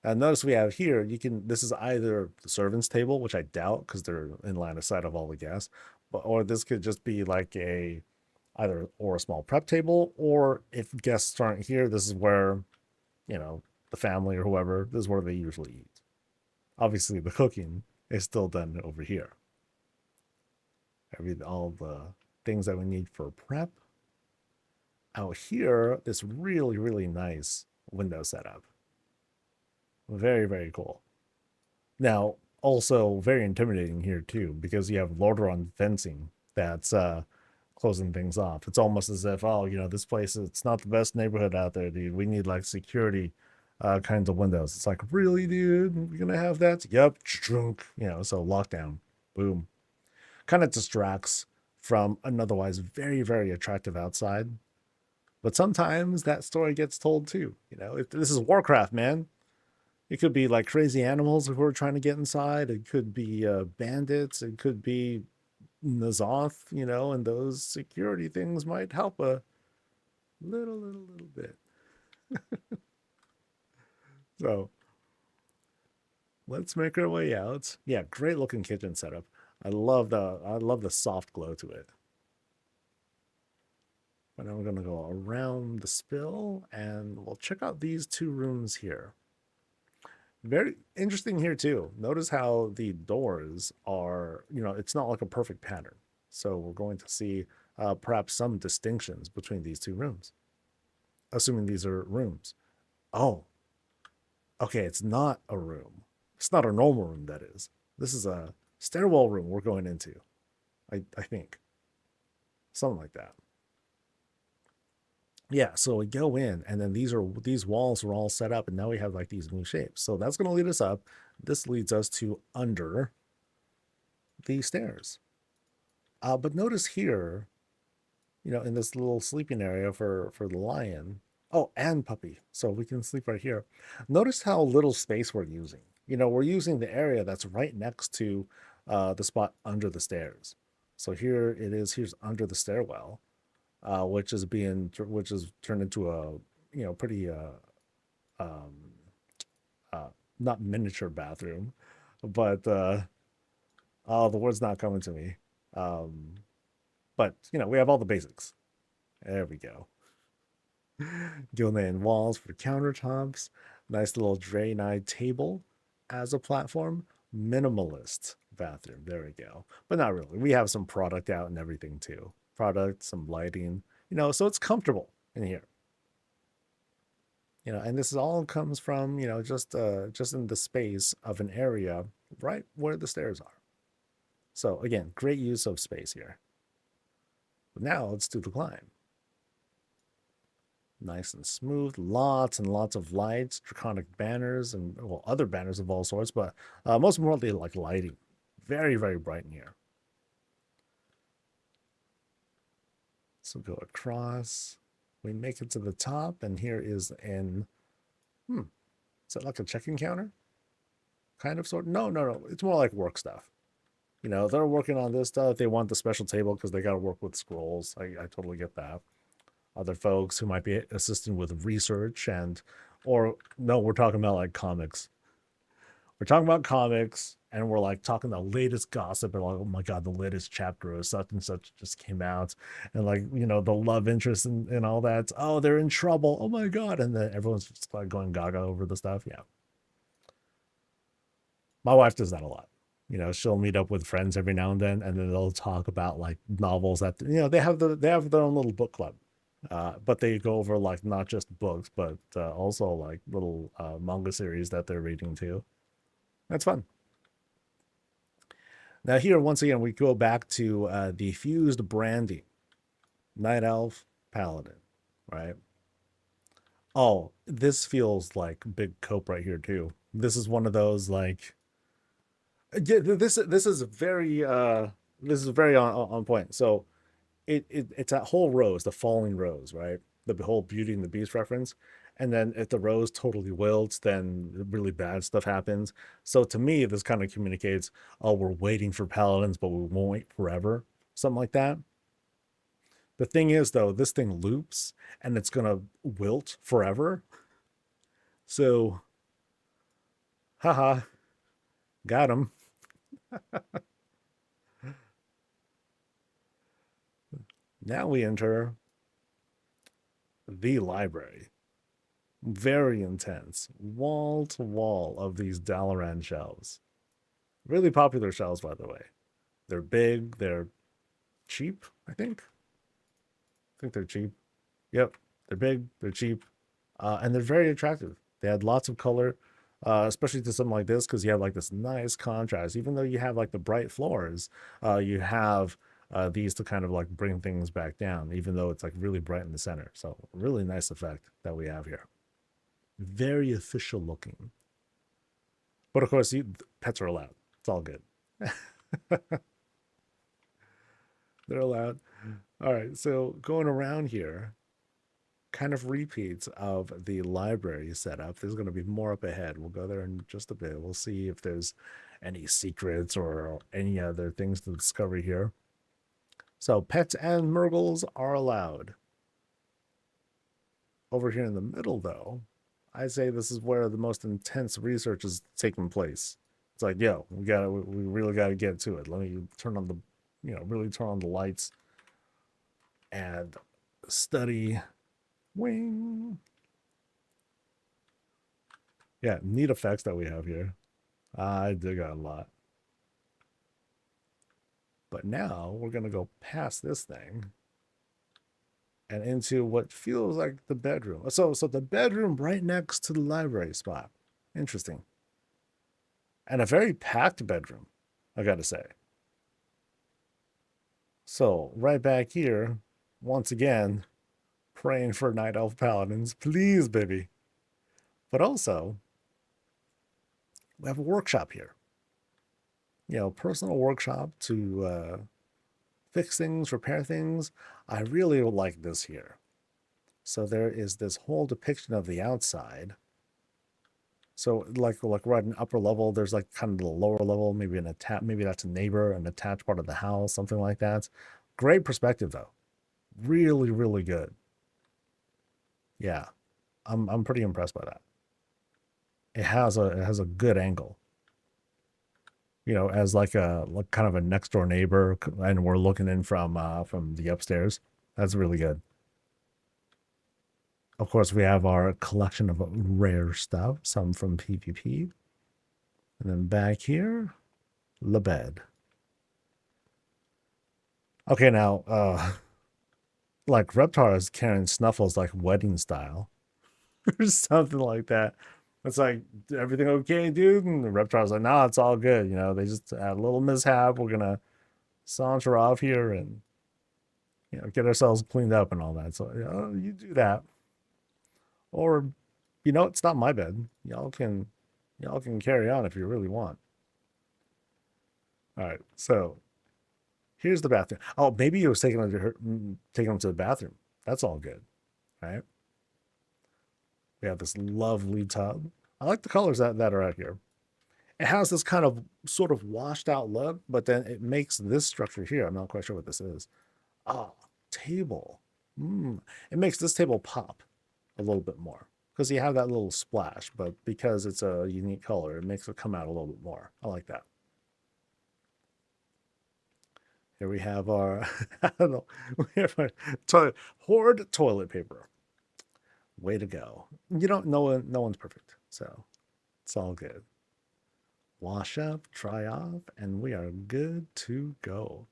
Notice we have here, this is either the servant's table, which I doubt because they're in line of sight of all the guests, or this could just be like either a small prep table, or if guests aren't here, this is where, the family or whoever, this is where they usually eat. Obviously, the cooking is still done over here. All the things that we need for prep. Out here, this really, really nice window setup. Very, very cool. Now, also very intimidating here too, because you have Lordaeron fencing that's closing things off. It's almost as if, this place, it's not the best neighborhood out there, dude. We need like security kinds of windows. It's like, really, dude? You're gonna have that? Yep. So lockdown. Boom. Kind of distracts from an otherwise very, very attractive outside. But sometimes that story gets told too. This is Warcraft, man. It could be like crazy animals who are trying to get inside. It could be bandits. It could be Nazoth, you know, and those security things might help a little bit. So let's make our way out. Yeah, great looking kitchen setup. I love the soft glow to it. But now we're gonna go around the spill and we'll check out these two rooms here. Very interesting here too. Notice how the doors are, you know, it's not like a perfect pattern. So we're going to see perhaps some distinctions between these two rooms, assuming these are rooms. Oh, okay, it's not a room. It's not a normal room, that is. This is a stairwell room we're going into, I think. Something like that. Yeah, so we go in, and then these walls are all set up, and now we have like these new shapes. So that's going to lead us up. This leads us to under the stairs. But notice here, you know, in this little sleeping area for the lion. Oh, and puppy. So we can sleep right here. Notice how little space we're using. You know, we're using the area that's right next to the spot under the stairs. So here it is. Here's under the stairwell, which is turned into a, you know, pretty um, not miniature bathroom, but oh, the word's not coming to me. Um, but you know, we have all the basics. There we go. Gildan walls for countertops, nice little drainide table as a platform, minimalist bathroom. There we go. But not really. We have some product out and everything too. Product, some lighting, you know, so it's comfortable in here. You know, and this all comes from, you know, just in the space of an area right where the stairs are. So again, great use of space here. But now let's do the climb. Nice and smooth, lots and lots of lights, draconic banners, and well, other banners of all sorts, but most importantly, like lighting. Very, very bright in here. So go across. We make it to the top, and here is an, is that like a check-in counter? Kind of, sort of? No. It's more like work stuff. You know, they're working on this stuff. They want the special table because they got to work with scrolls. I totally get that. Other folks who might be assisting with research or no, we're talking about like comics. We're talking about comics and we're like talking the latest gossip and like, oh my God, the latest chapter of such and such just came out. And like, you know, the love interest and all that. Oh, they're in trouble. Oh my God. And then everyone's just like going gaga over the stuff. Yeah. My wife does that a lot. You know, she'll meet up with friends every now and then they'll talk about like novels that, you know, they have their own little book club. But they go over like not just books, but also like little manga series that they're reading too. That's fun. Now here, once again, we go back to the fused branding. Night Elf, Paladin, right? Oh, this feels like big cope right here too. This is one of those like, yeah, this is very on point. So it's that whole rose, the falling rose, right? The whole Beauty and the Beast reference. And then if the rose totally wilts, then really bad stuff happens. So to me, this kind of communicates, oh, we're waiting for paladins, but we won't wait forever. Something like that. The thing is, though, this thing loops and it's going to wilt forever. So, haha, got him. Now we enter the library. Very intense, wall to wall of these Dalaran shelves. Really popular shelves, by the way. They're big, they're cheap, I think. I think they're cheap. Yep, they're big, they're cheap, and they're very attractive. They had lots of color, especially to something like this, because you have like this nice contrast. Even though you have like the bright floors, you have these to kind of like bring things back down, even though it's like really bright in the center. So really nice effect that we have here. Very official looking. But of course, pets are allowed. It's all good. They're allowed. All right, so going around here, kind of repeats of the library setup. There's going to be more up ahead. We'll go there in just a bit. We'll see if there's any secrets or any other things to discover here. So pets and Murgles are allowed. Over here in the middle, though, I say this is where the most intense research is taking place. It's like, yo, we really gotta get to it. Let me turn on the, really turn on the lights and study. Wing. Yeah, neat effects that we have here. I dig that a lot. But now we're gonna go past this thing and into what feels like the bedroom. So the bedroom right next to the library spot. Interesting. And a very packed bedroom, I gotta say. So right back here, once again, praying for Night Elf Paladins. Please, baby. But also, we have a workshop here. Personal workshop to fix things, repair things. I really like this here. So there is this whole depiction of the outside. So like right in upper level, there's like kind of the lower level, maybe maybe that's a neighbor, an attached part of the house, something like that. Great perspective though. Really, really good. Yeah. I'm pretty impressed by that. It has a good angle. As like kind of a next door neighbor, and we're looking in from the upstairs. That's really good. Of course, we have our collection of rare stuff, some from PvP. And then back here, the bed. Okay, now, like Reptar is carrying Snuffles like wedding style or something like that. It's like, everything okay, dude? And the Reptar's like, nah, it's all good. They just had a little mishap. We're going to saunter off here and, get ourselves cleaned up and all that. So, you do that. Or, it's not my bed. Y'all can carry on if you really want. All right, so here's the bathroom. Oh, maybe he was taking him to the bathroom. That's all good, right? We have this lovely tub. I like the colors that are out here. It has this kind of sort of washed out look, but then it makes this structure here. I'm not quite sure what this is. Oh, table. It makes this table pop a little bit more because you have that little splash, but because it's a unique color, it makes it come out a little bit more. I like that. Here we have our, I don't know, we have our hoard toilet paper. Way to go. No one's perfect, so it's all good. Wash up, dry off, and we are good to go.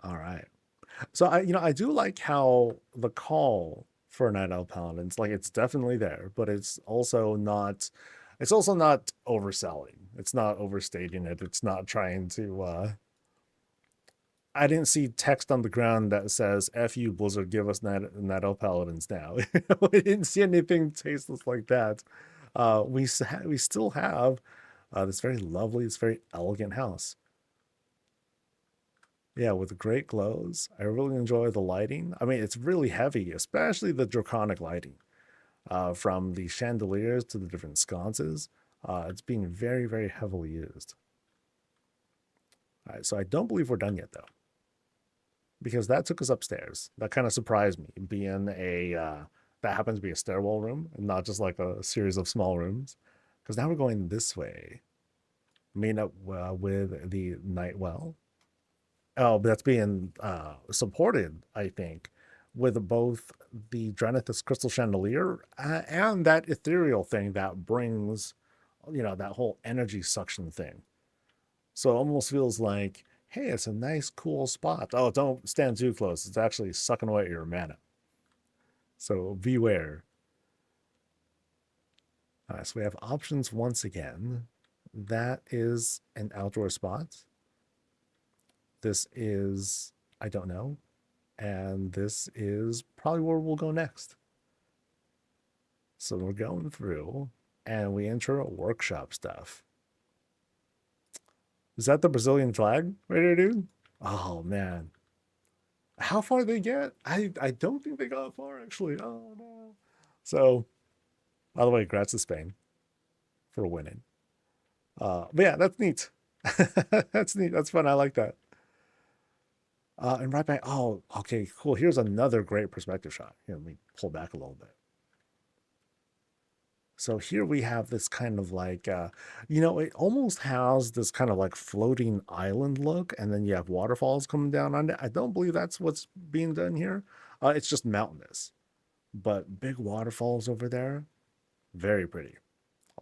All right. So I do like how the call for Night Owl Paladins, like it's definitely there, but it's also not overselling. It's not overstating it. It's not trying to I didn't see text on the ground that says "F you, Blizzard, give us Night Owl Paladins now." We didn't see anything tasteless like that. We still have this very lovely, this very elegant house. Yeah, with great glows. I really enjoy the lighting. I mean, it's really heavy, especially the draconic lighting. From the chandeliers to the different sconces. It's being very, very heavily used. All right, so I don't believe we're done yet, though. Because that took us upstairs. That kind of surprised me, being that happens to be a stairwell room and not just like a series of small rooms. Because now we're going this way. Meet up with the night well. Oh, but that's being supported, I think, with both the Dranithus Crystal Chandelier and that ethereal thing that brings, that whole energy suction thing. So it almost feels like, hey, it's a nice, cool spot. Oh, don't stand too close. It's actually sucking away your mana. So beware. All right, so we have options once again. That is an outdoor spot. This is, I don't know. And this is probably where we'll go next. So we're going through and we enter workshop stuff. Is that the Brazilian flag right here, dude? Oh, man. How far they get? I don't think they got far actually. Oh no. So, by the way, congrats to Spain for winning. But yeah, that's neat. That's neat. That's fun. I like that. And right back. Oh, okay, cool. Here's another great perspective shot. Here, let me pull back a little bit. So here we have this kind of like, it almost has this kind of like floating island look, and then you have waterfalls coming down on it. I don't believe that's what's being done here. It's just mountainous, but big waterfalls over there. Very pretty.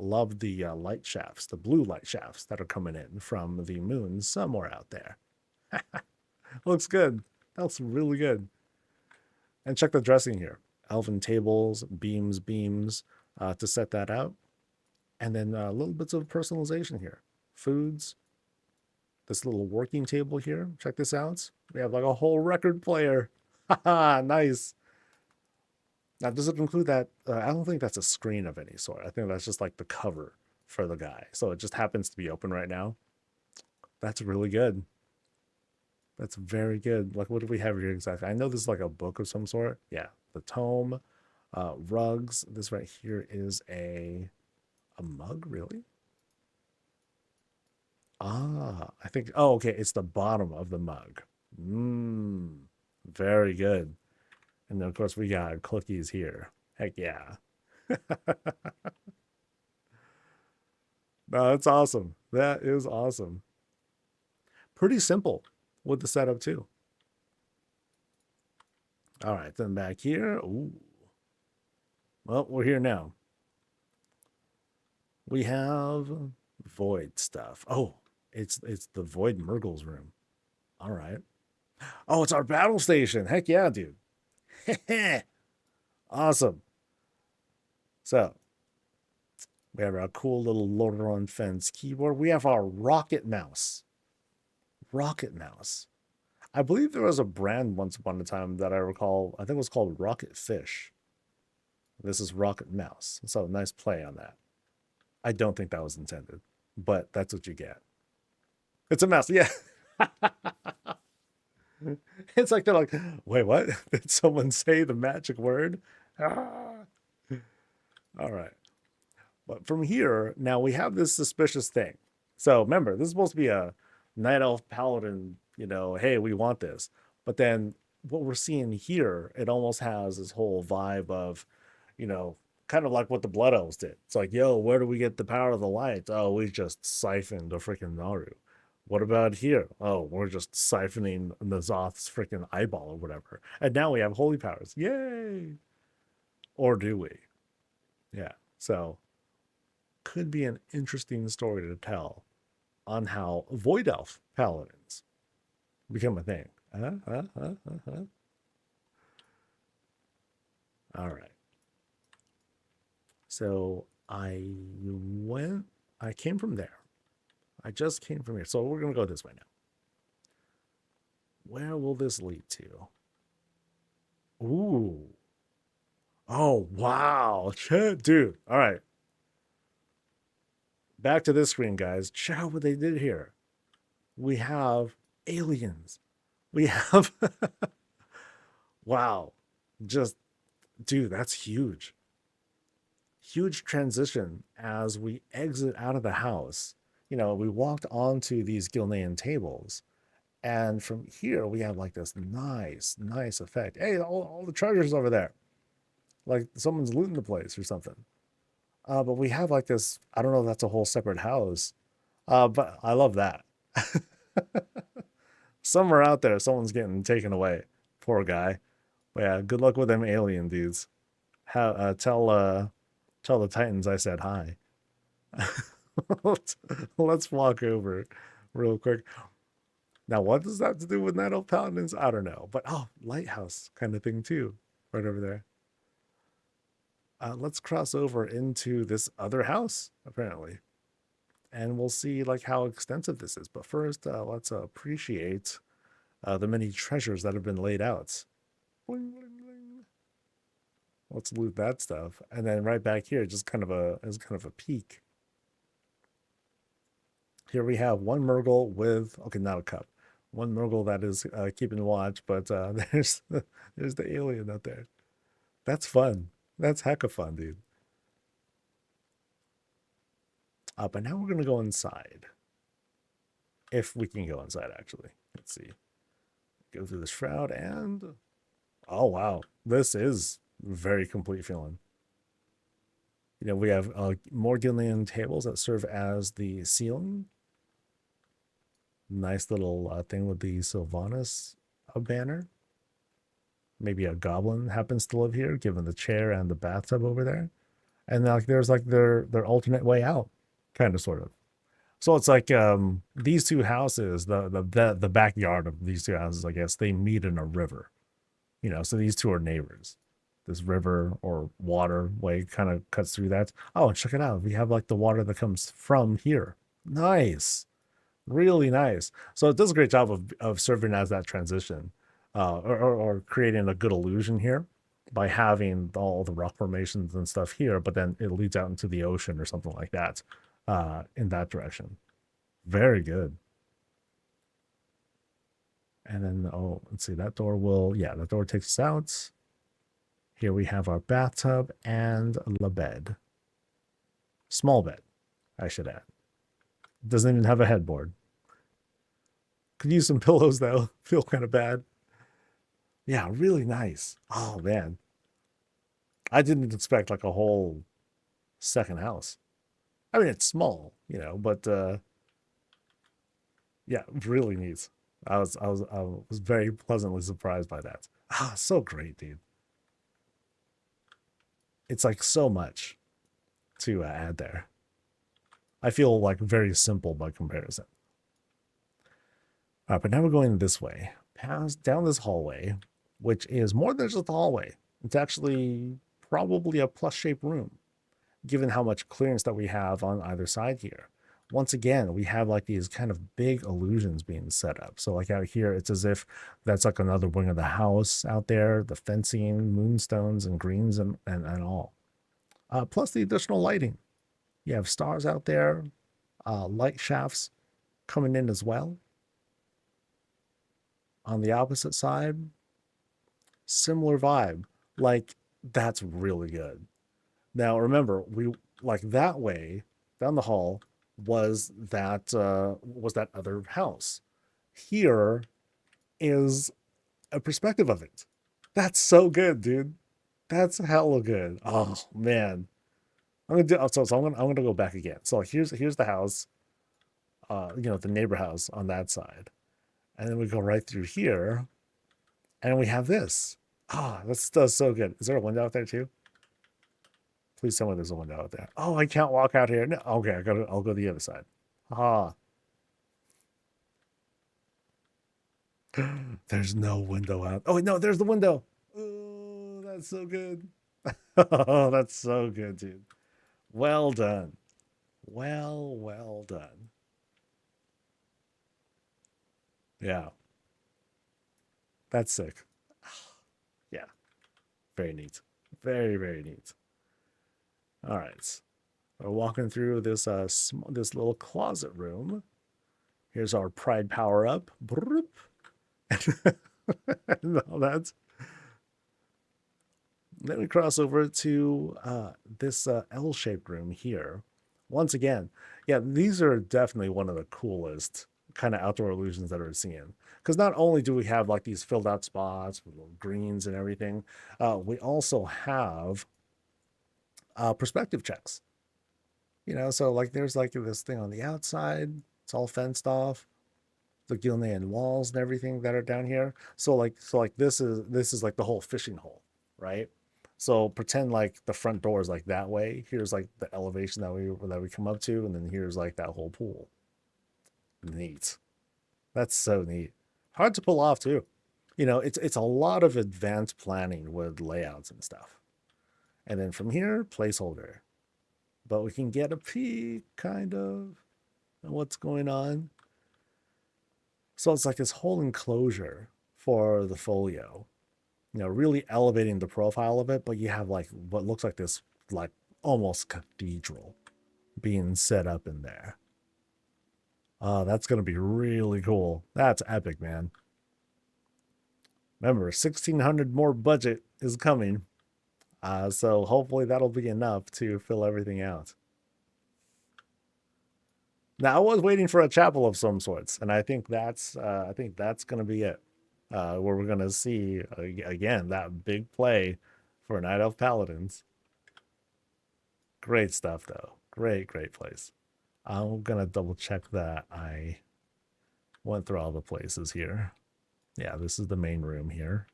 I love the light shafts, the blue light shafts that are coming in from the moon somewhere out there. Looks good. That looks really good. And check the dressing here. Elven tables, beams, to set that out. And then little bits of personalization here. Foods, this little working table here. Check this out. We have like a whole record player. Haha, nice. Now, does it include that? I don't think that's a screen of any sort. I think that's just like the cover for the guy. So it just happens to be open right now. That's really good. That's very good. Like, what do we have here exactly? I know this is like a book of some sort. Yeah, the tome, rugs. This right here is a mug, really? Ah, I think. Oh, okay. It's the bottom of the mug. Mmm, very good. And then of course we got cookies here. Heck yeah. No, that's awesome. That is awesome. Pretty simple with the setup too. All right, then back here. Ooh. Well, we're here now. We have void stuff. Oh, it's the void Murgle's room. All right. Oh, it's our battle station. Heck yeah, dude. Awesome. So we have our cool little Lordaeron Fence keyboard. We have our rocket mouse. Rocket mouse. I believe there was a brand once upon a time that I recall. I think it was called Rocket Fish. This is Rocket Mouse. So nice play on that. I don't think that was intended, but that's what you get. It's a mouse. Yeah. It's like they're like, wait, what? Did someone say the magic word? Ah. All right. But from here, now we have this suspicious thing. So remember, this is supposed to be a night elf paladin, hey, we want this. But then what we're seeing here, it almost has this whole vibe of, kind of like what the Blood Elves did. It's like, yo, where do we get the power of the light? Oh, we just siphoned the freaking Naru. What about here? Oh, we're just siphoning Nazoth's freaking eyeball or whatever. And now we have holy powers. Yay! Or do we? Yeah. So could be an interesting story to tell on how Void Elf paladins become a thing. All right. So I came from there. I just came from here. So we're going to go this way now. Where will this lead to? Ooh. Oh, wow. Dude. All right. Back to this screen, guys. Check out what they did here. We have aliens. We have... wow. Just, dude, that's huge. Huge transition as we exit out of the house. We walked onto these Gilnean tables. And from here, we have like this nice effect. Hey, all the treasures over there. Like someone's looting the place or something. But we have like this, I don't know if that's a whole separate house. But I love that. Somewhere out there, someone's getting taken away. Poor guy. But yeah, good luck with them alien dudes. Tell the Titans I said hi. Let's walk over real quick. Now, what does that have to do with Night Elf Paladins? I don't know. But, lighthouse kind of thing, too. Right over there. Let's cross over into this other house, apparently. And we'll see, like, how extensive this is. But first, let's appreciate the many treasures that have been laid out. Bling, bling, bling. Let's loot that stuff. And then right back here, just kind of a peek. Here we have one Murgle with, okay, not a cup, One Nurgle that is keeping watch, but there's the alien out there. That's fun. That's hecka fun, dude. But now we're gonna go inside. If we can go inside, actually. Let's see. Go through the shroud and oh wow, this is very complete feeling. You know, we have more Gilnean tables that serve as the ceiling. Nice little thing with the Sylvanas banner. Maybe a goblin happens to live here, given the chair and the bathtub over there. And like there's like their alternate way out, kind of sort of. So it's like these two houses, the backyard of these two houses, I guess, they meet in a river. You know, so these two are neighbors. This river or waterway kind of cuts through that. Oh, check it out. We have like the water that comes from here. Nice. Really nice. So it does a great job of serving as that transition or creating a good illusion here by having all the rock formations and stuff here, but then it leads out into the ocean or something like that in that direction. Very good. And then, oh, let's see, that door will, yeah, that door takes us out. Here we have our bathtub and the bed. Small bed, I should add. Doesn't even have a headboard. Could use some pillows though. Feel kind of bad. Yeah, really nice. Oh man. I didn't expect like a whole second house. I mean, it's small, you know, but yeah, really neat. I was very pleasantly surprised by that. Ah, so great, dude. It's like so much to add there. I feel like very simple by comparison. But now we're going this way. Pass down this hallway, which is more than just a hallway. It's actually probably a plus-shaped room, given how much clearance that we have on either side here. Once again, we have like these kind of big illusions being set up. So like out here, it's as if that's like another wing of the house out there, the fencing, moonstones and greens and all. Plus the additional lighting. You have stars out there, light shafts coming in as well. On the opposite side, similar vibe. Like, that's really good. Now, remember, we like that way down the hall was that other house. Here is a perspective of it. That's so good, dude. That's hella good. Oh man. I'm gonna do so I'm gonna go back again. So here's the house, you know, the neighbor house on that side. And then we go right through here, and we have this. Ah, this does so good. Is there a window out there too? Please tell me there's a window out there. Oh, I can't walk out here. No, okay, I'll go the other side. Ah. There's no window out. Oh no, there's the window. Oh, that's so good. Oh, that's so good, dude. Well done. Well done. Yeah. That's sick. Yeah. Very neat. Very neat. All right. We're walking through this this little closet room. Here's our pride power up. And all that. Then we cross over to this L-shaped room here. Once again, yeah, these are definitely one of the coolest kind of outdoor illusions that we're seeing. Because not only do we have like these filled out spots with little greens and everything, we also have perspective checks. You know, so like there's like this thing on the outside, it's all fenced off, the Gilnean walls and everything that are down here. So like this is like the whole fishing hole, right? So pretend like the front door is like that way. Here's like the elevation that we come up to, and then here's like that whole pool. Neat. That's so neat. Hard to pull off too. You know, it's a lot of advanced planning with layouts and stuff. And then from here, placeholder. But we can get a peek, kind of, at what's going on. So it's like this whole enclosure for the folio. You know, really elevating the profile of it, but you have like what looks like this like almost cathedral being set up in there. Oh, that's going to be really cool. That's epic, man. Remember, 1,600 more budget is coming. So hopefully that'll be enough to fill everything out. Now I was waiting for a chapel of some sorts, and I think that's gonna be it. Where we're gonna see again that big play for Night Elf Paladins. Great stuff though. Great place. I'm gonna double check that I went through all the places here. Yeah, this is the main room here.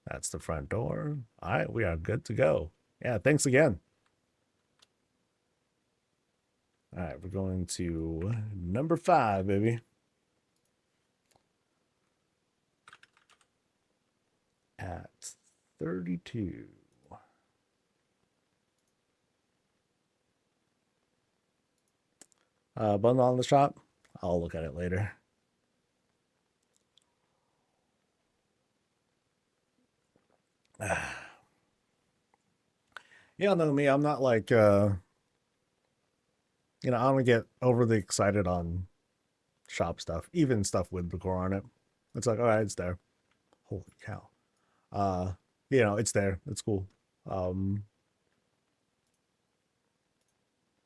That's the front door. All right, we are good to go. Yeah, thanks again. All right, we're going to number 5, baby. At 32. Bundle on the shop. I'll look at it later. Y'all know me. I'm not like, I don't get overly excited on shop stuff, even stuff with the core on it. It's like, all right, it's there. Holy cow. It's there. It's cool. All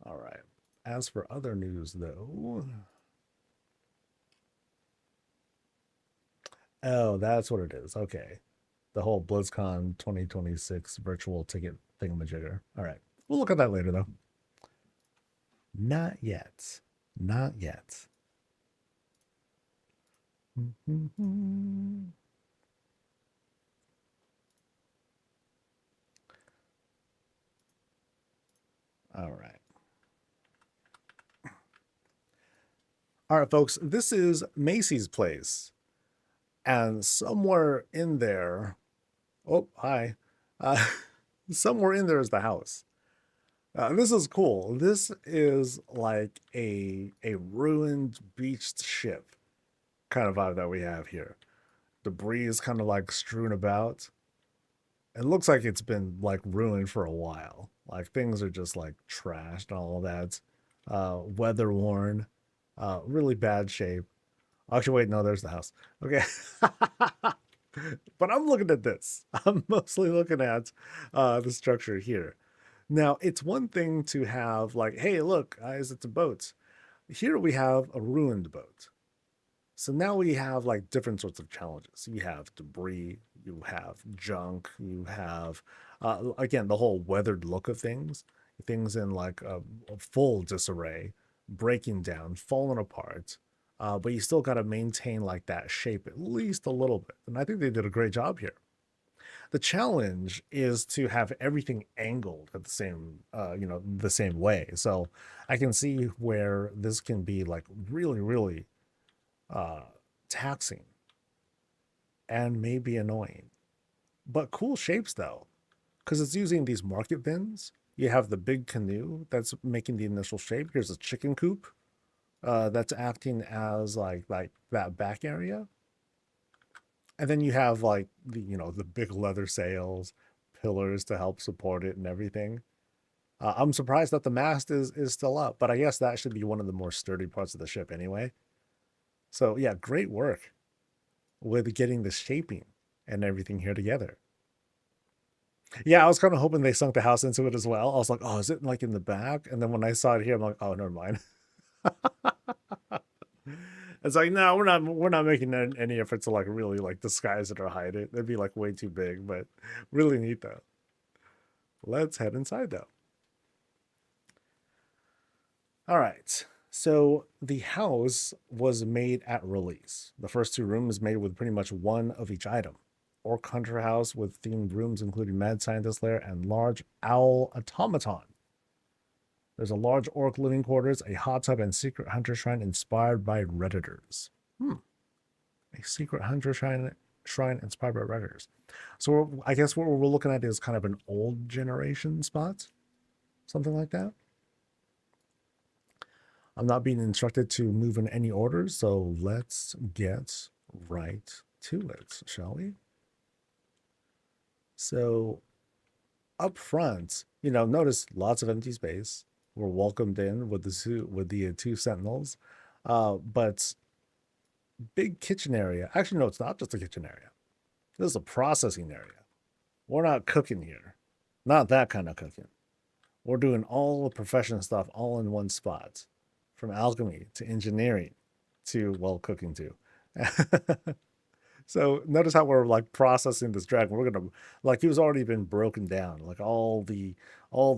right. As for other news, though. Oh, that's what it is. Okay. The whole BlizzCon 2026 virtual ticket thingamajigger. All right. We'll look at that later, though. Not yet. Not yet. All right. All right, folks. This is Macy's place. And somewhere in there, oh, hi. Somewhere in there is the house. This is cool. This is like a ruined beached ship kind of vibe that we have here. Debris is kind of like strewn about. It looks like it's been like ruined for a while. Like things are just like trashed and all that. Weather worn, really bad shape. Actually, wait, no, there's the house. Okay. But I'm looking at this. I'm mostly looking at the structure here. Now, it's one thing to have like, hey, look, guys, it's a boat. Here we have a ruined boat. So now we have like different sorts of challenges. You have debris, you have junk, you have, again, the whole weathered look of things in like a full disarray, breaking down, falling apart. But you still got to maintain like that shape at least a little bit. And I think they did a great job here. The challenge is to have everything angled at the same way. So I can see where this can be like really uh, taxing and maybe annoying, but cool shapes though, because it's using these market bins. You have the big canoe that's making the initial shape. Here's a chicken coop that's acting as like that back area, and then you have like the big leather sails, pillars to help support it and everything. I'm surprised that the mast is still up, but I guess that should be one of the more sturdy parts of the ship anyway. So yeah, great work with getting the shaping and everything here together. Yeah, I was kind of hoping they sunk the house into it as well. I was like, oh, is it like in the back? And then when I saw it here, I'm like, oh, never mind. It's like, no, we're not making any effort to like really like disguise it or hide it. That'd be like way too big, but really neat though. Let's head inside though. All right. So the house was made at release. The first 2 rooms made with pretty much one of each item. Orc Hunter House with themed rooms including Mad Scientist Lair and Large Owl Automaton. There's a large orc living quarters, a hot tub, and secret hunter shrine inspired by Redditors. A secret hunter shrine inspired by Redditors. So I guess what we're looking at is kind of an old generation spot, something like that. I'm not being instructed to move in any order, so let's get right to it, shall we? So up front, notice lots of empty space. We're welcomed in with the 2 sentinels. But big kitchen area. Actually, no, it's not just a kitchen area. This is a processing area. We're not cooking here. Not that kind of cooking. We're doing all the profession stuff all in one spot. From alchemy to engineering to, well, cooking too. So notice how we're like processing this dragon. We're gonna like he was already been broken down. Like all the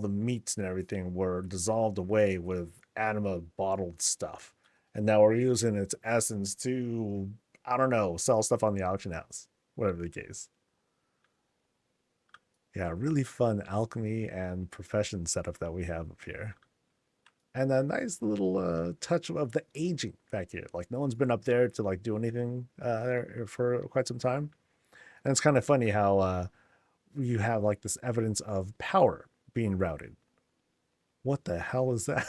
meats and everything were dissolved away with anima bottled stuff. And now we're using its essence to, I don't know, sell stuff on the auction house. Whatever the case. Yeah, really fun alchemy and profession setup that we have up here. And a nice little touch of the aging back here. Like no one's been up there to like do anything there for quite some time. And it's kind of funny how you have like this evidence of power being routed. What the hell is that?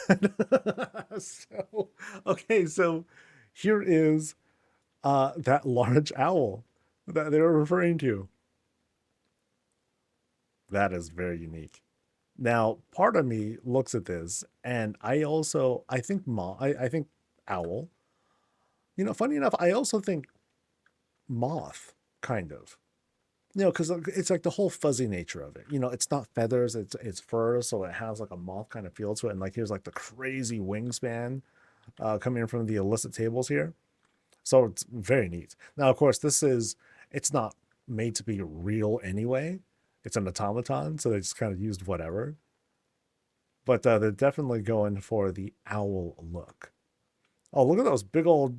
So, okay, so here is that large owl that they were referring to. That is very unique. Now, part of me looks at this, and I think I think owl. You know, funny enough, I also think moth, kind of. You know, because it's like the whole fuzzy nature of it. You know, it's not feathers, it's fur, so it has like a moth kind of feel to it. And like here's like the crazy wingspan coming in from the illicit tables here. So it's very neat. Now, of course, it's not made to be real anyway. It's an automaton, so they just kind of used whatever. But they're definitely going for the owl look. Oh, look at those big old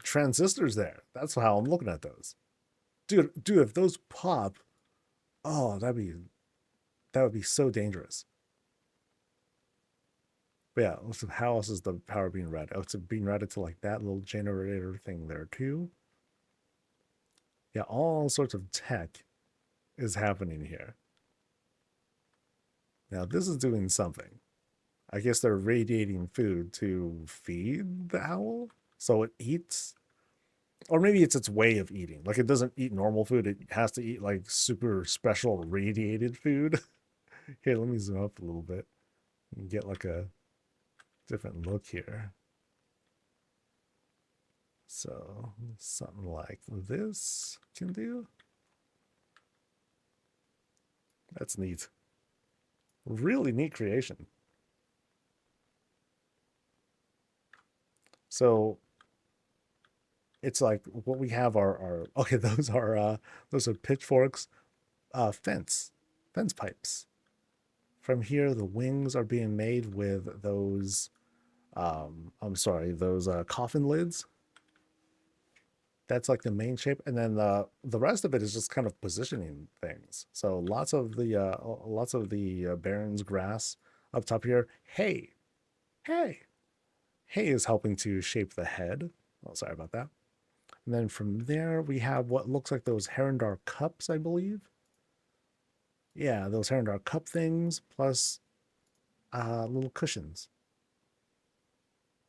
transistors there. That's how I'm looking at those. Dude, if those pop, oh, that would be so dangerous. But yeah, listen, how else is the power being routed? Oh, it's being routed to like that little generator thing there too. Yeah, all sorts of tech is happening here. Now this is doing something. I guess they're radiating food to feed the owl so it eats. Or maybe it's its way of eating. Like it doesn't eat normal food. It has to eat like super special radiated food. Here, let me zoom up a little bit and get like a different look here. So something like this can do. That's neat. Really neat creation. So it's like what we have are okay, those are pitchforks, fence pipes. From here, the wings are being made with those I'm sorry, those coffin lids. That's like the main shape, and then the rest of it is just kind of positioning things. So lots of the Baron's grass up top here. Hey, hay is helping to shape the head. Oh, sorry about that. And then from there we have what looks like those Herondar cups, I believe. Yeah, those Herondar cup things plus little cushions.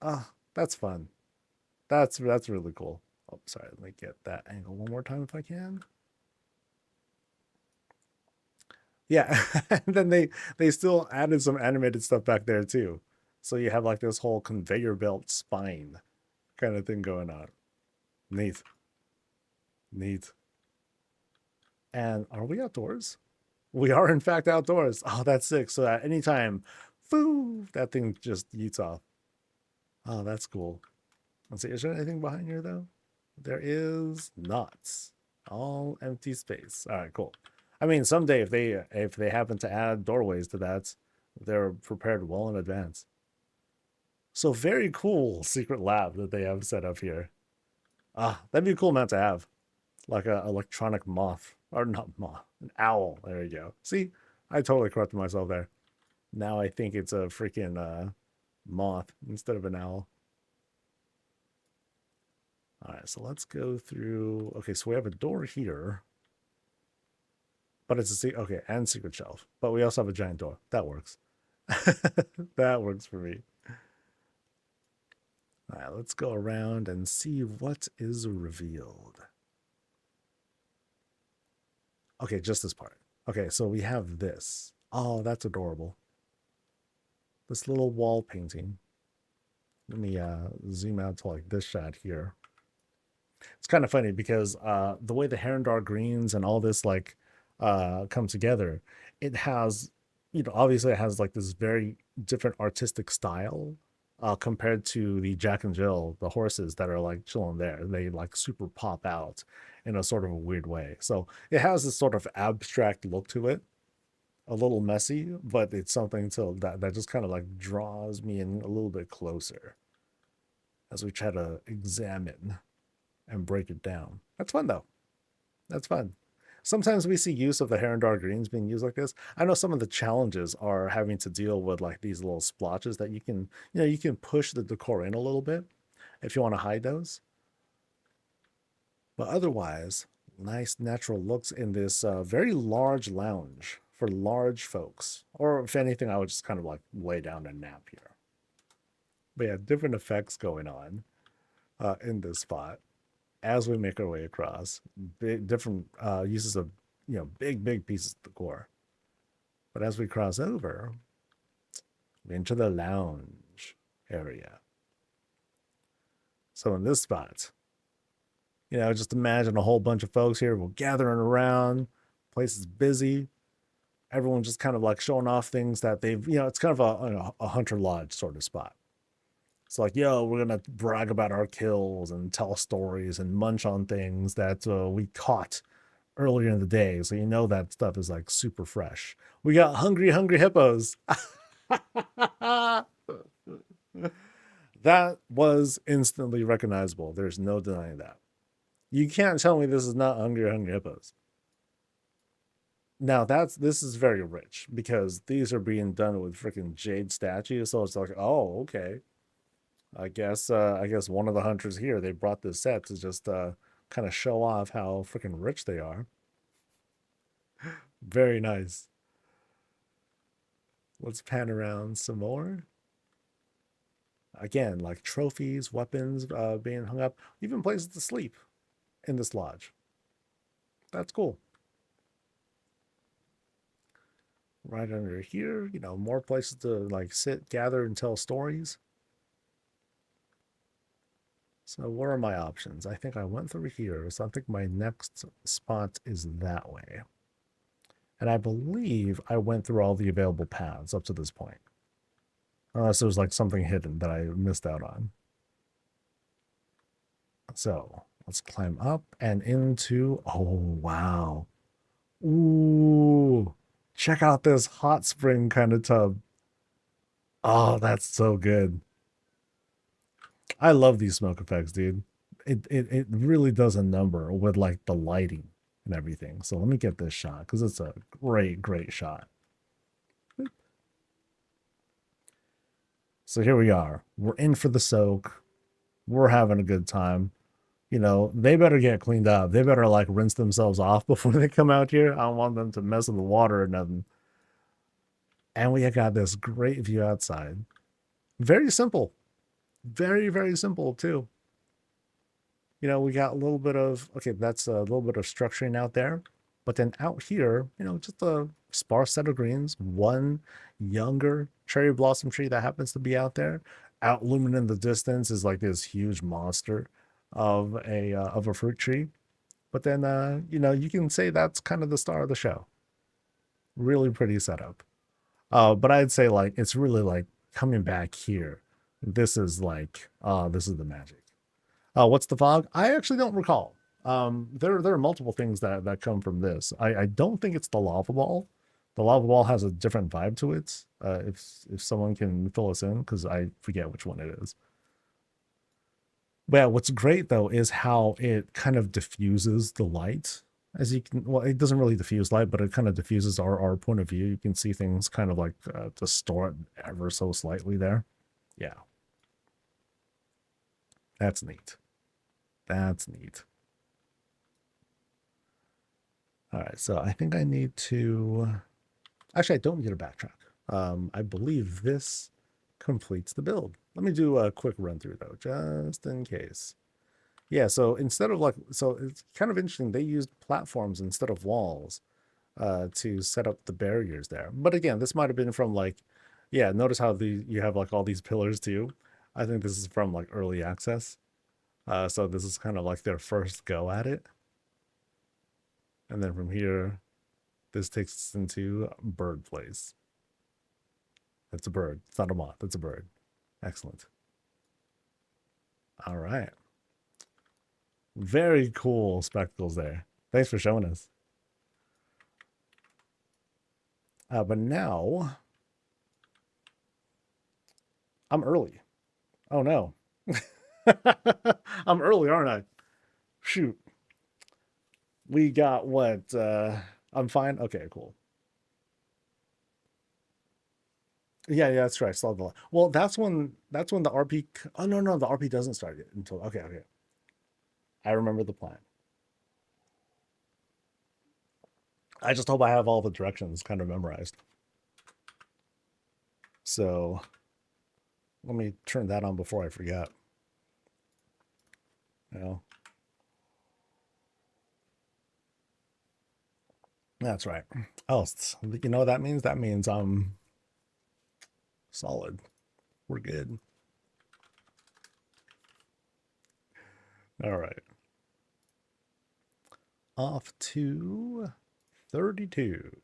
Ah, that's fun. That's really cool. Oh, sorry, let me get that angle one more time if I can. Yeah, and then they still added some animated stuff back there too. So you have like this whole conveyor belt spine kind of thing going on. Neat. Neat. And are we outdoors? We are in fact outdoors. Oh, that's sick. So at any time, foo, that thing just yeets off. Oh, that's cool. Let's see, is there anything behind here though? There is not. All empty space. All right, cool. I mean, someday if they happen to add doorways to that, they're prepared well in advance. So very cool secret lab that they have set up here. Ah, that'd be a cool mount to have. Like a electronic moth. Or not moth, an owl. There you go. See, I totally corrupted myself there. Now I think it's a freaking moth instead of an owl. All right, so let's go through. Okay, so we have a door here, but it's a secret. Okay, and secret shelf, but we also have a giant door. That works. That works for me. All right, let's go around and see what is revealed. Okay, just this part. Okay, so we have this. Oh, that's adorable. This little wall painting. Let me zoom out to like this shot here. It's kind of funny because the way the Herondar greens and all this like come together, it has, you know, obviously it has like this very different artistic style compared to the Jack and Jill, the horses that are like chilling there. They like super pop out in a sort of a weird way. So it has this sort of abstract look to it, a little messy, but it's something to that just kind of like draws me in a little bit closer as we try to examine and break it down. That's fun though. That's fun. Sometimes we see use of the Herondar greens being used like this. I know some of the challenges are having to deal with like these little splotches that you can, you know, you can push the decor in a little bit if you want to hide those. But otherwise, nice natural looks in this very large lounge for large folks. Or if anything, I would just kind of like lay down and nap here. But yeah, different effects going on in this spot as we make our way across. Different uses of, you know, big pieces of decor. But as we cross over into the lounge area. So in this spot, you know, just imagine a whole bunch of folks here. We're gathering around. Place is busy. Everyone just kind of like showing off things that they've, you know, it's kind of a hunter lodge sort of spot. It's like, yo, we're going to brag about our kills and tell stories and munch on things that we caught earlier in the day. So you know that stuff is like super fresh. We got hungry hippos. That was instantly recognizable. There's no denying that. You can't tell me this is not hungry hippos. Now this is very rich because these are being done with freaking jade statues. So it's like, oh, okay. I guess one of the hunters here, they brought this set to just kind of show off how freaking rich they are. Very nice. Let's pan around some more. Again, like trophies, weapons being hung up, even places to sleep in this lodge. That's cool. Right under here, you know, more places to like sit, gather, and tell stories. So what are my options? I think I went through here, so I think my next spot is that way. And I believe I went through all the available paths up to this point. Unless there's like something hidden that I missed out on. So let's climb up and into, oh, wow. Ooh, check out this hot spring kind of tub. Oh, that's so good. I love these smoke effects, dude. It really does a number with like the lighting and everything. So let me get this shot because it's a great shot. So here we are. We're in for the soak. We're having a good time. You know, they better get cleaned up. They better like rinse themselves off before they come out here. I don't want them to mess with the water or nothing. And we got this great view outside. Very simple. Very simple too. You know, we got a little bit of, okay, that's a little bit of structuring out there. But then out here, you know, just a sparse set of greens, one younger cherry blossom tree that happens to be out there. Out looming in the distance is like this huge monster of a fruit tree. But then, you know, you can say that's kind of the star of the show. Really pretty setup. But I'd say like, it's really like coming back here. This is like, this is the magic. What's the fog? I actually don't recall. There are multiple things that come from this. I don't think it's the lava ball. The lava ball has a different vibe to it. If someone can fill us in, because I forget which one it is. But yeah, what's great though is how it kind of diffuses the light. As you can, well, it doesn't really diffuse light, but it kind of diffuses our point of view. You can see things kind of like distort ever so slightly there. Yeah. That's neat. That's neat. All right, so I think I need to, actually I don't need to backtrack. I believe this completes the build. Let me do a quick run through though, just in case. Yeah, so instead of like, so it's kind of interesting. They used platforms instead of walls to set up the barriers there. But again, this might have been from like, yeah, notice how you have like all these pillars too. I think this is from like early access. So this is kind of like their first go at it. And then from here, this takes us into bird place. It's a bird. It's not a moth. It's a bird. Excellent. All right. Very cool spectacles there. Thanks for showing us. But now I'm early. Oh no. I'm early, aren't I? Shoot. We got what? I'm fine. Okay, cool. Yeah, that's right. Saw the well. That's when the RP. Oh no, the RP doesn't start yet until. Okay. I remember the plan. I just hope I have all the directions kind of memorized. So let me turn that on before I forget. You know, that's right. Oh, you know what that means? That means I'm solid. We're good. All right. Off to 32.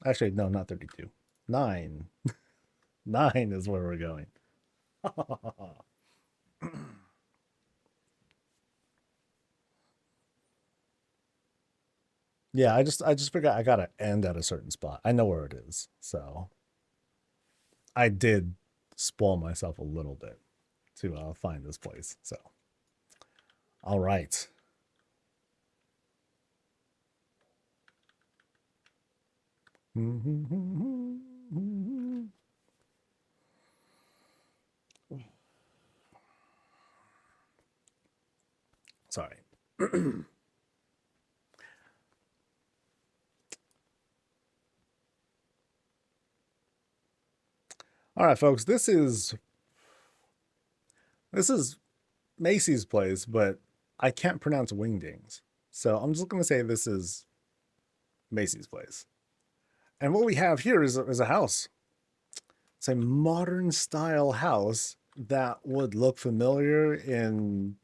Actually, no, not 32. 9. 9 is where we're going. Yeah, I just forgot I gotta end at a certain spot. I know where it is. So I did spoil myself a little bit to find this place. So all right. Sorry. All right, folks. This is Macy's place, but I can't pronounce wingdings. So I'm just gonna say this is Macy's place. And what we have here is a house. It's a modern style house that would look familiar in,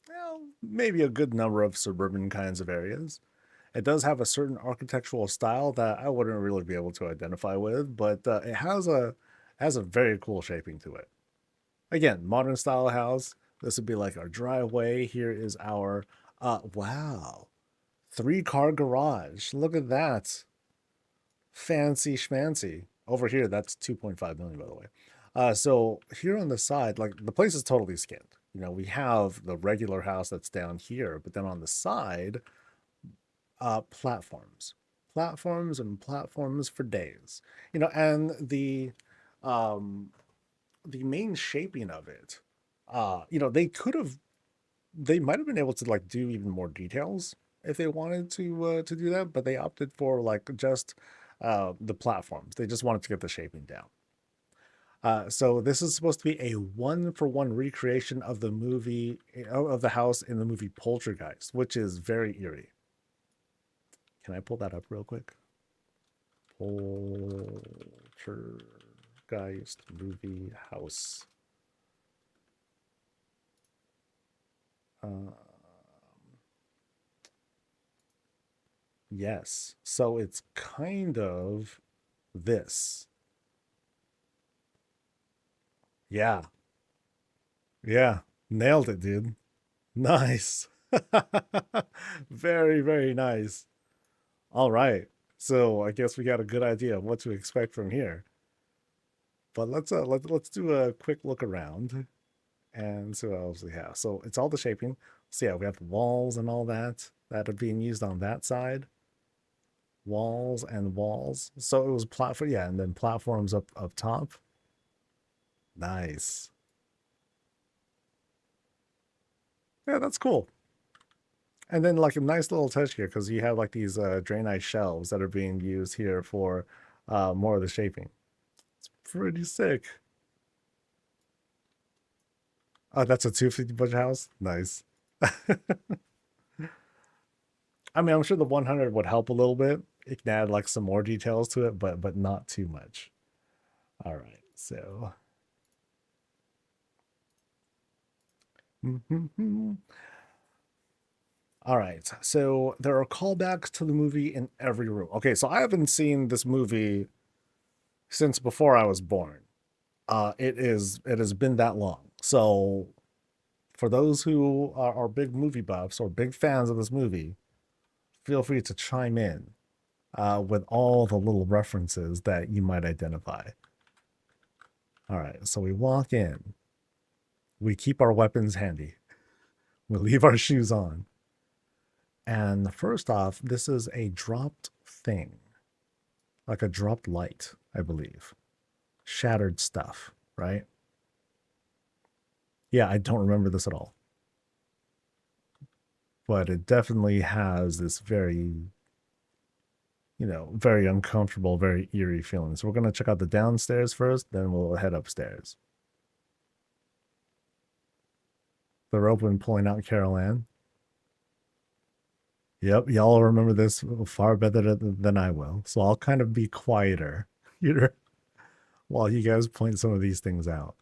well, maybe a good number of suburban kinds of areas. It does have a certain architectural style that I wouldn't really be able to identify with, but it has a very cool shaping to it. Again, modern style house. This would be like our driveway. Here is our wow, 3-car garage. Look at that. Fancy schmancy. Over here, that's 2.5 million, by the way. So here on the side, like the place is totally skinned. You know, we have the regular house that's down here, but then on the side, platforms, platforms and platforms for days. You know, and um, the main shaping of it, you know, they might have been able to like do even more details if they wanted to do that, but they opted for like just the platforms. They just wanted to get the shaping down. So this is supposed to be a one-for-one recreation of the movie of the house in the movie Poltergeist, which is very eerie. Can I pull that up real quick? Poltergeist movie house. Yes. So it's kind of this. Yeah. Yeah. Nailed it, dude. Nice. Very, very nice. All right. So I guess we got a good idea of what to expect from here. But let's do a quick look around and see what else we have. So it's all the shaping. So yeah, we have walls and all that are being used on that side. Walls and walls. So it was platform, yeah, and then platforms up top. Nice. Yeah, that's cool. And then like a nice little touch here because you have like these drainite shelves that are being used here for more of the shaping. It's pretty sick. Oh, that's a 250 budget house. Nice. I mean, I'm sure the 100 would help a little bit, it can add like some more details to it, but not too much. All right, so all right, so there are callbacks to the movie in every room. Okay, so I haven't seen this movie since before I was born. It has been that long. So for those who are big movie buffs or big fans of this movie, feel free to chime in with all the little references that you might identify. All right, so we walk in, we keep our weapons handy, we leave our shoes on. And first off, this is a dropped thing, like a dropped light, I believe. Shattered stuff, right? Yeah, I don't remember this at all. But it definitely has this very, very uncomfortable, very eerie feeling. So we're going to check out the downstairs first, then we'll head upstairs. The rope when pulling out Carol Ann. Yep, y'all remember this far better than I will. So I'll kind of be quieter here while you guys point some of these things out.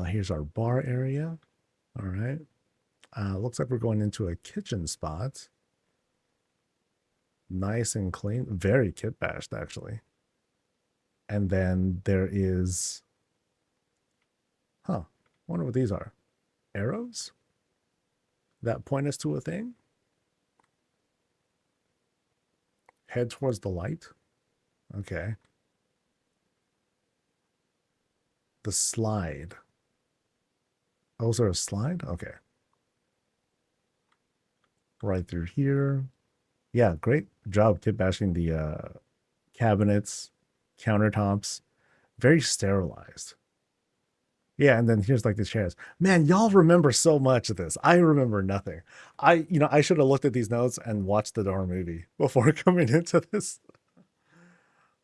Here's our bar area. All right. Looks like we're going into a kitchen spot. Nice and clean. Very kit bashed, actually. And then there is... Huh. Wonder what these are. Arrows? That point us to a thing? Head towards the light? Okay. The slide. Oh, is there a slide? Okay. Right through here. Yeah, great job kit bashing the cabinets, countertops. Very sterilized. Yeah, and then here's like the chairs. Man, y'all remember so much of this. I remember nothing. I should have looked at these notes and watched the darn movie before coming into this.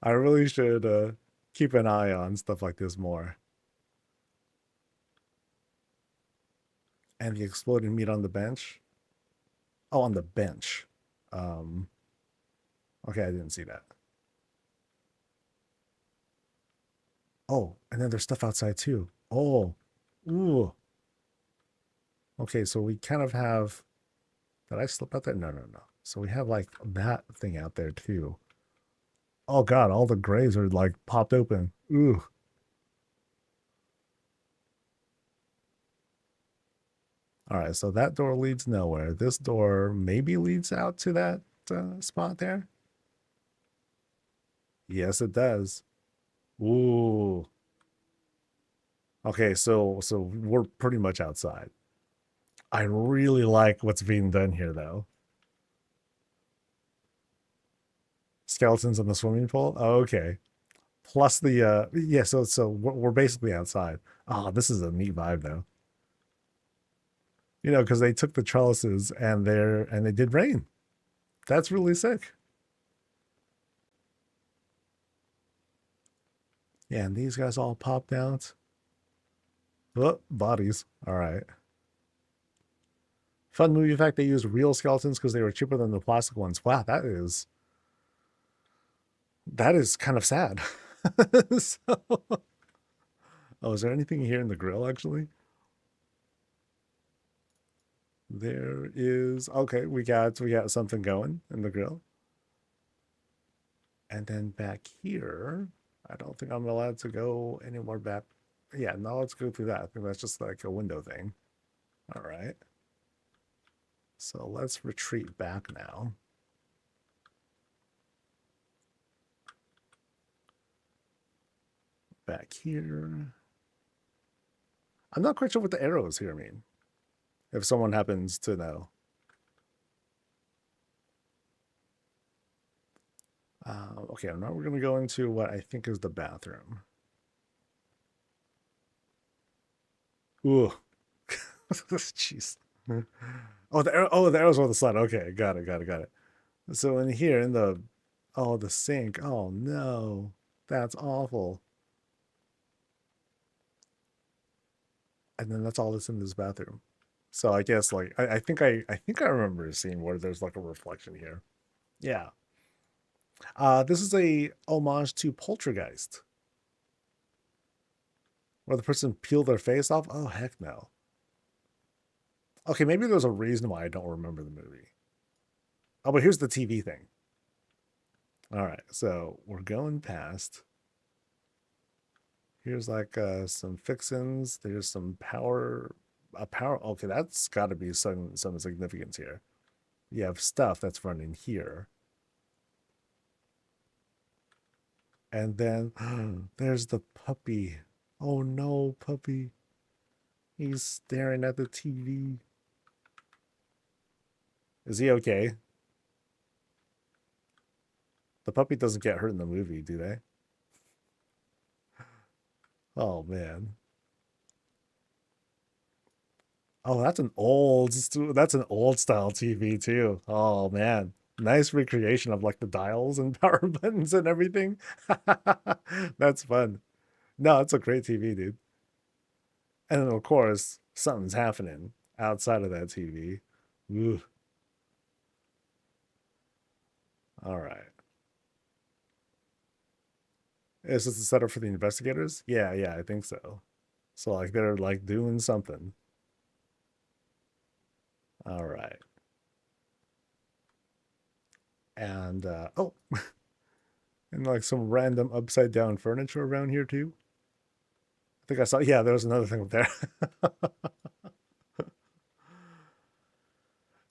I really should keep an eye on stuff like this more. And the exploding meat on the bench. Oh, on the bench. Okay, I didn't see that. Oh, and then there's stuff outside too. Oh, ooh. Okay, so we kind of have. Did I slip out there? No, no, no. So we have like that thing out there too. Oh God, all the graves are like popped open. Ooh. All right, so that door leads nowhere. This door maybe leads out to that spot there. Yes, it does. Ooh. Okay, so we're pretty much outside. I really like what's being done here, though. Skeletons in the swimming pool. Oh, okay. Plus the yeah. So we're basically outside. Oh, this is a neat vibe, though. Because they took the trellises and they did rain. That's really sick. Yeah, and these guys all popped out. Oh, bodies. All right. Fun movie fact: they used real skeletons because they were cheaper than the plastic ones. Wow, that is kind of sad. So, oh, is there anything here in the grill actually? There is. Okay, we got something going in the grill. And then back here, I don't think I'm allowed to go anymore back. Yeah, no, let's go through that. I think that's just like a window thing. All right. So let's retreat back now. Back here. I'm not quite sure what the arrows here mean. If someone happens to know. Okay, now we're going to go into what I think is the bathroom. Ooh. Jeez. Oh, the arrows on the side. Okay, got it. So in here, the sink. Oh no, that's awful. And then that's all that's in this bathroom. So I guess like I think I remember a scene where there's like a reflection here. Yeah. This is a homage to Poltergeist, where the person peeled their face off. Oh, heck no. Okay, maybe there's a reason why I don't remember the movie. Oh, but here's the TV thing. All right, so we're going past. Here's like some fixins. There's some power. A power. Okay, that's got to be some significance here. You have stuff that's running here, and then there's the puppy. Oh no, puppy! He's staring at the TV. Is he okay? The puppy doesn't get hurt in the movie, do they? Oh man. Oh, that's an old style TV too. Oh man. Nice recreation of like the dials and power buttons and everything. That's fun. No, it's a great TV, dude. And then of course, something's happening outside of that TV. Ooh. All right. Is this a setup for the investigators? Yeah, yeah, I think so. So like they're like doing something. All right. And oh, and like some random upside down furniture around here too. I think I saw, yeah, there was another thing up there.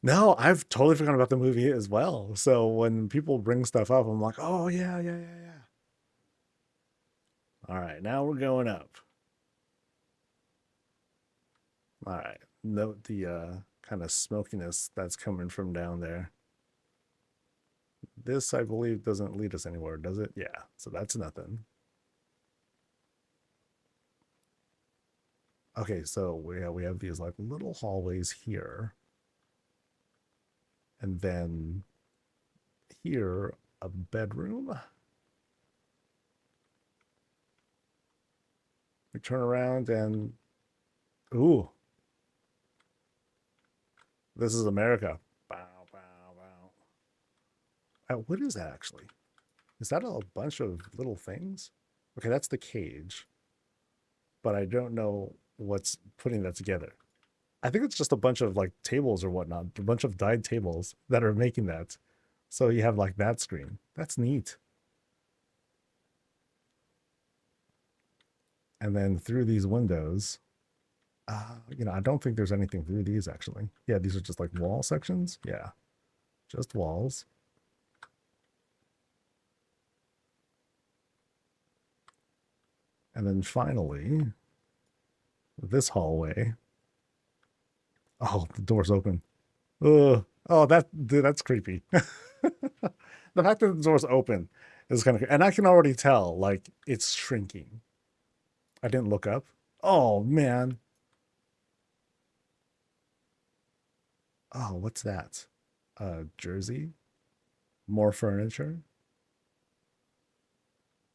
No, I've totally forgotten about the movie as well. So when people bring stuff up, I'm like, oh yeah, yeah, yeah, yeah. All right, now we're going up. All right, note the kind of smokiness that's coming from down there. This, I believe, doesn't lead us anywhere, does it? Yeah, so that's nothing. Okay, so we have these like little hallways here. And then here, a bedroom. We turn around and, ooh, this is America. Bow, bow, bow. What is that actually? Is that a bunch of little things? Okay, that's the cage, but I don't know what's putting that together. I think it's just a bunch of like tables or whatnot, a bunch of dyed tables that are making that. So you have like that screen. That's neat. And then through these windows, I don't think there's anything through these actually. Yeah, these are just like wall sections. Yeah, just walls. And then finally, this hallway. Oh, the door's open. Ugh. Oh, dude, that's creepy. The fact that the door's open is kind of, and I can already tell like it's shrinking. I didn't look up. Oh man. Oh, what's that? Jersey, more furniture,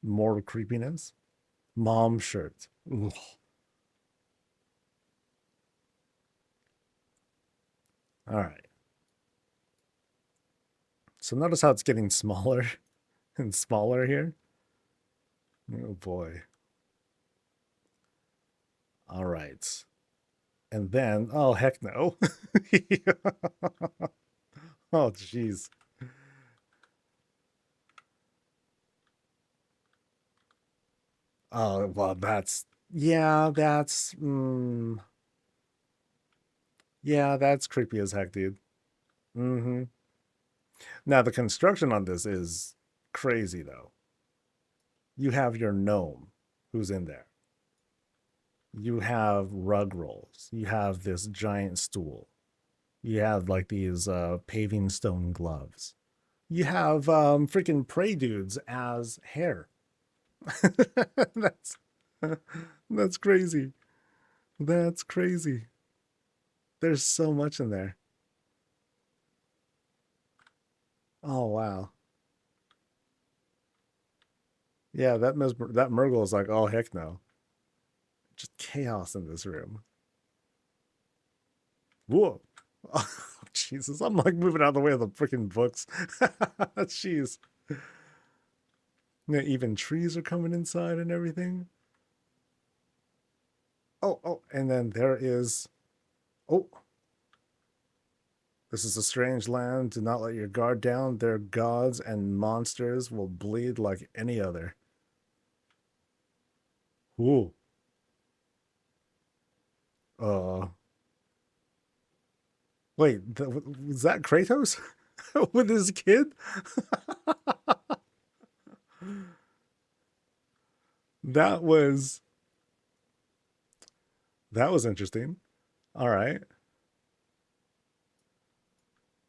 more creepiness. Mom shirt. Ugh. All right. So notice how it's getting smaller and smaller here. Oh boy. All right. And then, oh heck no. Oh jeez. Oh well, yeah, that's creepy as heck, dude. Mm-hmm. Now the construction on this is crazy though. You have your gnome who's in there. You have rug rolls. You have this giant stool. You have like these paving stone gloves. You have freaking prey dudes as hair. that's that's crazy. That's crazy. There's so much in there. Oh wow. Yeah, that Murgle is like, oh heck no. Just chaos in this room. Whoa. Oh, Jesus, I'm like moving out of the way of the freaking books. Jeez. Yeah, even trees are coming inside and everything. Oh, and then there is. Oh, this is a strange land. Do not let your guard down. Their gods and monsters will bleed like any other. Ooh. Uh. Wait, was that Kratos with his kid? That was interesting. All right.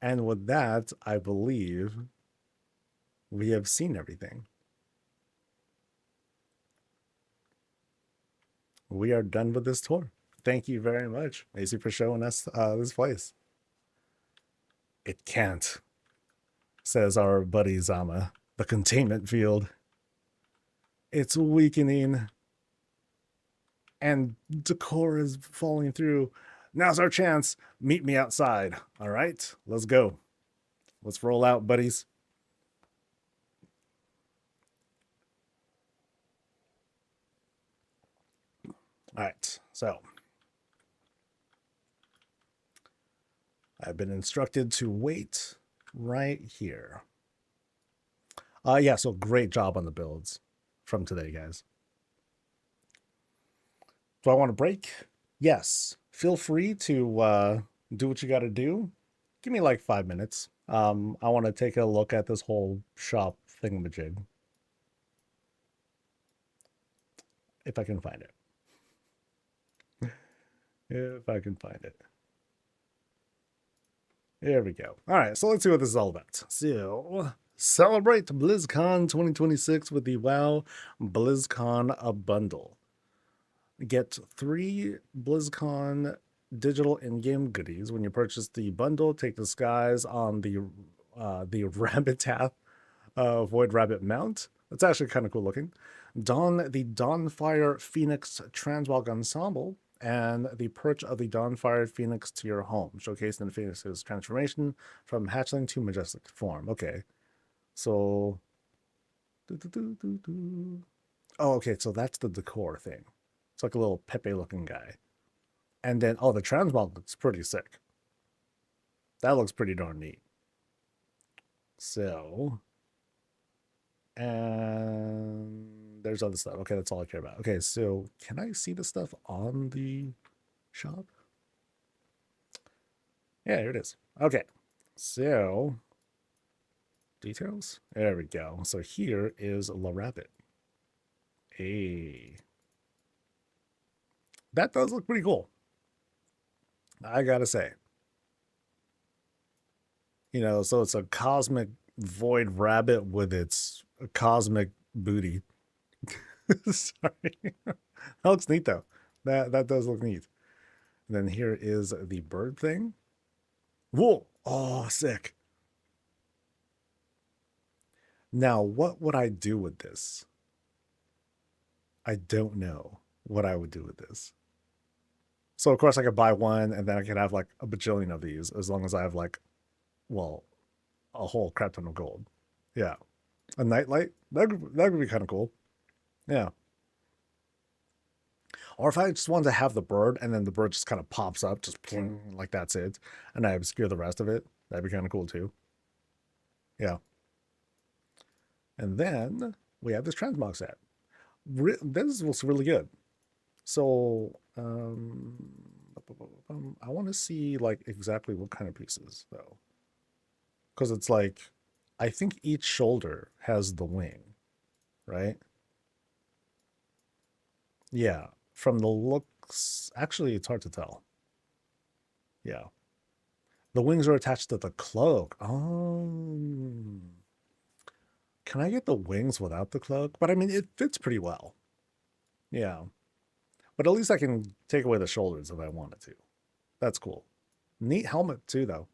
And with that, I believe we have seen everything. We are done with this tour. Thank you very much, Macy, for showing us this place. It can't, says our buddy Zama. The containment field. It's weakening. And decor is falling through. Now's our chance. Meet me outside. All right, let's go. Let's roll out, buddies. All right, so I've been instructed to wait right here. Yeah, so great job on the builds from today, guys. Do I want to break? Yes. Feel free to do what you got to do. Give me like 5 minutes. I want to take a look at this whole shop thingamajig. If I can find it. If I can find it. There we go. All right, so let's see what this is all about. So, celebrate BlizzCon 2026 with the WoW BlizzCon bundle. Get 3 BlizzCon digital in-game goodies when you purchase the bundle. Take disguise on the Rabbitath Void Rabbit mount. That's actually kind of cool looking. Don the Dawnfire Phoenix Transmog Ensemble and the perch of the Dawnfire Phoenix to your home, showcasing the Phoenix's transformation from hatchling to majestic form. Okay, so oh, okay, so that's the decor thing. It's like a little Pepe looking guy. And then, oh, the transmog looks pretty sick. That looks pretty darn neat. So, and there's other stuff. Okay, that's all I care about. Okay, so can I see the stuff on the shop? Yeah, here it is. Okay, so details. There we go. So here is La Rabbit. Hey, that does look pretty cool. I gotta say. You know, so it's a cosmic void rabbit with its cosmic booty. Sorry. That looks neat though. That does look neat. And then here is the bird thing. Whoa! Oh, sick. Now, what would I do with this? I don't know what I would do with this. So of course I could buy one and then I could have like a bajillion of these as long as I have like, well, a whole crap ton of gold. Yeah. A nightlight? That would be kind of cool. Yeah. Or if I just wanted to have the bird and then the bird just kind of pops up, just like that's it, and I obscure the rest of it, that'd be kind of cool too. Yeah. And then we have this transmog set. This looks really good. So, I want to see like exactly what kind of pieces though. Because it's like, I think each shoulder has the wing, right? Yeah. From the looks, actually, it's hard to tell. Yeah. The wings are attached to the cloak. Oh. Can I get the wings without the cloak? But I mean, it fits pretty well. Yeah. But at least I can take away the shoulders if I wanted to. That's cool. Neat helmet too, though.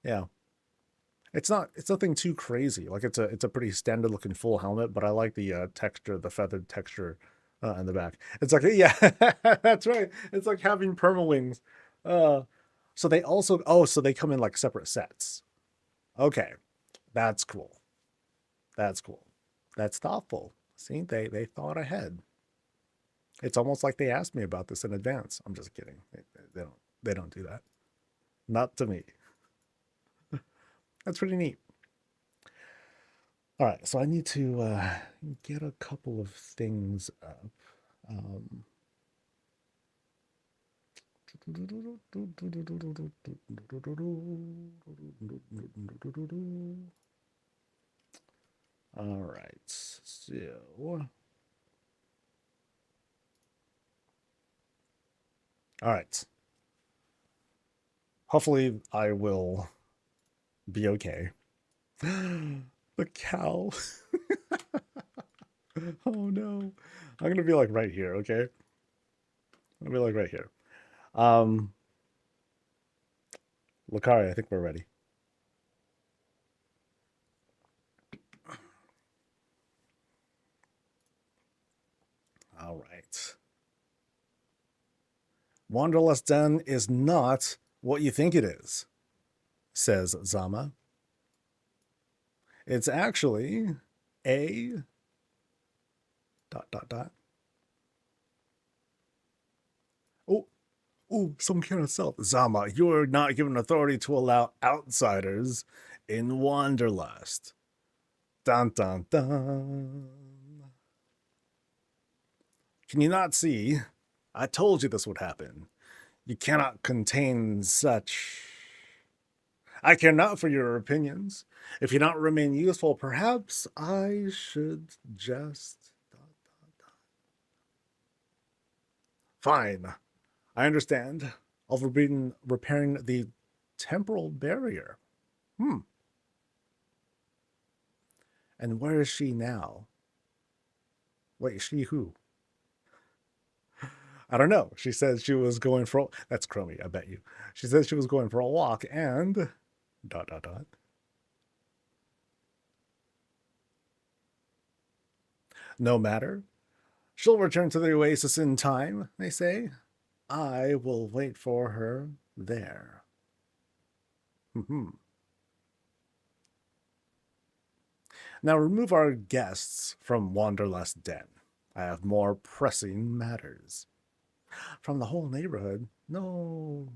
Yeah. It's nothing too crazy. Like it's a pretty standard looking full helmet, but I like the texture, the feathered texture in the back. It's like, yeah, that's right. It's like having perma wings. So they also, oh, so they come in like separate sets. Okay, that's cool. That's cool. That's thoughtful. See, they thought ahead. It's almost like they asked me about this in advance. I'm just kidding. They don't do that. Not to me. That's pretty neat. All right, so I need to get a couple of things up. All right, so all right. Hopefully I will be okay. The cow. Oh no. I'm gonna be like right here, okay? I'm gonna be like right here. Lakari, I think we're ready. All right. Wanderlust Den is not what you think it is, says Zama. It's actually a ... Oh, some kind of self. Zama, you're not given authority to allow outsiders in Wanderlust. Dun dun dun. Can you not see? I told you this would happen. You cannot contain such. I care not for your opinions. If you not remain useful, perhaps I should just... Fine. I understand. I'll be repairing the temporal barrier. And where is she now? Wait, she who? I don't know. She says she was going for... That's Chromie, I bet you. She says she was going for a walk and... ... No matter. She'll return to the oasis in time, they say. I will wait for her there. Now remove our guests from Wanderlust Den. I have more pressing matters. From the whole neighborhood? No.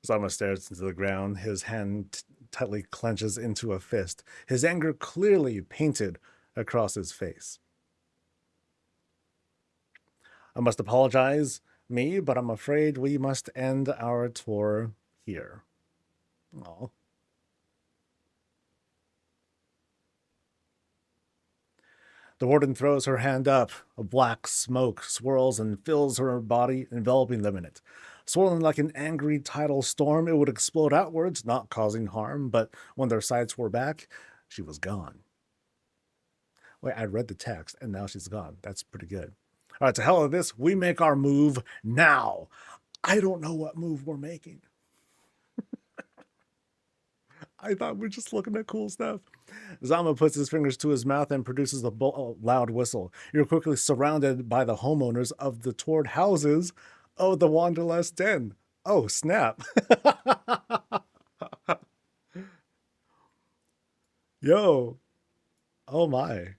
Zama stares into the ground. His hand tightly clenches into a fist, his anger clearly painted across his face. I must apologize, but I'm afraid we must end our tour here. Oh. The warden throws her hand up. A black smoke swirls and fills her body, enveloping them in it. Swirling like an angry tidal storm, it would explode outwards, not causing harm, but when their sights were back, she was gone. Wait, I read the text, and now she's gone. That's pretty good. All right, to hell with this. We make our move now. I don't know what move we're making. I thought we're just looking at cool stuff. Zama puts his fingers to his mouth and produces a loud whistle. You're quickly surrounded by the homeowners of the toured houses of the Wanderlust Den. Oh, snap. Yo. Oh, my.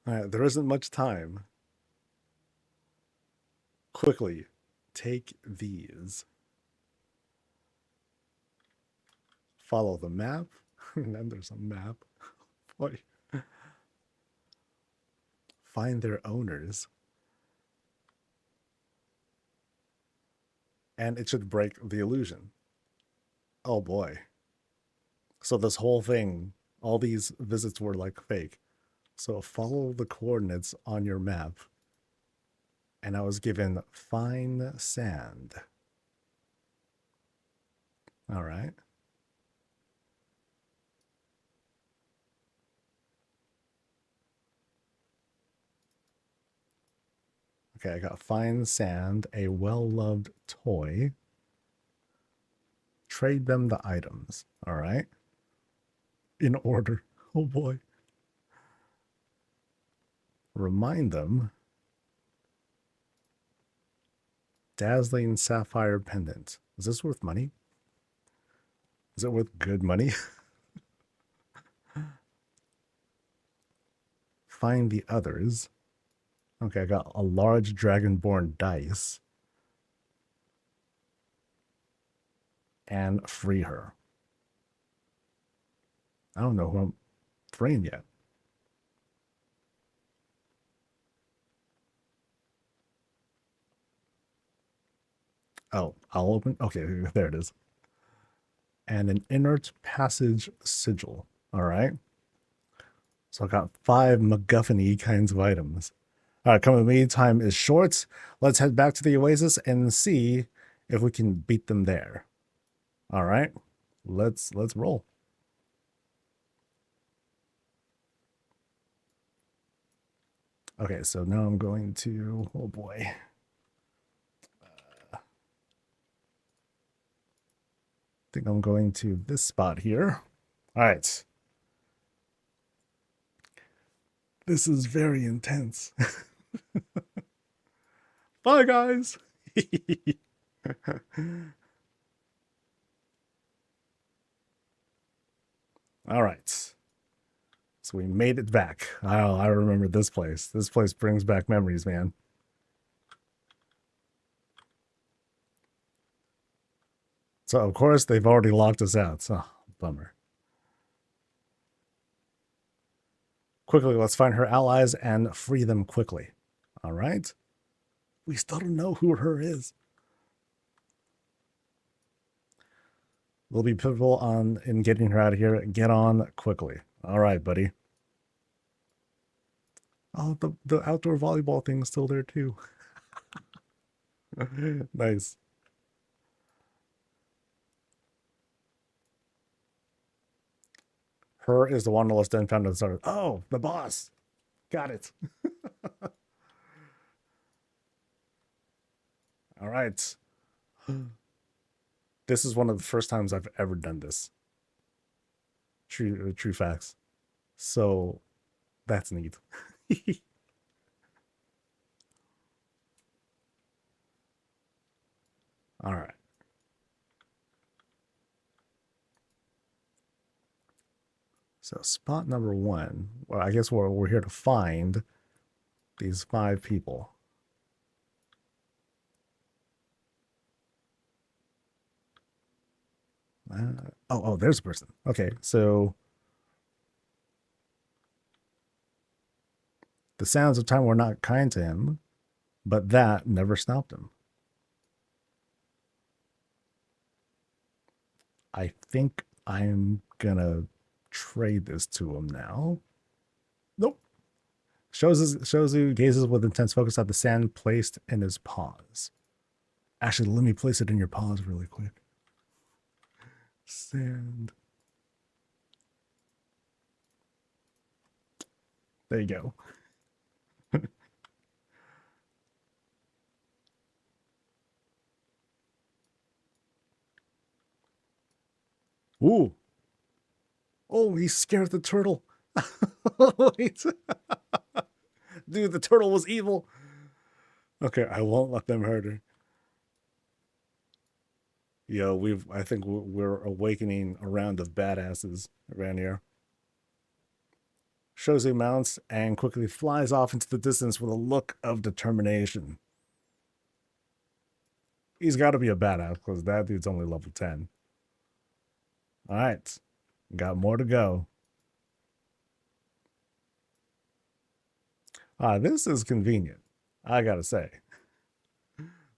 All right, there isn't much time. Quickly, take these. Follow the map. And then there's a map. Boy. Find their owners. And it should break the illusion. Oh boy. So this whole thing, all these visits were like fake. So follow the coordinates on your map. And I was given fine sand. All right. Okay, I got fine sand, a well-loved toy. Trade them the items. All right. In order. Oh boy. Remind them Dazzling sapphire pendant. Is this worth money? Is it worth good money? Find the others. Okay, I got a large dragonborn dice. And free her. I don't know who I'm freeing yet. Oh, I'll open. Okay, there it is. And an inert passage sigil. All right. So I got 5 MacGuffin-y kinds of items. All right, come with me. Time is short. Let's head back to the Oasis and see if we can beat them there. All right, let's roll. Okay, so now I'm going to, oh boy. I think I'm going to this spot here. All right. This is very intense. Bye, guys. All right. So we made it back. Oh, I remember this place. This place brings back memories, man. So, of course, they've already locked us out. So, bummer. Quickly, let's find her allies and free them quickly. All right. We still don't know who her is. Will be pivotal in getting her out of here. Get on quickly. All right, buddy. Oh, the outdoor volleyball thing is still there too. Nice. Her is the Wanderlust Den founder. Oh, the boss. Got it. All right. This is one of the first times I've ever done this. True facts. So that's neat. All right. So spot number 1. Well, I guess we're here to find these 5 people. Oh, there's a person. Okay, so the sounds of time were not kind to him, but that never stopped him. I think I'm gonna trade this to him now. Nope. Shozu gazes with intense focus at the sand placed in his paws. Actually, let me place it in your paws really quick. Sand. There you go. Ooh. Oh, he scared the turtle. Wait. Dude, the turtle was evil. Okay, I won't let them hurt her. Yo, I think we're awakening a round of badasses around here. Shozu mounts and quickly flies off into the distance with a look of determination. He's got to be a badass because that dude's only level 10. All right, got more to go. This is convenient, I gotta say.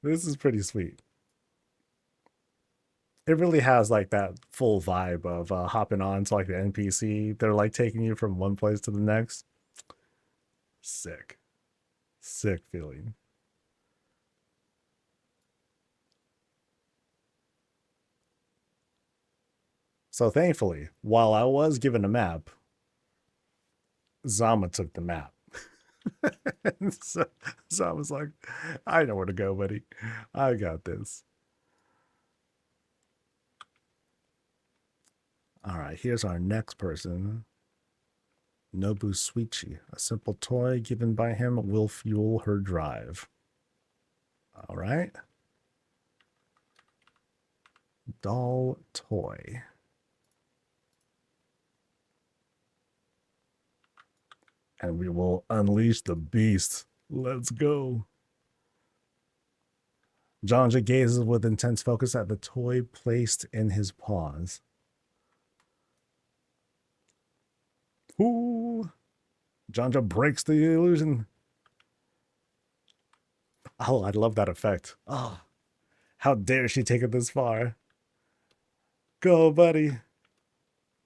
This is pretty sweet. It really has like that full vibe of hopping on to like the NPC. They're like taking you from one place to the next. Sick feeling. So thankfully, while I was given a map, Zama took the map. So Zama's like, I know where to go, buddy. I got this. All right, here's our next person. Nobu Suichi. A simple toy given by him will fuel her drive. All right. Doll toy. And we will unleash the beast. Let's go. Jonja gazes with intense focus at the toy placed in his paws. Ooh. Jonja breaks the illusion. Oh, I love that effect. Oh, how dare she take it this far? Go, buddy.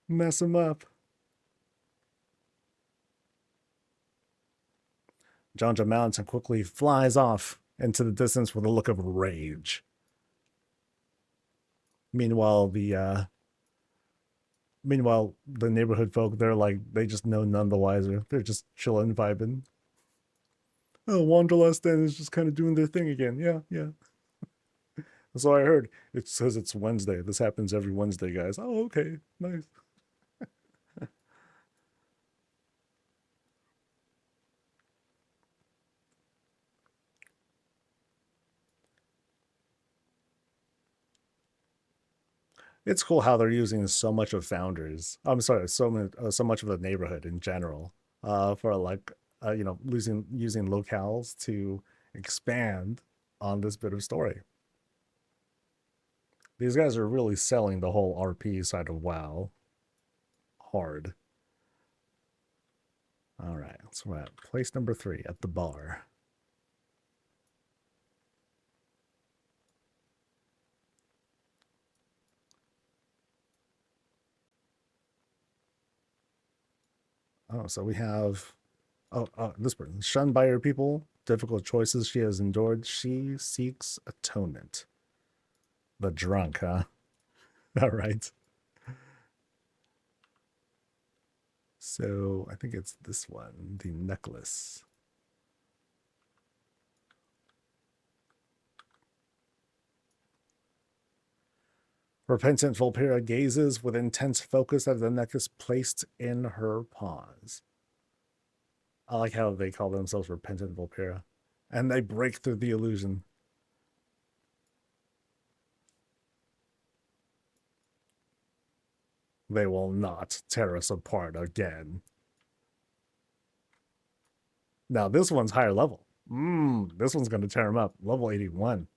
Mess him up. Jonja mounts and quickly flies off into the distance with a look of rage. Meanwhile, the neighborhood folk, they just know none the wiser. They're just chilling, vibing. Oh, Wanderlust Den is just kind of doing their thing again. Yeah, yeah. That's all I heard. It says it's Wednesday. This happens every Wednesday, guys. Oh, okay. Nice. It's cool how they're using so much of Founders. I'm sorry, so much of the neighborhood in general, for using locales to expand on this bit of story. These guys are really selling the whole RP side of WoW hard. All right, so we're at place number 3 at the bar. Oh, so we have this person, shunned by her people, difficult choices she has endured. She seeks atonement. The drunk, huh? All right. So I think it's this one, the necklace. Repentant Volpera gazes with intense focus at the necklace placed in her paws. I like how they call themselves Repentant Volpera. And they break through the illusion. They will not tear us apart again. Now this one's higher level. This one's going to tear him up. Level 81.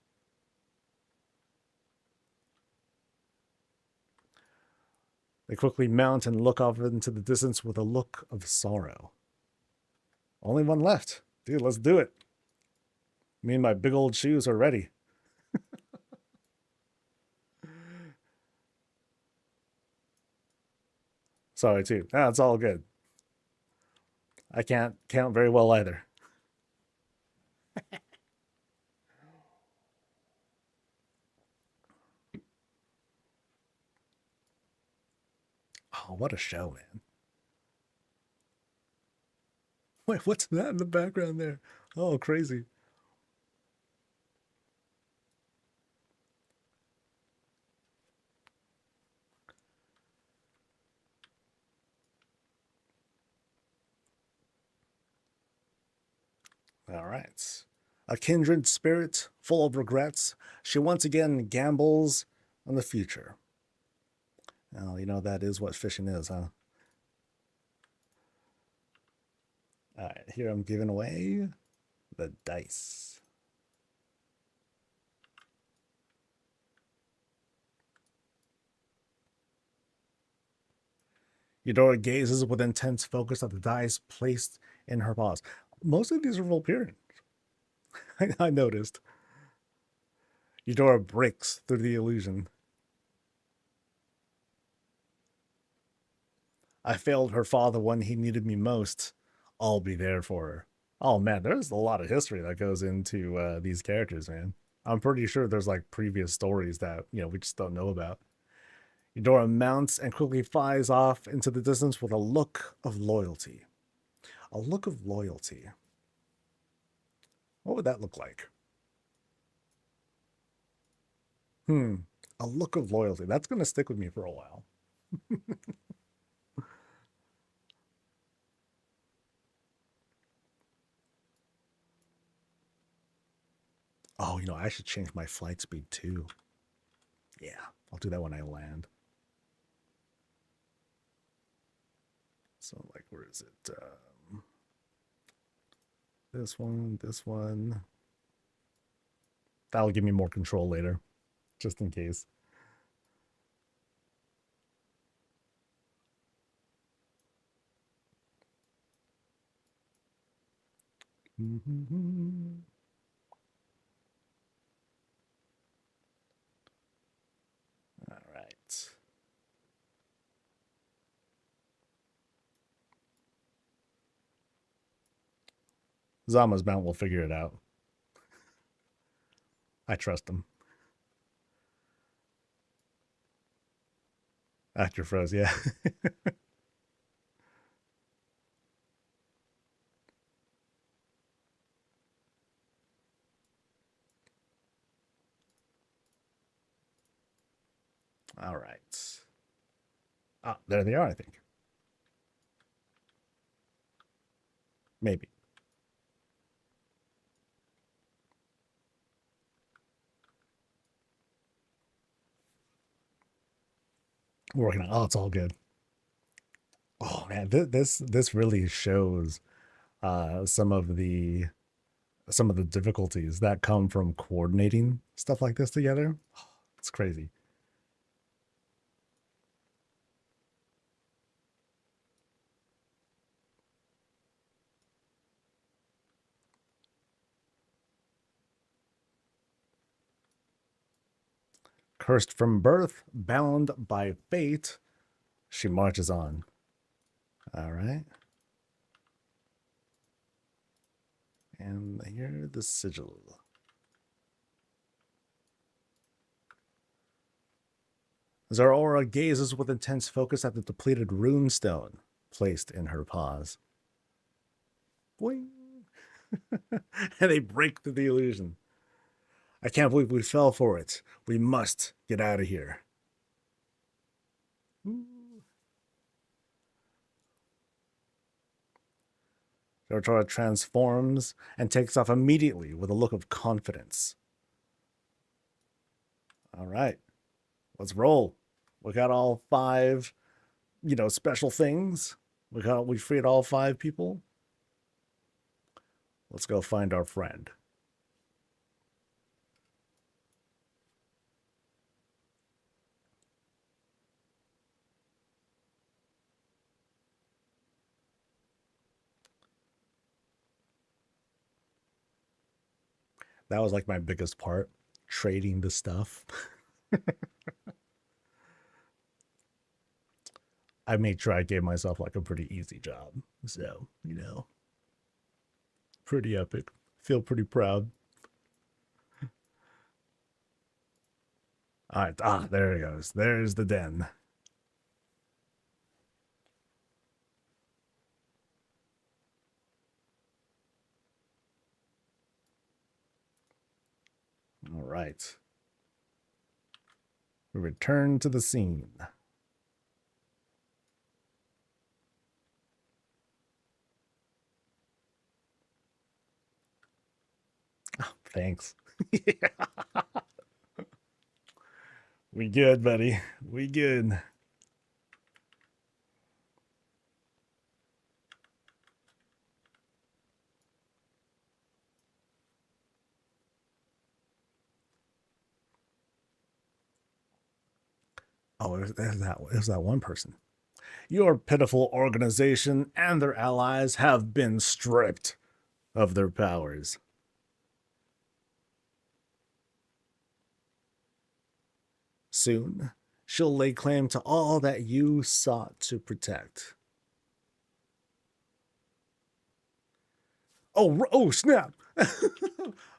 They quickly mount and look off into the distance with a look of sorrow. Only one left. Dude, let's do it. Me and my big old shoes are ready. Sorry, too. It's all good. I can't count very well either. Oh, what a show, man. Wait, what's that in the background there? Oh, crazy. All right. A kindred spirit full of regrets, she once again gambles on the future. Now, that is what fishing is, huh? All right, here I'm giving away the dice. Eudora gazes with intense focus at the dice placed in her paws. Most of these are Volpirian. I noticed. Eudora breaks through the illusion. I failed her father when he needed me most. I'll be there for her. Oh man, there's a lot of history that goes into these characters, man. I'm pretty sure there's like previous stories that we just don't know about. Eudora mounts and quickly flies off into the distance with a look of loyalty. A look of loyalty. What would that look like? A look of loyalty. That's going to stick with me for a while. Oh, I should change my flight speed too. Yeah, I'll do that when I land. So, like, where is it? This one, this one. That'll give me more control later, just in case. All right. Zama's Mount will figure it out. I trust him. Actor froze, yeah. All right. Ah, there they are, I think. Maybe. We're working on. Oh, it's all good. Oh man, this really shows some of the difficulties that come from coordinating stuff like this together. It's crazy. Cursed from birth, bound by fate, she marches on. All right. And here the sigil. Zaraora gazes with intense focus at the depleted runestone placed in her paws. Boing! And they break through the illusion. I can't believe we fell for it. We must get out of here. Zaraora transforms and takes off immediately with a look of confidence. All right, let's roll. We got all 5, special things. We freed all 5 people. Let's go find our friend. That was like my biggest part, trading the stuff. I made sure I gave myself like a pretty easy job. So, pretty epic. Feel pretty proud. All right. There it goes. There's the den. All right. We return to the scene. Oh, thanks. We good, buddy. We good. Oh, there's that one person. Your pitiful organization and their allies have been stripped of their powers. Soon, she'll lay claim to all that you sought to protect. Oh, snap!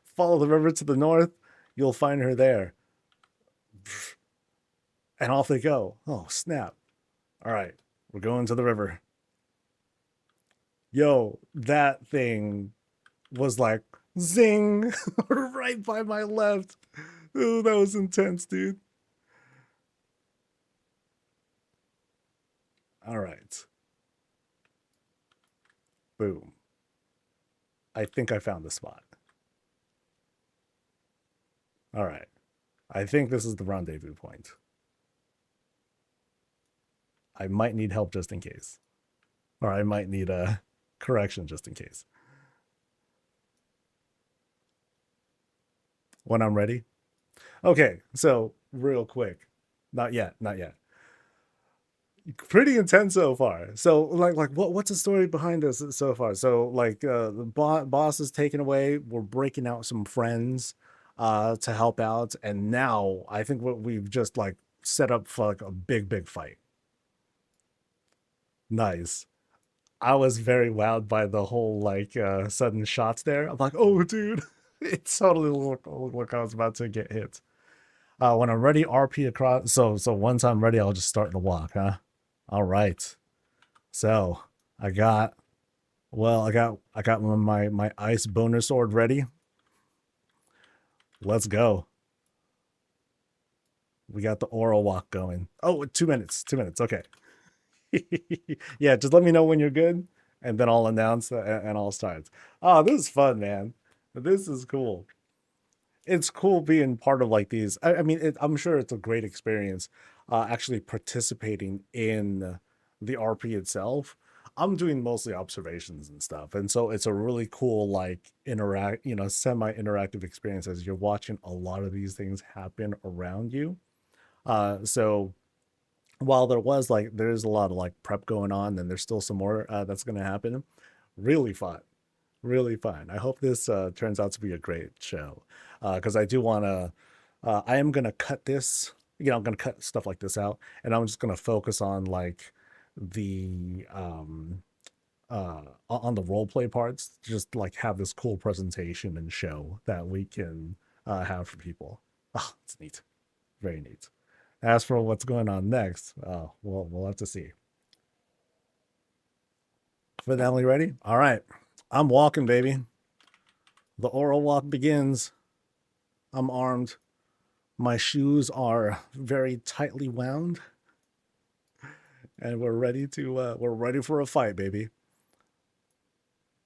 Follow the river to the north. You'll find her there. And off they go. Oh, snap. All right, we're going to the river. Yo, that thing was like, zing, right by my left. Oh, that was intense, dude. All right. Boom. I think I found the spot. All right. I think this is the rendezvous point. I might need help just in case. Or I might need a correction just in case. When I'm ready. Okay, so real quick. Not yet, not yet. Pretty intense so far. So like what's the story behind this so far? So like the boss is taken away. We're breaking out some friends to help out, and now I think what we've just like set up for like a big fight. Nice. I was very wowed by the whole like sudden shots there. I'm like, oh dude, it totally looked like I was about to get hit. When I'm ready, RP across. So once I'm ready, I'll just start the walk, huh? All right. So I got I got my ice boner sword ready. Let's go. We got the oral walk going. Oh, 2 minutes. 2 minutes. Okay. Yeah, just let me know when you're good, and then I'll announce and I'll start. Oh, this is fun, man. This is cool. It's cool being part of like these. I mean, I'm sure it's a great experience actually participating in the RP itself. I'm doing mostly observations and stuff. And so it's a really cool, like, semi interactive experience as you're watching a lot of these things happen around you. So while there's a lot of like prep going on, and there's still some more that's going to happen. Really fun, really fun. I hope this turns out to be a great show, because I do want to. I am gonna cut this. I'm gonna cut stuff like this out, and I'm just gonna focus on like the on the role play parts. Just like have this cool presentation and show that we can have for people. Oh, it's neat, very neat. As for what's going on next, we'll have to see. Finale ready? All right, I'm walking, baby. The oral walk begins. I'm armed. My shoes are very tightly wound, and we're ready for a fight, baby.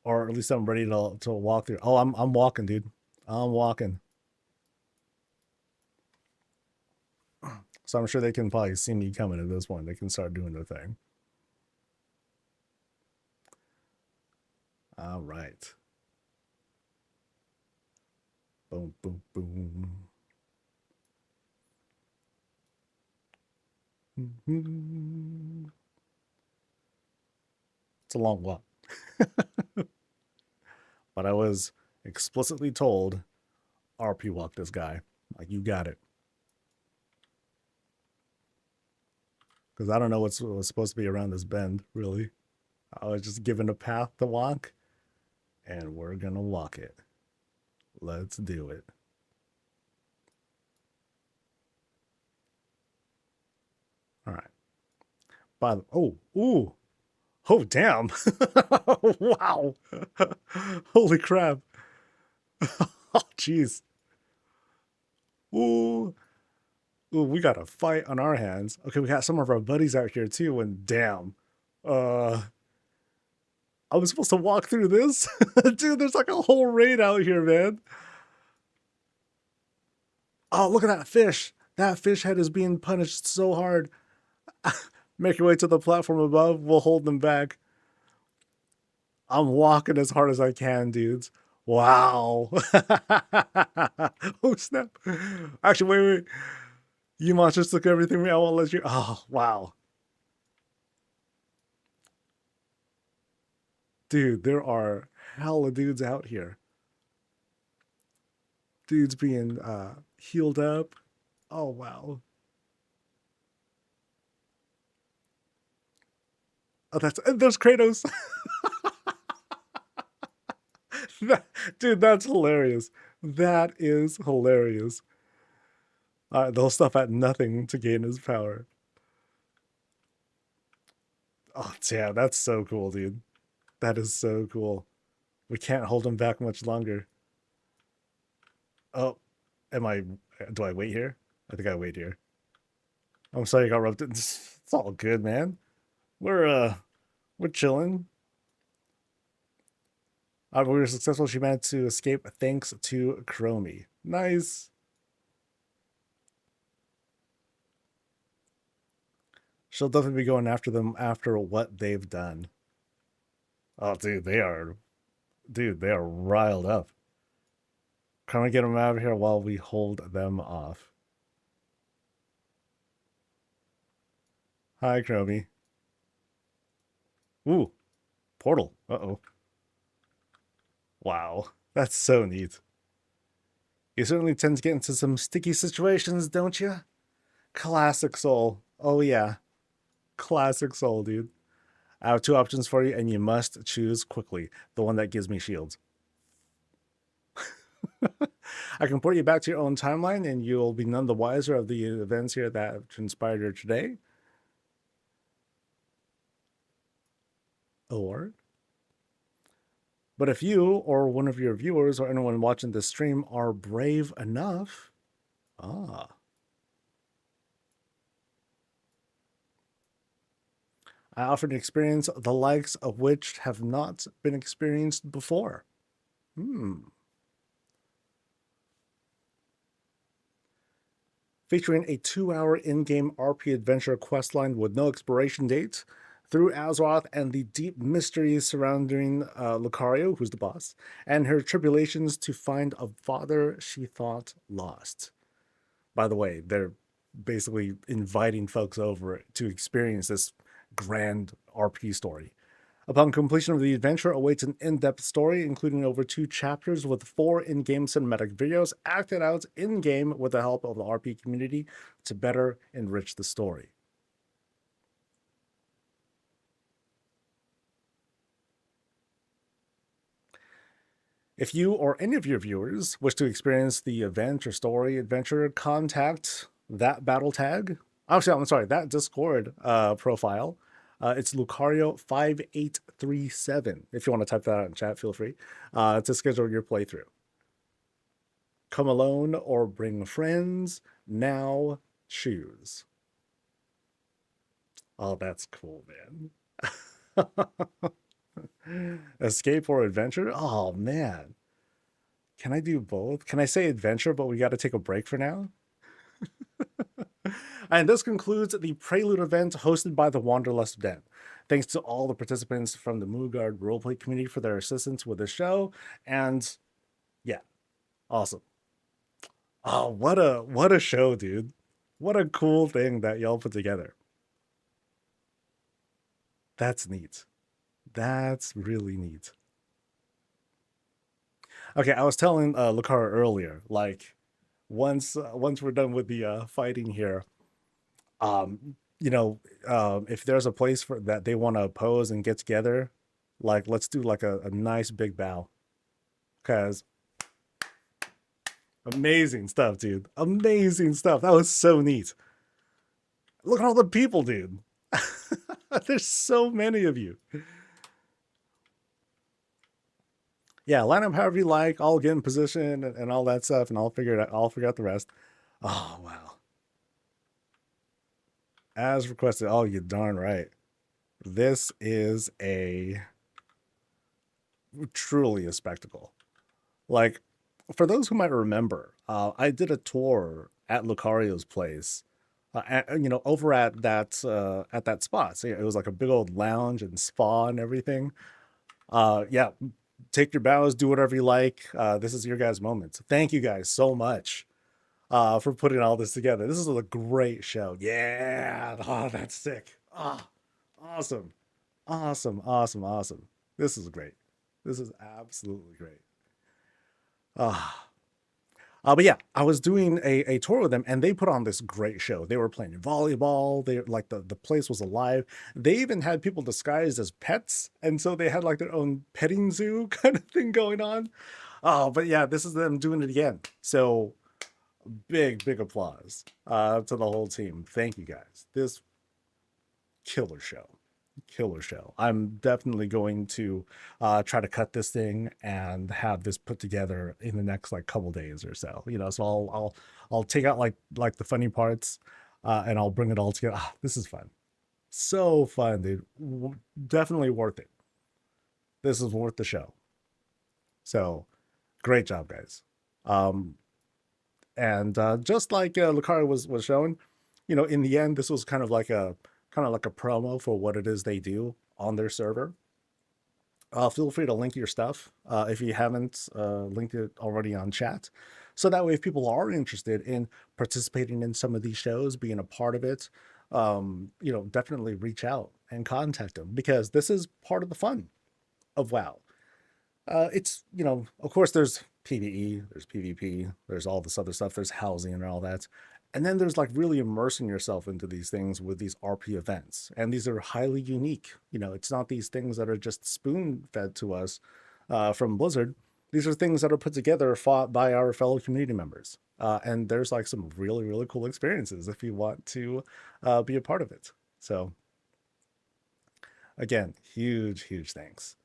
Or at least I'm ready to walk through. Oh, I'm walking, dude. I'm walking. So I'm sure they can probably see me coming at this point. They can start doing their thing. All right. Boom, boom, boom. It's a long walk. But I was explicitly told, RP walk this guy. Like, you got it. Because I don't know what's supposed to be around this bend, really. I was just given a path to walk, and we're gonna walk it. Let's do it. All right. By the oh damn! Wow! Holy crap! Oh jeez! Ooh, ooh, we got a fight on our hands. Okay, we got some of our buddies out here too, and damn, uh, I was supposed to walk through this, dude. There's like a whole raid out here, man. Oh, look at that fish! That fish head is being punished so hard. Make your way to the platform above. We'll hold them back. I'm walking as hard as I can, dudes. Wow. Oh, snap. Actually, wait. You monsters took everything. I won't let you. Oh, wow. Dude, there are hella dudes out here. Dudes being healed up. Oh, wow. Oh, there's Kratos. Dude, that's hilarious. That is hilarious. They'll stop at nothing to gain his power. Oh, damn, that's so cool, dude. That is so cool. We can't hold him back much longer. Oh, do I wait here? I think I wait here. I'm sorry I got roped in. It's all good, man. We're chilling. We were successful. She managed to escape thanks to Chromie. Nice. She'll definitely be going after them after what they've done. Oh, dude, they are riled up. Can we get them out of here while we hold them off? Hi, Chromie. Ooh, portal. Uh-oh. Wow, that's so neat. You certainly tend to get into some sticky situations, don't you? Classic Soul. Oh, yeah. Classic Soul, dude. I have two options for you, and you must choose quickly. The one that gives me shields. I can port you back to your own timeline, and you'll be none the wiser of the events here that have transpired here today. Or, but if you or one of your viewers or anyone watching this stream are brave enough, I offer an experience the likes of which have not been experienced before. Featuring a 2-hour in-game RP adventure questline with no expiration date, through Azeroth and the deep mysteries surrounding Lucario, who's the boss, and her tribulations to find a father she thought lost. By the way, they're basically inviting folks over to experience this grand RP story. Upon completion of the adventure awaits an in-depth story, including over 2 chapters with 4 in-game cinematic videos acted out in-game with the help of the RP community to better enrich the story. If you or any of your viewers wish to experience the event or story adventure, contact that battle tag. Actually, I'm sorry, that Discord profile. It's Lucario5837. If you want to type that out in chat, feel free to schedule your playthrough. Come alone or bring friends. Now choose. Oh, that's cool, man. Escape or adventure? Oh, man. Can I do both? Can I say adventure, but we got to take a break for now? And this concludes the Prelude event hosted by the Wanderlust Den. Thanks to all the participants from the Moogard roleplay community for their assistance with the show. And yeah, awesome. Oh, what a show, dude. What a cool thing that y'all put together. That's neat. That's really neat. Okay, I was telling Lucara earlier, like once we're done with the fighting here, if there's a place for that they want to pose and get together, like let's do like a nice big bow. Cause amazing stuff, dude. Amazing stuff. That was so neat. Look at all the people, dude. There's so many of you. Yeah, line up however you like. I'll get in position and all that stuff, and I'll figure it out. I'll figure out the rest. Oh wow. As requested. Oh, you darn right. This is truly a spectacle. Like, for those who might remember, I did a tour at Lucario's place, over at that spot. So yeah, it was like a big old lounge and spa and everything. Yeah, take your bows, do whatever you like. This is your guys' moment. So thank you guys so much for putting all this together. This is a great show. Yeah, oh, that's sick. Ah, awesome, awesome. This is great. This is absolutely great. Ah. But yeah, I was doing a tour with them, and they put on this great show. They were playing volleyball. They like the place was alive. They even had people disguised as pets, and so they had like their own petting zoo kind of thing going on. Oh, but yeah, this is them doing it again. So big applause to the whole team. Thank you guys. This killer show. I'm definitely going to try to cut this thing and have this put together in the next like couple days or so. So I'll take out like the funny parts and I'll bring it all together. This is fun. So fun, dude. Definitely worth it. This is worth the show. So great job, guys. And just like Lucario was showing, in the end, this was kind of like a kind of like a promo for what it is they do on their server. Feel free to link your stuff if you haven't linked it already on chat. So that way, if people are interested in participating in some of these shows, being a part of it, definitely reach out and contact them, because this is part of the fun of WoW. It's, of course, there's PvE, there's PvP, there's all this other stuff, there's housing and all that. And then there's like really immersing yourself into these things with these RP events. And these are highly unique. It's not these things that are just spoon fed to us from Blizzard. These are things that are put together, fought by our fellow community members. And there's like some really, really cool experiences if you want to be a part of it. So again, huge, huge thanks.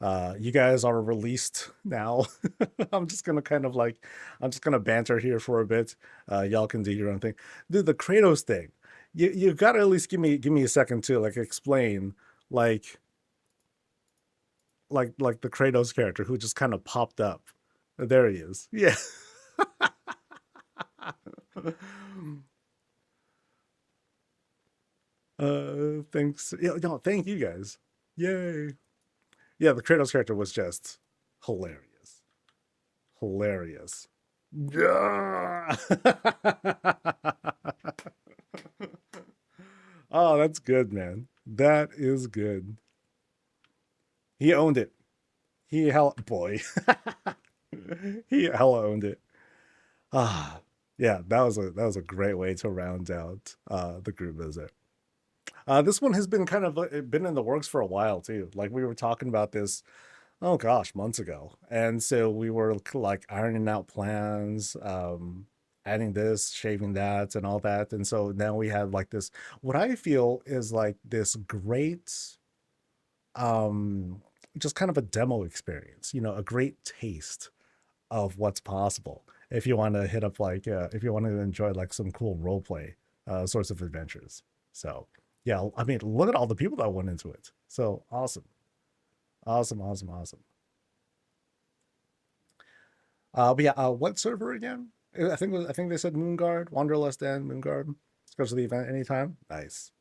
You guys are released now. I'm just gonna banter here for a bit. Y'all can do your own thing. Dude, the Kratos thing. You gotta at least give me a second to like explain like the Kratos character who just kind of popped up. There he is. Yeah. Thanks. Yeah, no, thank you guys. Yay. Yeah, the Kratos character was just hilarious. Hilarious. Yeah. Oh, that's good, man. That is good. He owned it. He hell boy. He hella owned it. Ah, yeah, that was a great way to round out the group visit. This one has been kind of been in the works for a while too. Like we were talking about this, oh gosh, months ago, and so we were like ironing out plans, adding this, shaving that, and all that. And so now we have like this, what I feel is like this great, just kind of a demo experience. A great taste of what's possible if you want to hit up like if you want to enjoy like some cool role play sorts of adventures. So yeah, I mean, look at all the people that went into it. So awesome. Awesome. But yeah, what server again? I think they said Moonguard, Wanderlust Den, Moonguard. Schedule the event anytime. Nice.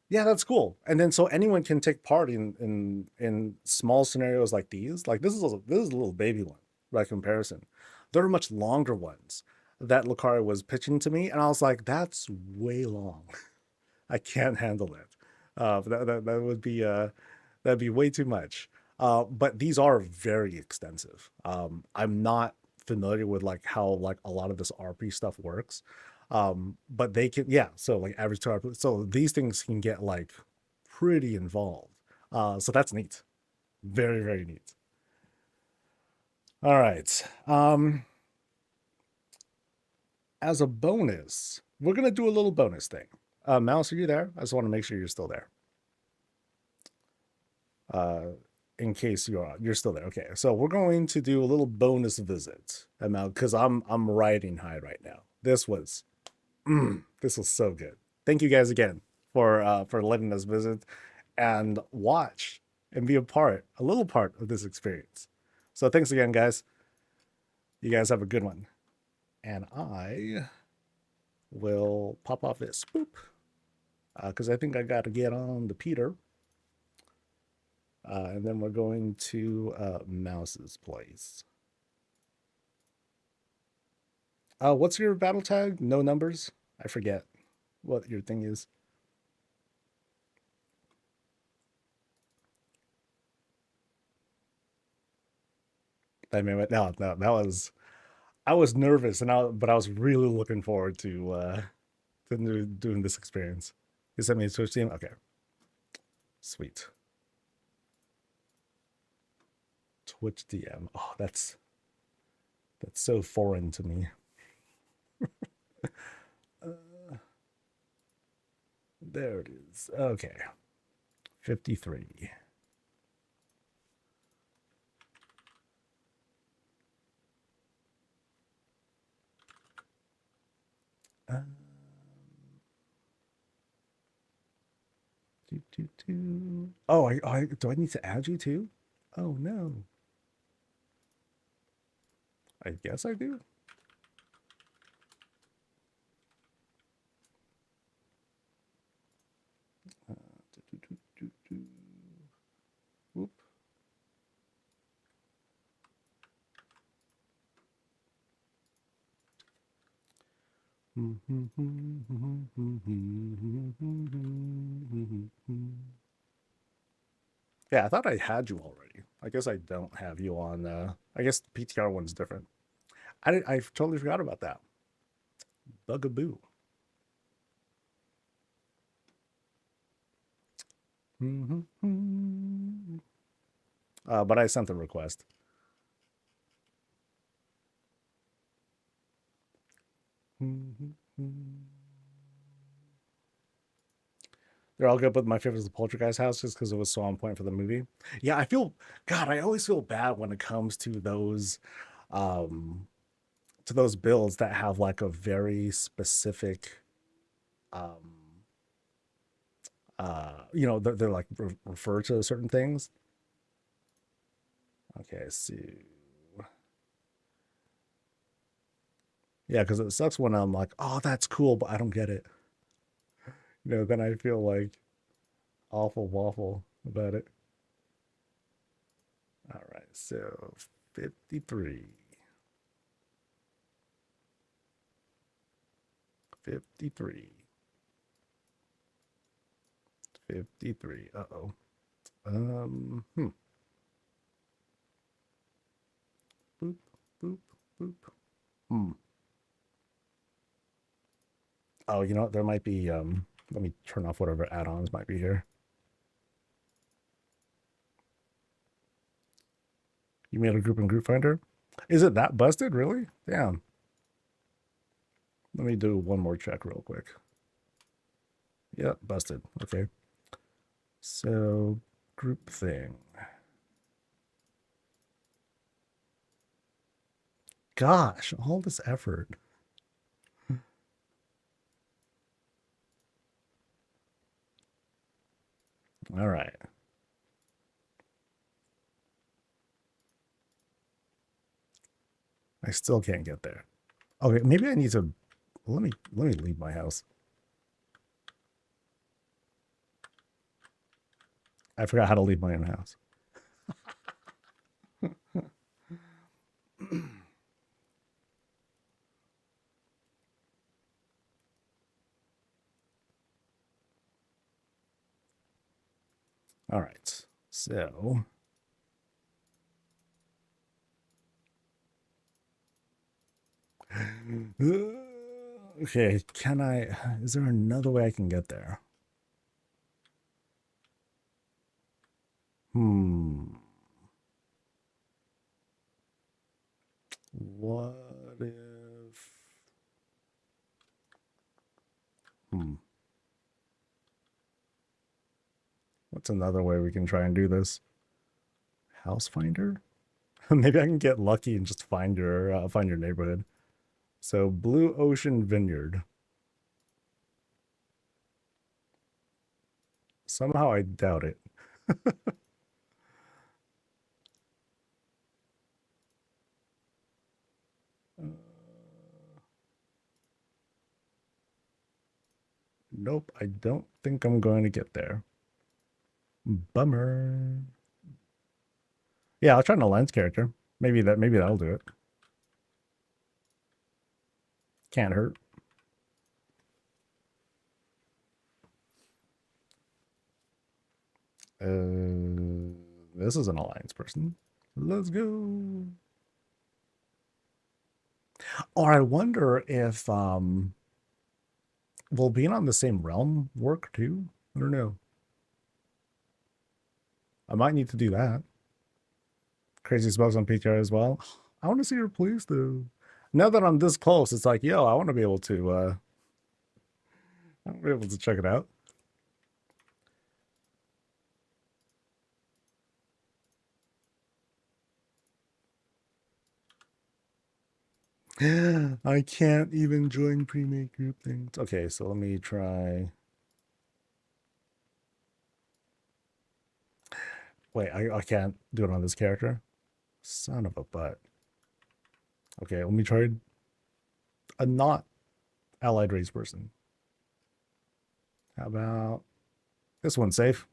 Yeah, that's cool. And then so anyone can take part in small scenarios like these. Like this is a little baby one by comparison. There are much longer ones that Lucaria was pitching to me, and I was like, that's way long. I can't handle that. That would be that'd be way too much. But these are very extensive. I'm not familiar with like how like a lot of this RP stuff works. But they can, yeah. So like average to RP, so these things can get like pretty involved. So that's neat. Very, very neat. All right. As a bonus, we're gonna do a little bonus thing. Mouse, are you there? I just want to make sure you're still there. In case you're still there. Okay, so we're going to do a little bonus visit, because I'm riding high right now. This was so good. Thank you guys again for letting us visit and watch and be a little part of this experience. So thanks again, guys. You guys have a good one. And I will pop off this boop because I think I got to get on the Peter. And then we're going to Mouse's place. What's your battle tag? No numbers? I forget what your thing is. I mean, no, that was, I was nervous, but I was really looking forward to doing this experience. You sent me a Twitch team? Okay. Sweet. Twitch DM. Oh, that's so foreign to me. There it is. Okay. 53. Oh, do I need to add you too? Oh no. I guess I do. Yeah, I thought I had you already. I guess I don't have you on. I guess the PTR one's different. I totally forgot about that. Bugaboo. But I sent the request. They're all good, but my favorite is the Poltergeist house just because it was so on point for the movie. Yeah, I feel God, I always feel bad when it comes um to those builds that have like a very specific um they're like refer to certain things. Okay, so yeah, because it sucks when I'm like, oh, that's cool, but I don't get it. Then I feel like awful waffle about it. All right, so 53. 53. 53. Uh-oh. Hmm. Boop, boop, boop. Hmm. Oh, you know what? There might be let me turn off whatever add-ons might be here. You made a group in Group Finder? Is it that busted, really? Damn. Let me do one more check real quick. Yep, busted. Okay. So group thing. Gosh, all this effort. All right. I still can't get there. Okay, maybe I need to let me leave my house. I forgot how to leave my own house. All right. So okay, is there another way I can get there? What if hmm. What's another way we can try and do this? House finder? Maybe I can get lucky and just find your neighborhood. So Blue Ocean Vineyard. Somehow I doubt it. Nope, I don't think I'm going to get there. Bummer. Yeah, I'll try an alliance character. Maybe that'll do it. Can't hurt. This is an alliance person. Let's go. Or I wonder if will being on the same realm work too? I don't know. I might need to do that. Crazy spells on PTR as well. I want to see her please though. Now that I'm this close, it's like, yo, I want to be able to I want to be able to check it out. I can't even join pre-made group things. Okay, so let me try. Wait, I can't do it on this character. Son of a butt. Okay, let me try a not allied race person. How about this one's safe?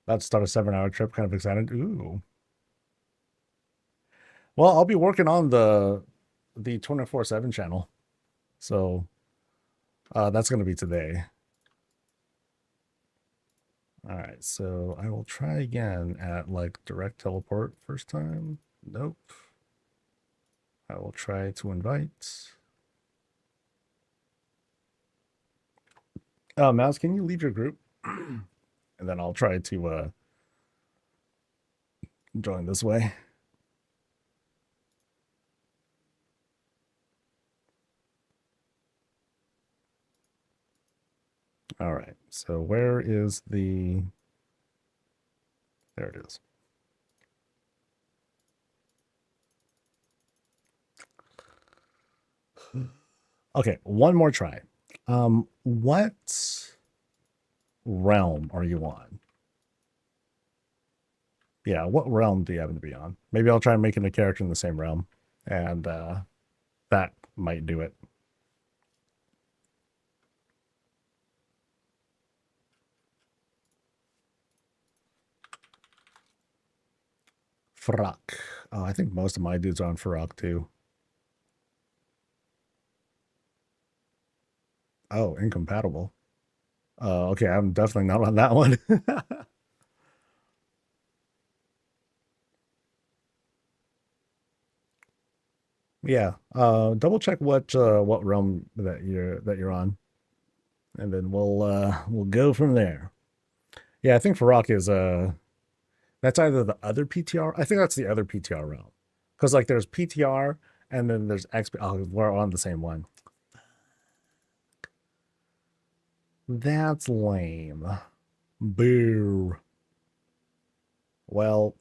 About to start a 7-hour trip. Kind of excited. Ooh. Well, I'll be working on the 24/7 channel. So that's gonna be today. All right, so I will try again at like direct teleport first time. Nope. I will try to invite. Mouse, can you leave your group? And then I'll try to join this way. All right, so where is the... There it is. Okay, one more try. What realm are you on? Yeah, what realm do you happen to be on? Maybe I'll try making a character in the same realm, and that might do it. Farak. Oh, I think most of my dudes are on Farak too. Oh, incompatible. Okay, I'm definitely not on that one. Yeah. Double check what realm that you're on, and then we'll go from there. Yeah, I think Farak is that's either the other PTR. I think that's the other PTR realm, because like there's PTR and then there's XP. Oh, we're on the same one. That's lame. Boo. Well,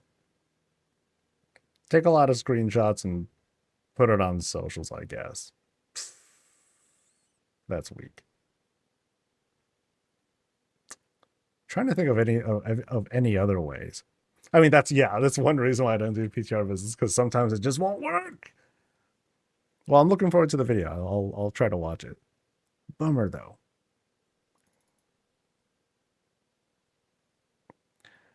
take a lot of screenshots and put it on socials, I guess. That's weak. Trying to think of any other ways. I mean, that's one reason why I don't do PTR business, because sometimes it just won't work. Well, I'm looking forward to the video. I'll try to watch it. Bummer though.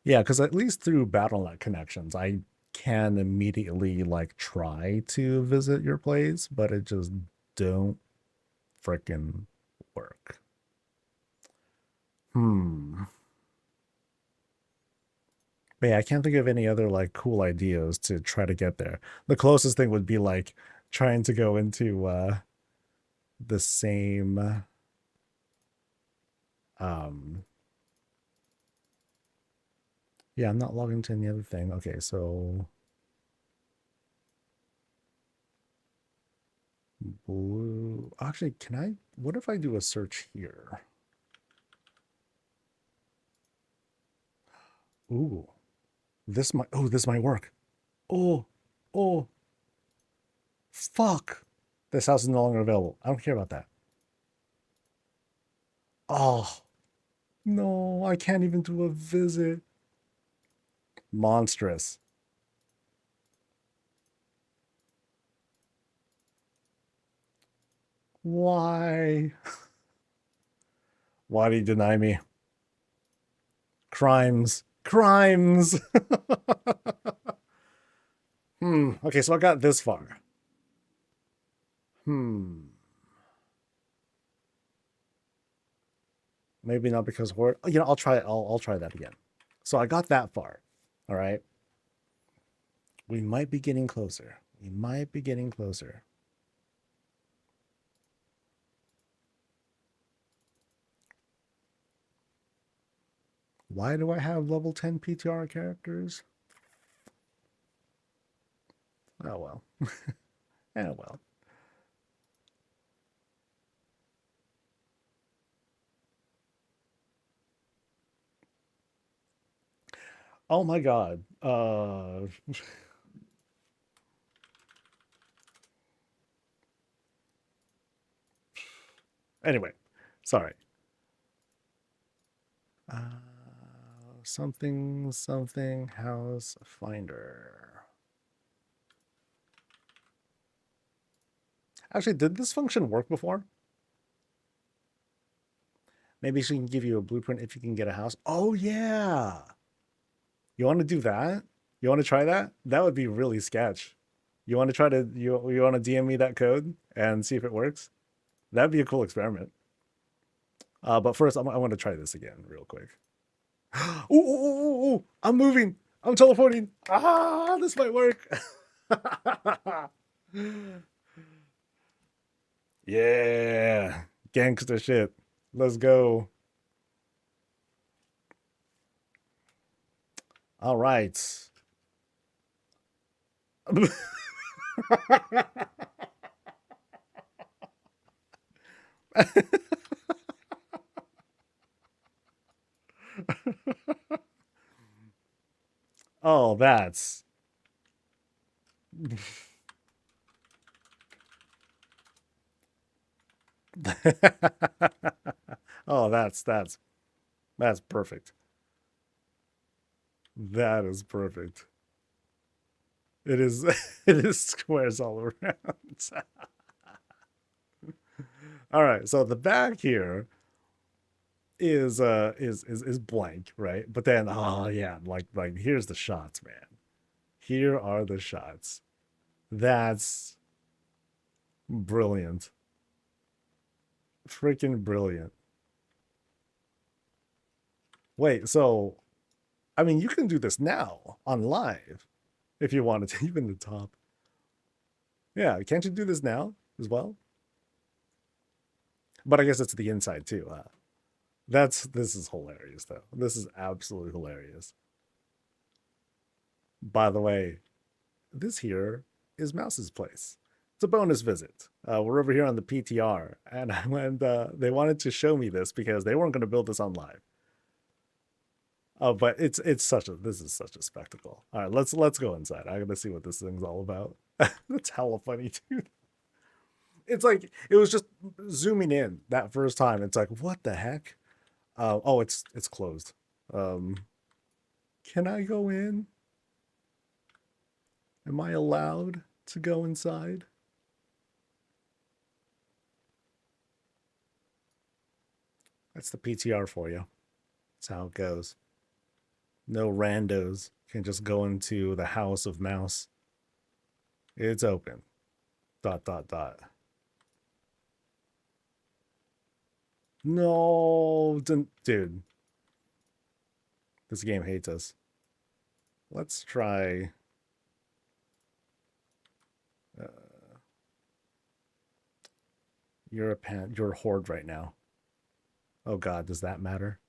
Yeah, because at least through Battle.net connections, I can immediately like try to visit your place, but it just don't frickin' work. But yeah, I can't think of any other like cool ideas to try to get there. The closest thing would be like trying to go into the same yeah, I'm not logging into any other thing. Okay, so blue. Actually, can I? What if I do a search here? Ooh, this might. Oh, this might work. Oh, oh, fuck! This house is no longer available. I don't care about that. Oh no, I can't even do a visit. Monstrous. Why? Why do you deny me? Crimes. Crimes. Okay, so I got this far. Maybe not because horde. You know, I'll try. I'll try that again. So I got that far. All right. We might be getting closer. We might be getting closer. Why do I have level 10 PTR characters? Oh well. Oh well. Oh my god. Anyway, sorry. Something house finder. Actually, did this function work before? Maybe she can give you a blueprint if you can get a house. Oh yeah. You want to do that? You want to try that? That would be really sketch. You want to try to you want to DM me that code and see if it works? That'd be a cool experiment. But first, I want to try this again real quick. Ooh, ooh, ooh, ooh, I'm moving. I'm teleporting. Ah, this might work. Yeah, gangster shit. Let's go. All right. Oh, that's oh, that's perfect. That is perfect. It is it is squares all around. All right, so the back here is blank, right? But then oh yeah, like here's the shots, man. Here are the shots. That's brilliant. Freaking brilliant. Wait, so I mean you can do this now on live if you wanted to, even the top. Yeah, can't you do this now as well? But I guess it's the inside too, huh? This is hilarious though. This is absolutely hilarious. By the way, this here is Mouse's place. It's a bonus visit. We're over here on the PTR, and I went. They wanted to show me this because they weren't going to build this on live. But it's such a this is such a spectacle. All right, let's go inside. I gotta see what this thing's all about. That's hella funny, dude. It's like it was just zooming in that first time. It's like what the heck? Oh, it's closed. Um, can I go in? Am I allowed to go inside? That's the PTR for you. That's how it goes. No randos can just go into the house of Mouse. It's open. Dot dot dot. No, dude. This game hates us. Let's try. Uh, you're you're a horde right now. Oh God, does that matter?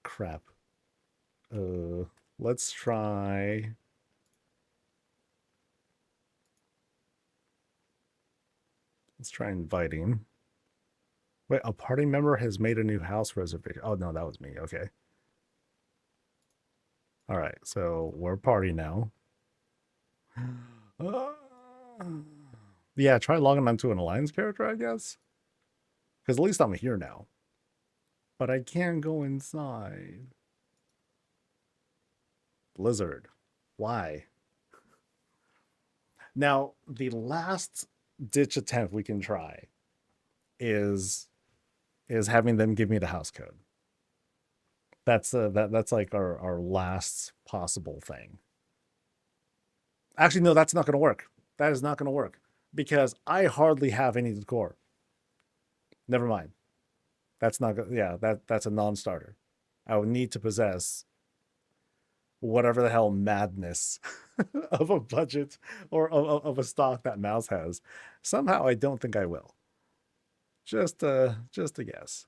Crap. Uh, let's try. Let's try inviting. Wait, a party member has made a new house reservation. Oh no, that was me. Okay. All right, so we're party now. Yeah, try logging onto an alliance character, I guess. Because at least I'm here now. But I can't go inside. Blizzard. Why? Now, the last ditch attempt we can try is having them give me the house code. That's that's like our last possible thing. Actually, no, that's not going to work. That is not going to work because I hardly have any decor. Never mind. That's not good. Yeah, that's a non-starter. I would need to possess whatever the hell madness of a budget or of a stock that Mouse has. Somehow I don't think I will. Just a guess.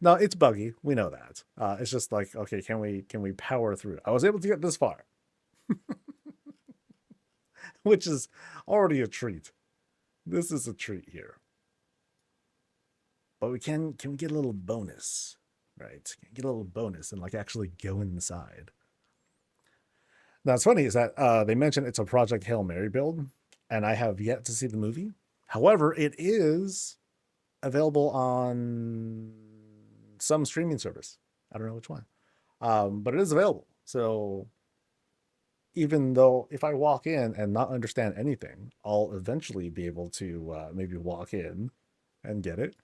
No, it's buggy. We know that. It's just like, okay, can we power through? I was able to get this far, which is already a treat. This is a treat here. But we can we get a little bonus, right? Get a little bonus and like actually go inside. Now, what's funny is that they mentioned it's a Project Hail Mary build, and I have yet to see the movie. However, it is available on some streaming service. I don't know which one, but it is available. So even though if I walk in and not understand anything, I'll eventually be able to maybe walk in and get it.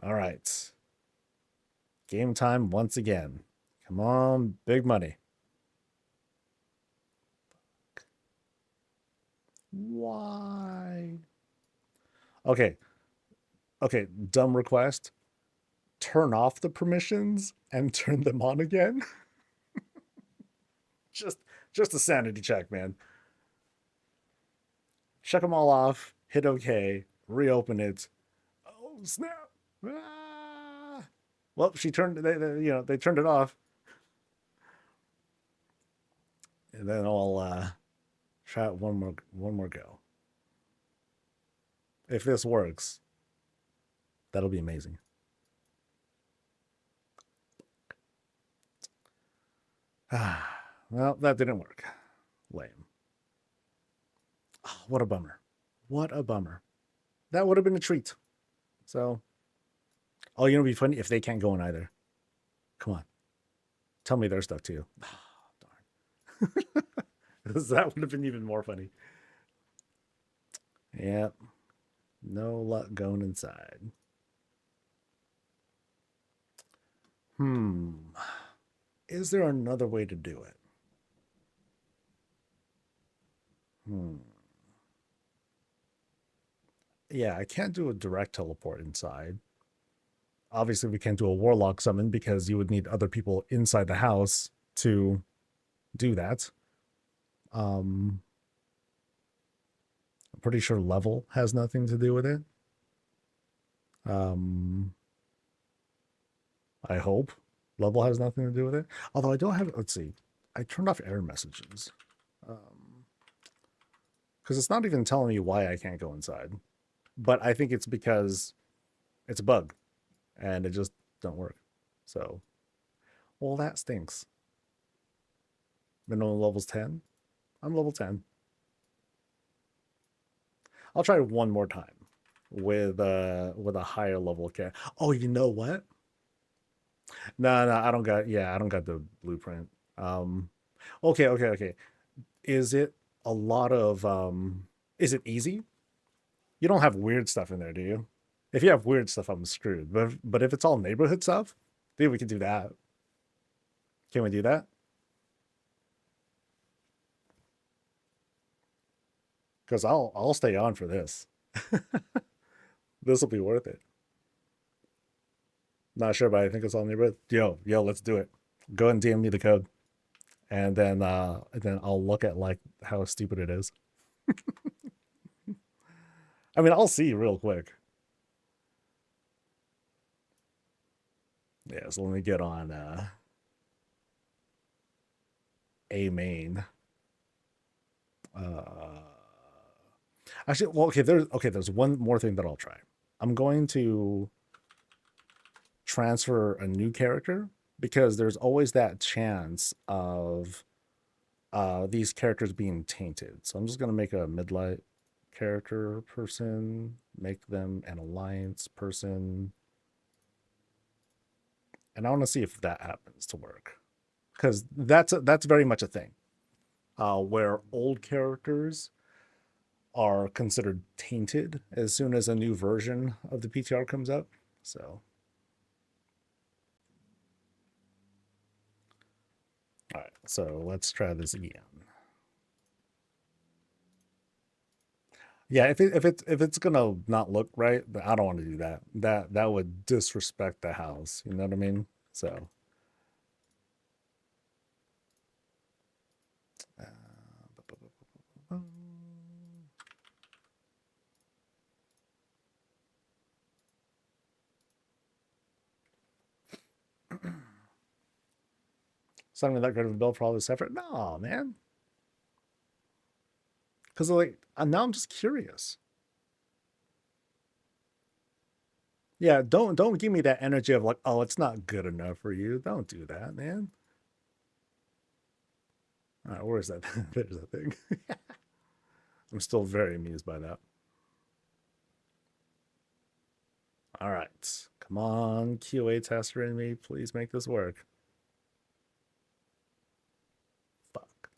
All right. Game time once again. Come on, big money. Why? Okay. Okay. Dumb request. Turn off the permissions and turn them on again. just just a sanity check, man. Shut them all off. Hit OK. Reopen it. Oh snap! Ah! Well, she turned. They turned it off, and then I'll try it one more go. If this works, that'll be amazing. Well, that didn't work. Lame. Oh, what a bummer. What a bummer. That would have been a treat. So, oh, you know, it'd be funny if they can't go in either. Come on, tell me their stuff too. Oh, darn. That would have been even more funny. Yep. No luck going inside. Is there another way to do it? Yeah, I can't do a direct teleport inside. Obviously, we can't do a warlock summon because you would need other people inside the house to do that. I'm pretty sure level has nothing to do with it. I hope level has nothing to do with it. Although I don't have, let's see, I turned off error messages. Because it's not even telling me why I can't go inside. But I think it's because it's a bug and it just don't work. So, well, that stinks. Minimum level's 10. I'm level 10. I'll try one more time with a higher level character. Oh, you know what? No, I don't got. Yeah, I don't got the blueprint. Okay. Is it a lot of? Is it easy? You don't have weird stuff in there, do you? If you have weird stuff, I'm screwed. But if it's all neighborhood stuff, dude, we can do that. Can we do that? Because I'll stay on for this. This will be worth it. Not sure, but I think it's all neighborhood. Yo, let's do it. Go and DM me the code, and then I'll look at like how stupid it is. I mean, I'll see real quick. Yeah, so let me get on a main. Actually, well, there's one more thing that I'll try. I'm going to transfer a new character because there's always that chance of these characters being tainted. So I'm just gonna make a midlight character person, make them an alliance person, and I want to see if that happens to work, because that's very much a thing, where old characters are considered tainted as soon as a new version of the PTR comes up. So, all right, so let's try this again. Yeah, if it's gonna not look right, I don't want to do that. That would disrespect the house. You know what I mean? So, something that good of a build for all this effort. No, man. Because like now I'm just curious. Yeah, don't give me that energy of like, oh, it's not good enough for you. Don't do that, man. All right, where is that? There's that thing. I'm still very amused by that. All right, come on, QA tester in me, please make this work. Fuck.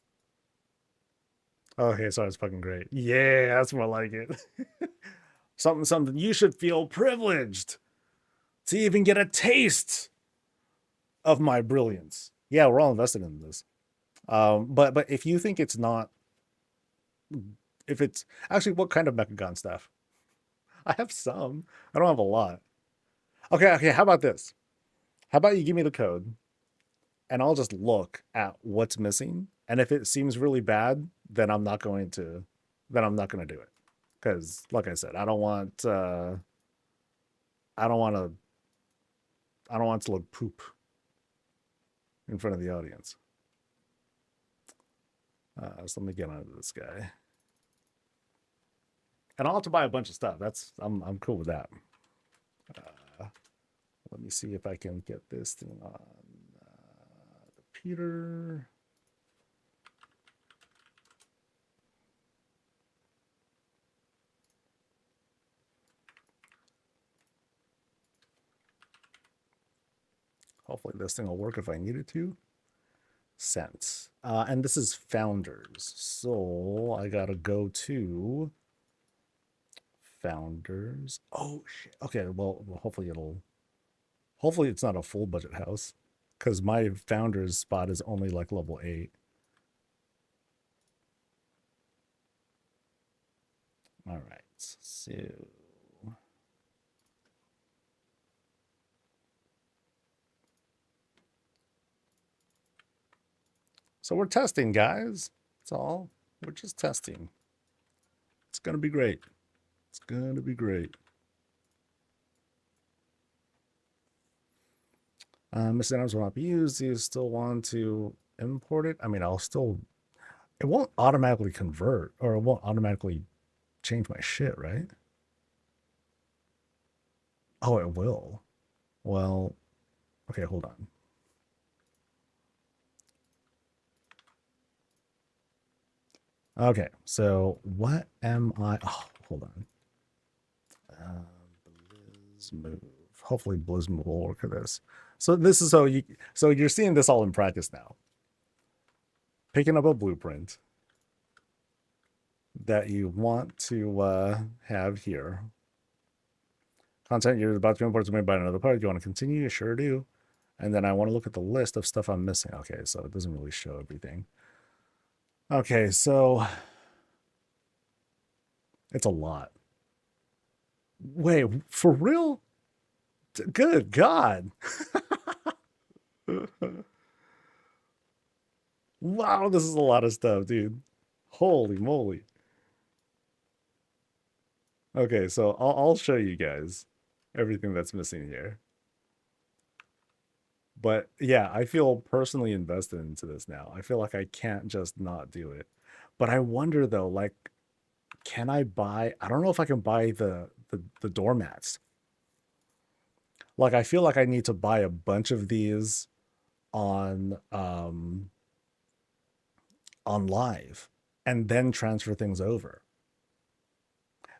Okay, so it's fucking great. Yeah, that's more like it. Something. You should feel privileged to even get a taste of my brilliance. Yeah, we're all invested in this. But if you think it's not If it's actually, what kind of Mechagon stuff? I have some. I don't have a lot. Okay, okay. How about this? How about you give me the code, and I'll just look at what's missing, and if it seems really bad, then I'm not going to. Then I'm not going to do it, because, like I said, I don't want. I don't want to. I don't want to look poop in front of the audience. So let me get onto this guy. And I'll have to buy a bunch of stuff. I'm cool with that. Let me see if I can get this thing on the Peter. Hopefully this thing will work if I need it to. Sent. And this is Founders. So I gotta go to Founders. Oh shit. Okay, well hopefully it's not a full budget house, because my Founders spot is only like level 8. All right, so we're testing, guys. That's all. We're just testing. It's gonna be great. It's gonna be great. Missing items will not be used. Do you still want to import it? I mean, it won't automatically convert, or it won't automatically change my shit, right? Oh, it will. Well, okay, hold on. Okay, so what am I? Oh, hold on. Blizz move. Hopefully, Blizz move will work for this. So this is so you're seeing this all in practice now. Picking up a blueprint that you want to have here. Content you're about to import is made by another party. Do you want to continue? You sure do. And then I want to look at the list of stuff I'm missing. Okay, so it doesn't really show everything. Okay, so it's a lot. Wait, for real? Good God. Wow, this is a lot of stuff, dude. Holy moly. Okay, so I'll show you guys everything that's missing here. But yeah, I feel personally invested into this now. I feel like I can't just not do it. But I wonder though, like, can I buy? I don't know if I can buy the doormats. Like, I feel like I need to buy a bunch of these on live, and then transfer things over.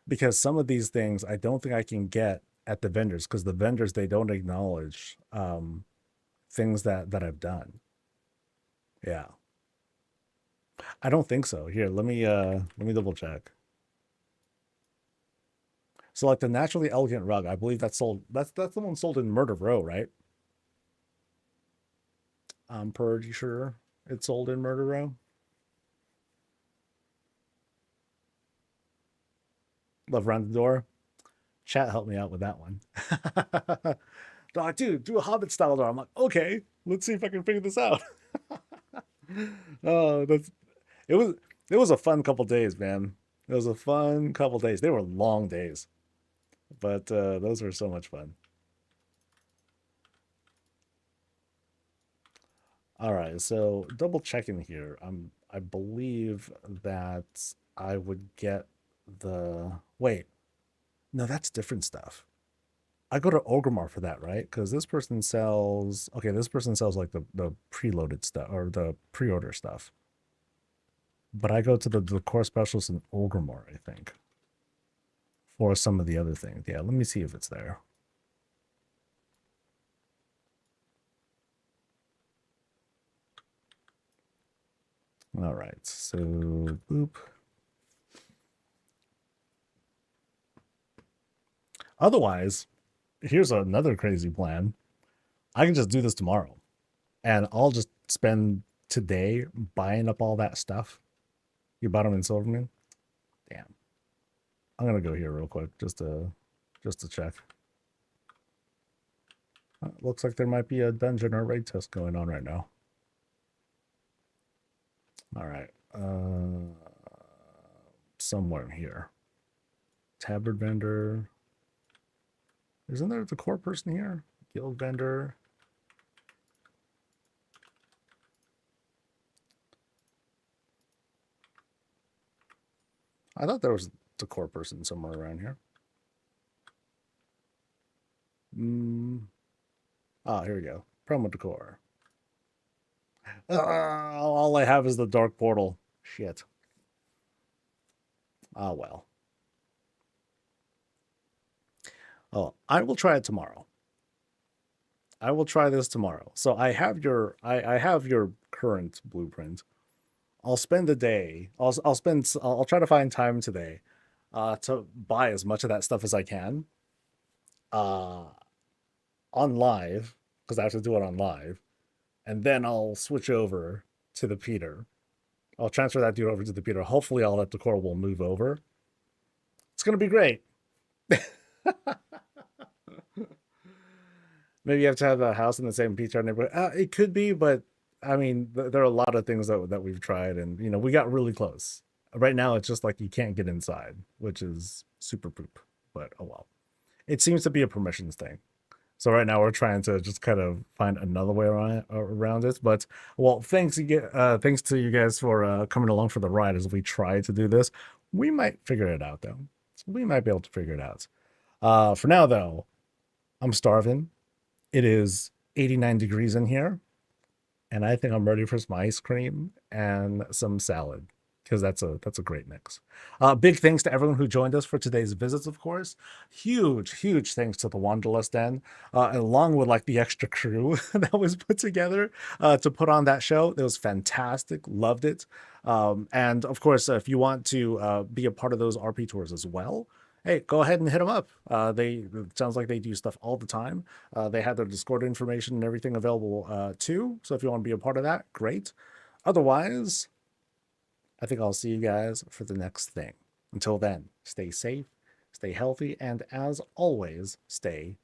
Because some of these things I don't think I can get at the vendors, because the vendors, they don't acknowledge things that I've done. Yeah. I don't think so. Here, let me double check. So like the naturally elegant rug, I believe that's sold. That's the one sold in Murder Row, right? I'm pretty sure it's sold in Murder Row. Love Around the Door. Chat helped me out with that one. Like, dude, do a Hobbit style door. I'm like, okay, let's see if I can figure this out. Oh, it was a fun couple days, man. It was a fun couple days. They were long days, but those were so much fun. All right, so double checking here. I believe that I would get the wait. No, that's different stuff. I go to Ogrimmar for that, right? Because this person sells this person sells like the preloaded stuff or the pre-order stuff. But I go to the core specialist in Ogrimmar, I think. For some of the other things. Yeah, let me see if it's there. All right, so boop. Otherwise, here's another crazy plan. I can just do this tomorrow, and I'll just spend today buying up all that stuff. You bought them in Silverman? Damn. I'm gonna go here real quick just to check. Looks like there might be a dungeon or raid test going on right now. All right. Somewhere here. Tabard vendor. Isn't there the core person here? Guild vendor. I thought there was the core person somewhere around here. Ah, here we go. Promo decor. All I have is the dark portal. Shit. Ah, well. Oh, I will try it tomorrow. I will try this tomorrow. So I have your I have your current blueprint. I'll spend the day. I'll try to find time today to buy as much of that stuff as I can on live, because I have to do it on live, and then I'll switch over to the Peter. I'll transfer that dude over to the Peter. Hopefully all that decor will move over. It's gonna be great. Maybe you have to have a house in the same Peter neighborhood. It could be, but I mean, there are a lot of things that we've tried, and you know, we got really close. Right now, it's just like you can't get inside, which is super poop. But oh well. It seems to be a permissions thing. So right now we're trying to just kind of find another way around it. But well, thanks to you guys for coming along for the ride as we try to do this. We might figure it out though. We might be able to figure it out. For now though, I'm starving. It is 89 degrees in here, and I think I'm ready for some ice cream and some salad, because that's a great mix. Big thanks to everyone who joined us for today's visits, of course. Huge thanks to the Wanderlust Den, along with like the extra crew that was put together to put on that show. It was fantastic. Loved it. And of course, if you want to be a part of those RP tours as well, hey, go ahead and hit them up. It sounds like they do stuff all the time. They have their Discord information and everything available too. So if you want to be a part of that, great. Otherwise, I think I'll see you guys for the next thing. Until then, stay safe, stay healthy, and as always, stay